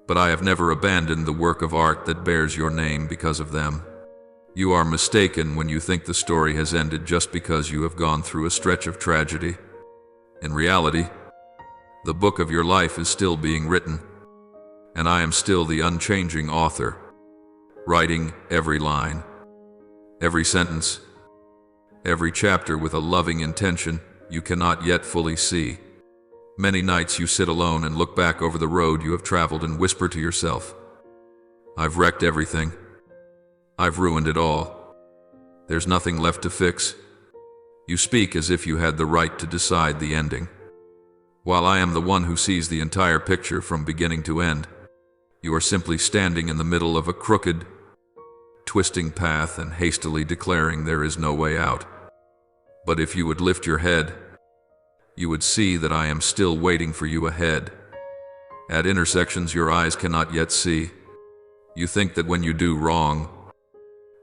but I have never abandoned the work of art that bears your name because of them. You are mistaken when you think the story has ended just because you have gone through a stretch of tragedy. In reality, the book of your life is still being written, and I am still the unchanging author, writing every line, every sentence, every chapter with a loving intention you cannot yet fully see. Many nights you sit alone and look back over the road you have traveled and whisper to yourself, I've wrecked everything. I've ruined it all. There's nothing left to fix. You speak as if you had the right to decide the ending. While I am the one who sees the entire picture from beginning to end, you are simply standing in the middle of a crooked, twisting path and hastily declaring there is no way out. But if you would lift your head, you would see that I am still waiting for you ahead. At intersections your eyes cannot yet see. You think that when you do wrong,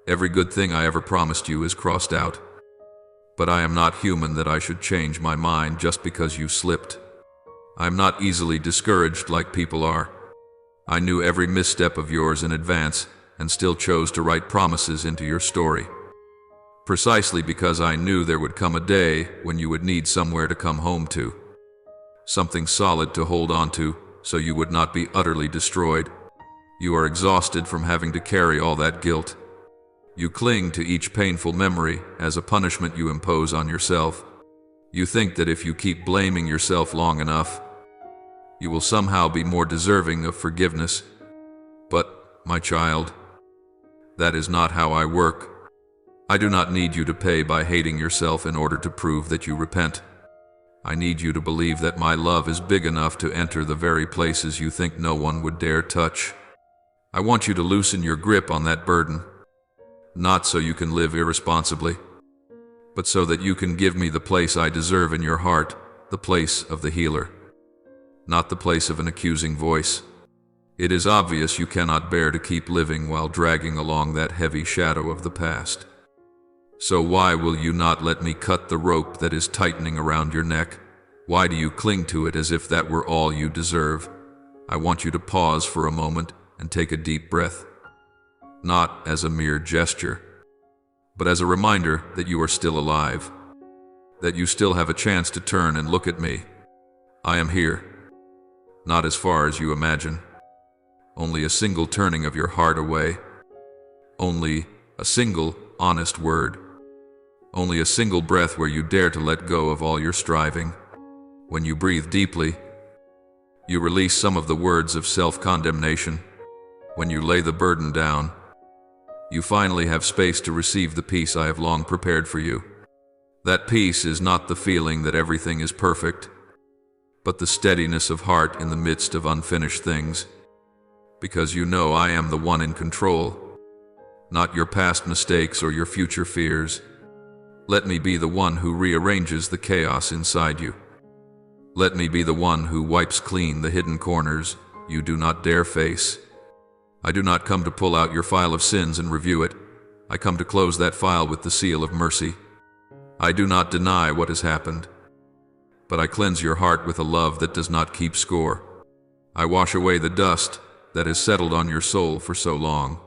every good thing I ever promised you is crossed out. But I am not human that I should change my mind just because you slipped. I am not easily discouraged like people are. I knew every misstep of yours in advance and still chose to write promises into your story. Precisely because I knew there would come a day when you would need somewhere to come home to. Something solid to hold on to so you would not be utterly destroyed. You are exhausted from having to carry all that guilt. You cling to each painful memory as a punishment you impose on yourself. You think that if you keep blaming yourself long enough, you will somehow be more deserving of forgiveness. But, my child, that is not how I work. I do not need you to pay by hating yourself in order to prove that you repent. I need you to believe that my love is big enough to enter the very places you think no one would dare touch. I want you to loosen your grip on that burden, not so you can live irresponsibly, but so that you can give me the place I deserve in your heart, the place of the healer, not the place of an accusing voice. It is obvious you cannot bear to keep living while dragging along that heavy shadow of the past. So why will you not let me cut the rope that is tightening around your neck? Why do you cling to it as if that were all you deserve? I want you to pause for a moment and take a deep breath, not as a mere gesture, but as a reminder that you are still alive, that you still have a chance to turn and look at me. I am here, not as far as you imagine. Only a single turning of your heart away. Only a single honest word. Only a single breath where you dare to let go of all your striving. When you breathe deeply, you release some of the words of self-condemnation. When you lay the burden down, you finally have space to receive the peace I have long prepared for you. That peace is not the feeling that everything is perfect, but the steadiness of heart in the midst of unfinished things. Because you know I am the one in control, not your past mistakes or your future fears. Let me be the one who rearranges the chaos inside you. Let me be the one who wipes clean the hidden corners you do not dare face. I do not come to pull out your file of sins and review it. I come to close that file with the seal of mercy. I do not deny what has happened, but I cleanse your heart with a love that does not keep score. I wash away the dust that has settled on your soul for so long,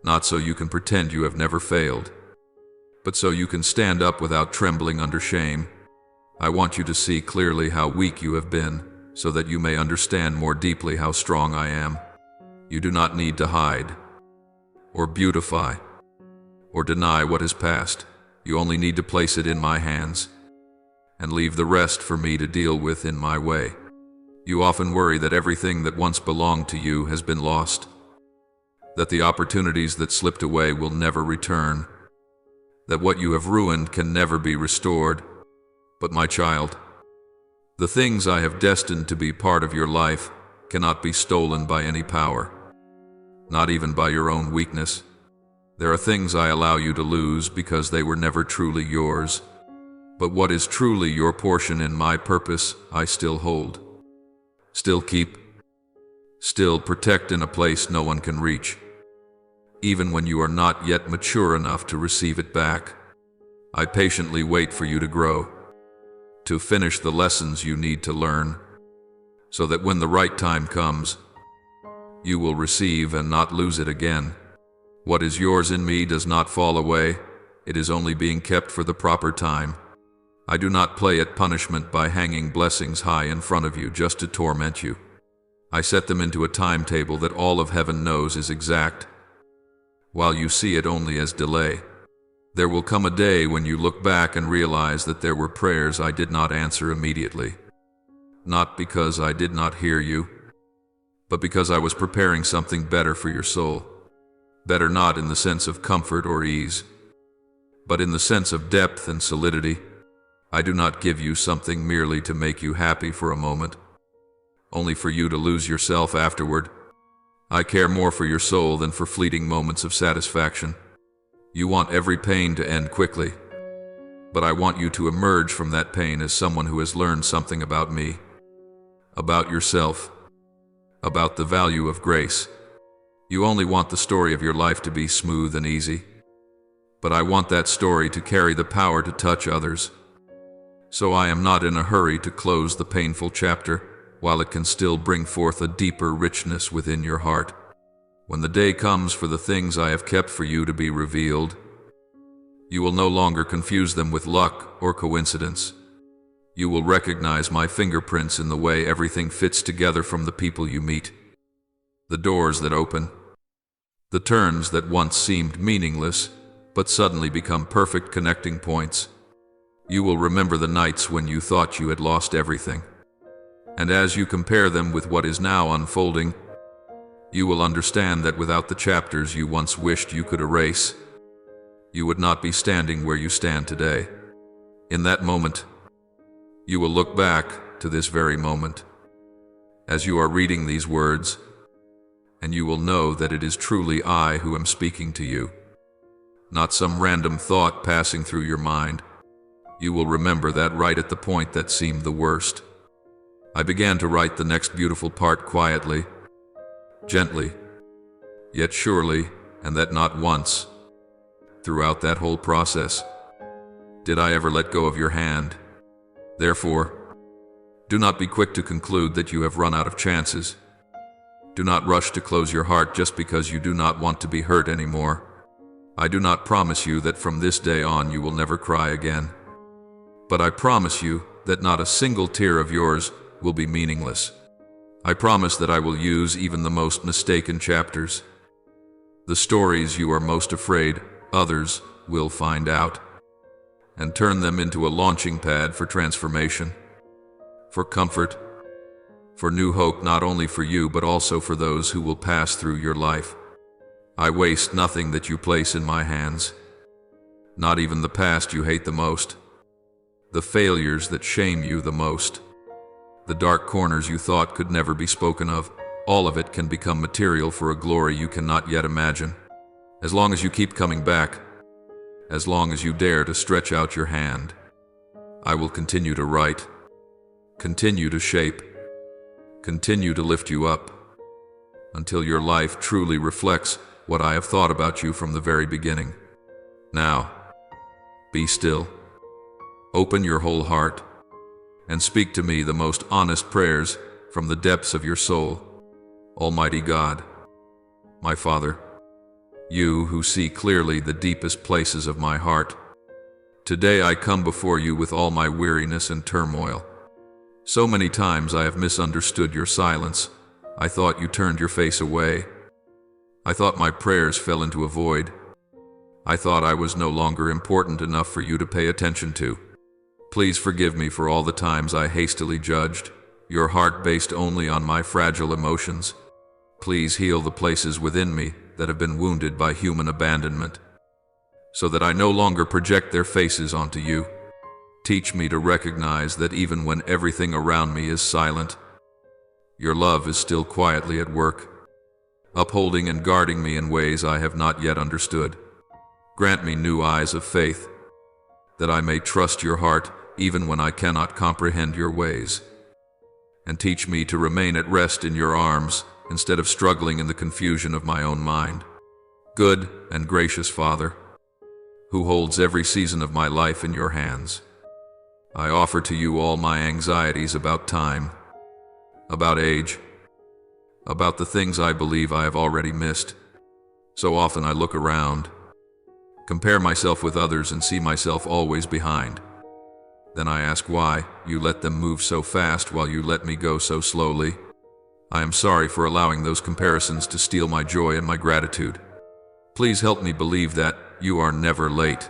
not so you can pretend you have never failed, but so you can stand up without trembling under shame. I want you to see clearly how weak you have been, so that you may understand more deeply how strong I am. You do not need to hide, or beautify, or deny what is past. You only need to place it in my hands, and leave the rest for me to deal with in my way. You often worry that everything that once belonged to you has been lost, that the opportunities that slipped away will never return, that what you have ruined can never be restored. But my child, the things I have destined to be part of your life cannot be stolen by any power, not even by your own weakness. There are things I allow you to lose because they were never truly yours, but what is truly your portion in my purpose I still hold, still keep, still protect in a place no one can reach. Even when you are not yet mature enough to receive it back, I patiently wait for you to grow, to finish the lessons you need to learn, so that when the right time comes, you will receive and not lose it again. What is yours in me does not fall away, it is only being kept for the proper time. I do not play at punishment by hanging blessings high in front of you just to torment you. I set them into a timetable that all of heaven knows is exact, while you see it only as delay. There will come a day when you look back and realize that there were prayers I did not answer immediately, not because I did not hear you, but because I was preparing something better for your soul. Better not in the sense of comfort or ease, but in the sense of depth and solidity. I do not give you something merely to make you happy for a moment, only for you to lose yourself afterward. I care more for your soul than for fleeting moments of satisfaction. You want every pain to end quickly, but I want you to emerge from that pain as someone who has learned something about me, about yourself, about the value of grace. You only want the story of your life to be smooth and easy, but I want that story to carry the power to touch others. So I am not in a hurry to close the painful chapter, while it can still bring forth a deeper richness within your heart. When the day comes for the things I have kept for you to be revealed, you will no longer confuse them with luck or coincidence. You will recognize my fingerprints in the way everything fits together, from the people you meet, the doors that open, the turns that once seemed meaningless, but suddenly become perfect connecting points. You will remember the nights when you thought you had lost everything, And as you compare them with what is now unfolding, you will understand that without the chapters you once wished you could erase, you would not be standing where you stand today. In that moment, you will look back to this very moment as you are reading these words, and you will know that it is truly I who am speaking to you, not some random thought passing through your mind. You will remember that right at the point that seemed the worst. I began to write the next beautiful part quietly, gently, yet surely, and that not once. Throughout that whole process, did I ever let go of your hand. Therefore, do not be quick to conclude that you have run out of chances. Do not rush to close your heart just because you do not want to be hurt anymore. I do not promise you that from this day on you will never cry again. But I promise you that not a single tear of yours will be meaningless. I promise that I will use even the most mistaken chapters. The stories you are most afraid others will find out, and turn them into a launching pad for transformation, for comfort, for new hope, not only for you but also for those who will pass through your life. I waste nothing that you place in my hands, not even the past you hate the most, the failures that shame you the most, the dark corners you thought could never be spoken of. All of it can become material for a glory you cannot yet imagine. As long as you keep coming back, as long as you dare to stretch out your hand, I will continue to write, continue to shape, continue to lift you up, until your life truly reflects what I have thought about you from the very beginning. Now, be still, open your whole heart, and speak to me the most honest prayers from the depths of your soul. Almighty God, my Father, you who see clearly the deepest places of my heart, today I come before you with all my weariness and turmoil. So many times I have misunderstood your silence. I thought you turned your face away. I thought my prayers fell into a void. I thought I was no longer important enough for you to pay attention to. Please forgive me for all the times I hastily judged your heart based only on my fragile emotions. Please heal the places within me that have been wounded by human abandonment, so that I no longer project their faces onto you. Teach me to recognize that even when everything around me is silent, your love is still quietly at work, upholding and guarding me in ways I have not yet understood. Grant me new eyes of faith, that I may trust your heart even when I cannot comprehend your ways. And teach me to remain at rest in your arms instead of struggling in the confusion of my own mind. Good and gracious Father, who holds every season of my life in your hands, I offer to you all my anxieties about time, about age, about the things I believe I have already missed. So often I look around, compare myself with others and see myself always behind. Then I ask why you let them move so fast while you let me go so slowly. I am sorry for allowing those comparisons to steal my joy and my gratitude. Please help me believe that you are never late,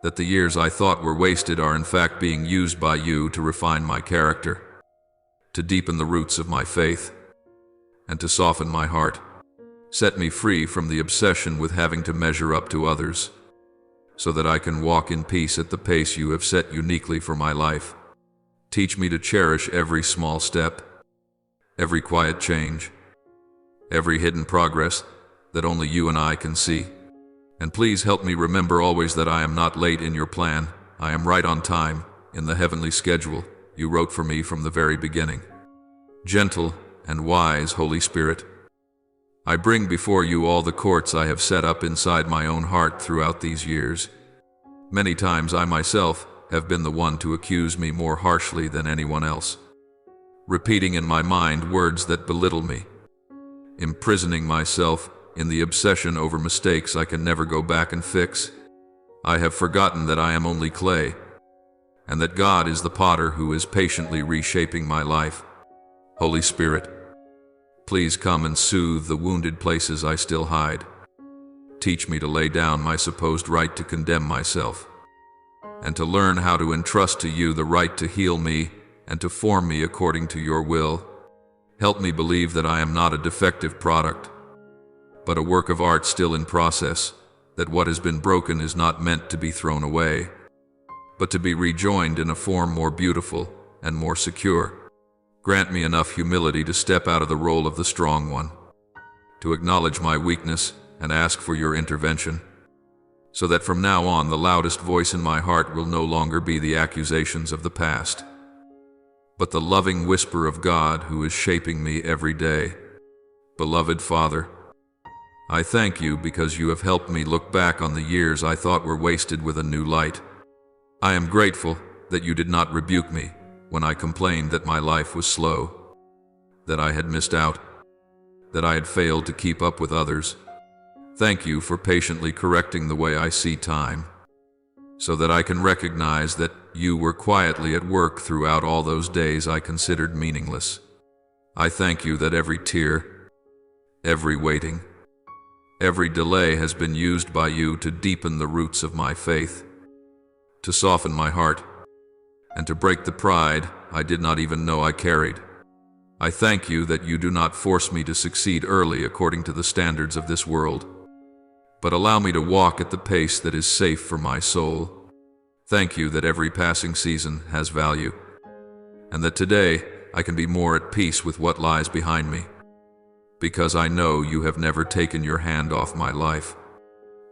that the years I thought were wasted are in fact being used by you to refine my character, to deepen the roots of my faith, and to soften my heart. Set me free from the obsession with having to measure up to others, so that I can walk in peace at the pace you have set uniquely for my life. Teach me to cherish every small step, every quiet change, every hidden progress that only you and I can see. And please help me remember always that I am not late in your plan. I am right on time in the heavenly schedule you wrote for me from the very beginning. Gentle and wise Holy Spirit, I bring before you all the courts I have set up inside my own heart throughout these years. Many times I myself have been the one to accuse me more harshly than anyone else, repeating in my mind words that belittle me, imprisoning myself in the obsession over mistakes I can never go back and fix. I have forgotten that I am only clay, and that God is the potter who is patiently reshaping my life. Holy Spirit, please come and soothe the wounded places I still hide. Teach me to lay down my supposed right to condemn myself, and to learn how to entrust to you the right to heal me and to form me according to your will. Help me believe that I am not a defective product, but a work of art still in process, that what has been broken is not meant to be thrown away, but to be rejoined in a form more beautiful and more secure. Grant me enough humility to step out of the role of the strong one, to acknowledge my weakness and ask for your intervention, so that from now on the loudest voice in my heart will no longer be the accusations of the past, but the loving whisper of God who is shaping me every day. Beloved Father, I thank you because you have helped me look back on the years I thought were wasted with a new light. I am grateful that you did not rebuke me when I complained that my life was slow, that I had missed out, that I had failed to keep up with others. Thank you for patiently correcting the way I see time, so that I can recognize that you were quietly at work throughout all those days I considered meaningless. I thank you that every tear, every waiting, every delay has been used by you to deepen the roots of my faith, to soften my heart, and to break the pride I did not even know I carried. I thank you that you do not force me to succeed early according to the standards of this world, but allow me to walk at the pace that is safe for my soul. Thank you that every passing season has value, and that today I can be more at peace with what lies behind me, because I know you have never taken your hand off my life.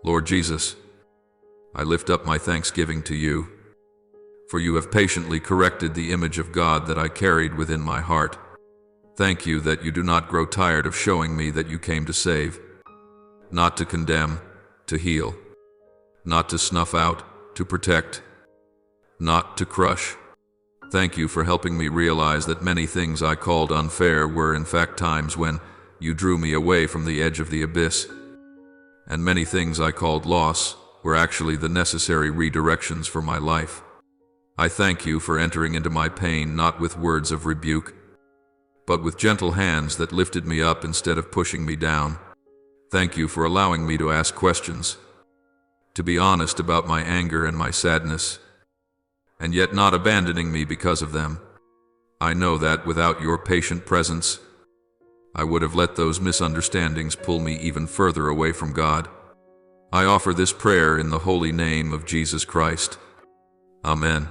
Lord Jesus, I lift up my thanksgiving to you, for you have patiently corrected the image of God that I carried within my heart. Thank you that you do not grow tired of showing me that you came to save, not to condemn, to heal, not to snuff out, to protect, not to crush. Thank you for helping me realize that many things I called unfair were in fact times when you drew me away from the edge of the abyss, and many things I called loss were actually the necessary redirections for my life. I thank you for entering into my pain not with words of rebuke, but with gentle hands that lifted me up instead of pushing me down. Thank you for allowing me to ask questions, to be honest about my anger and my sadness, and yet not abandoning me because of them. I know that without your patient presence, I would have let those misunderstandings pull me even further away from God. I offer this prayer in the holy name of Jesus Christ. Amen.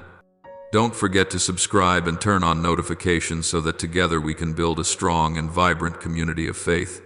Don't forget to subscribe and turn on notifications so that together we can build a strong and vibrant community of faith.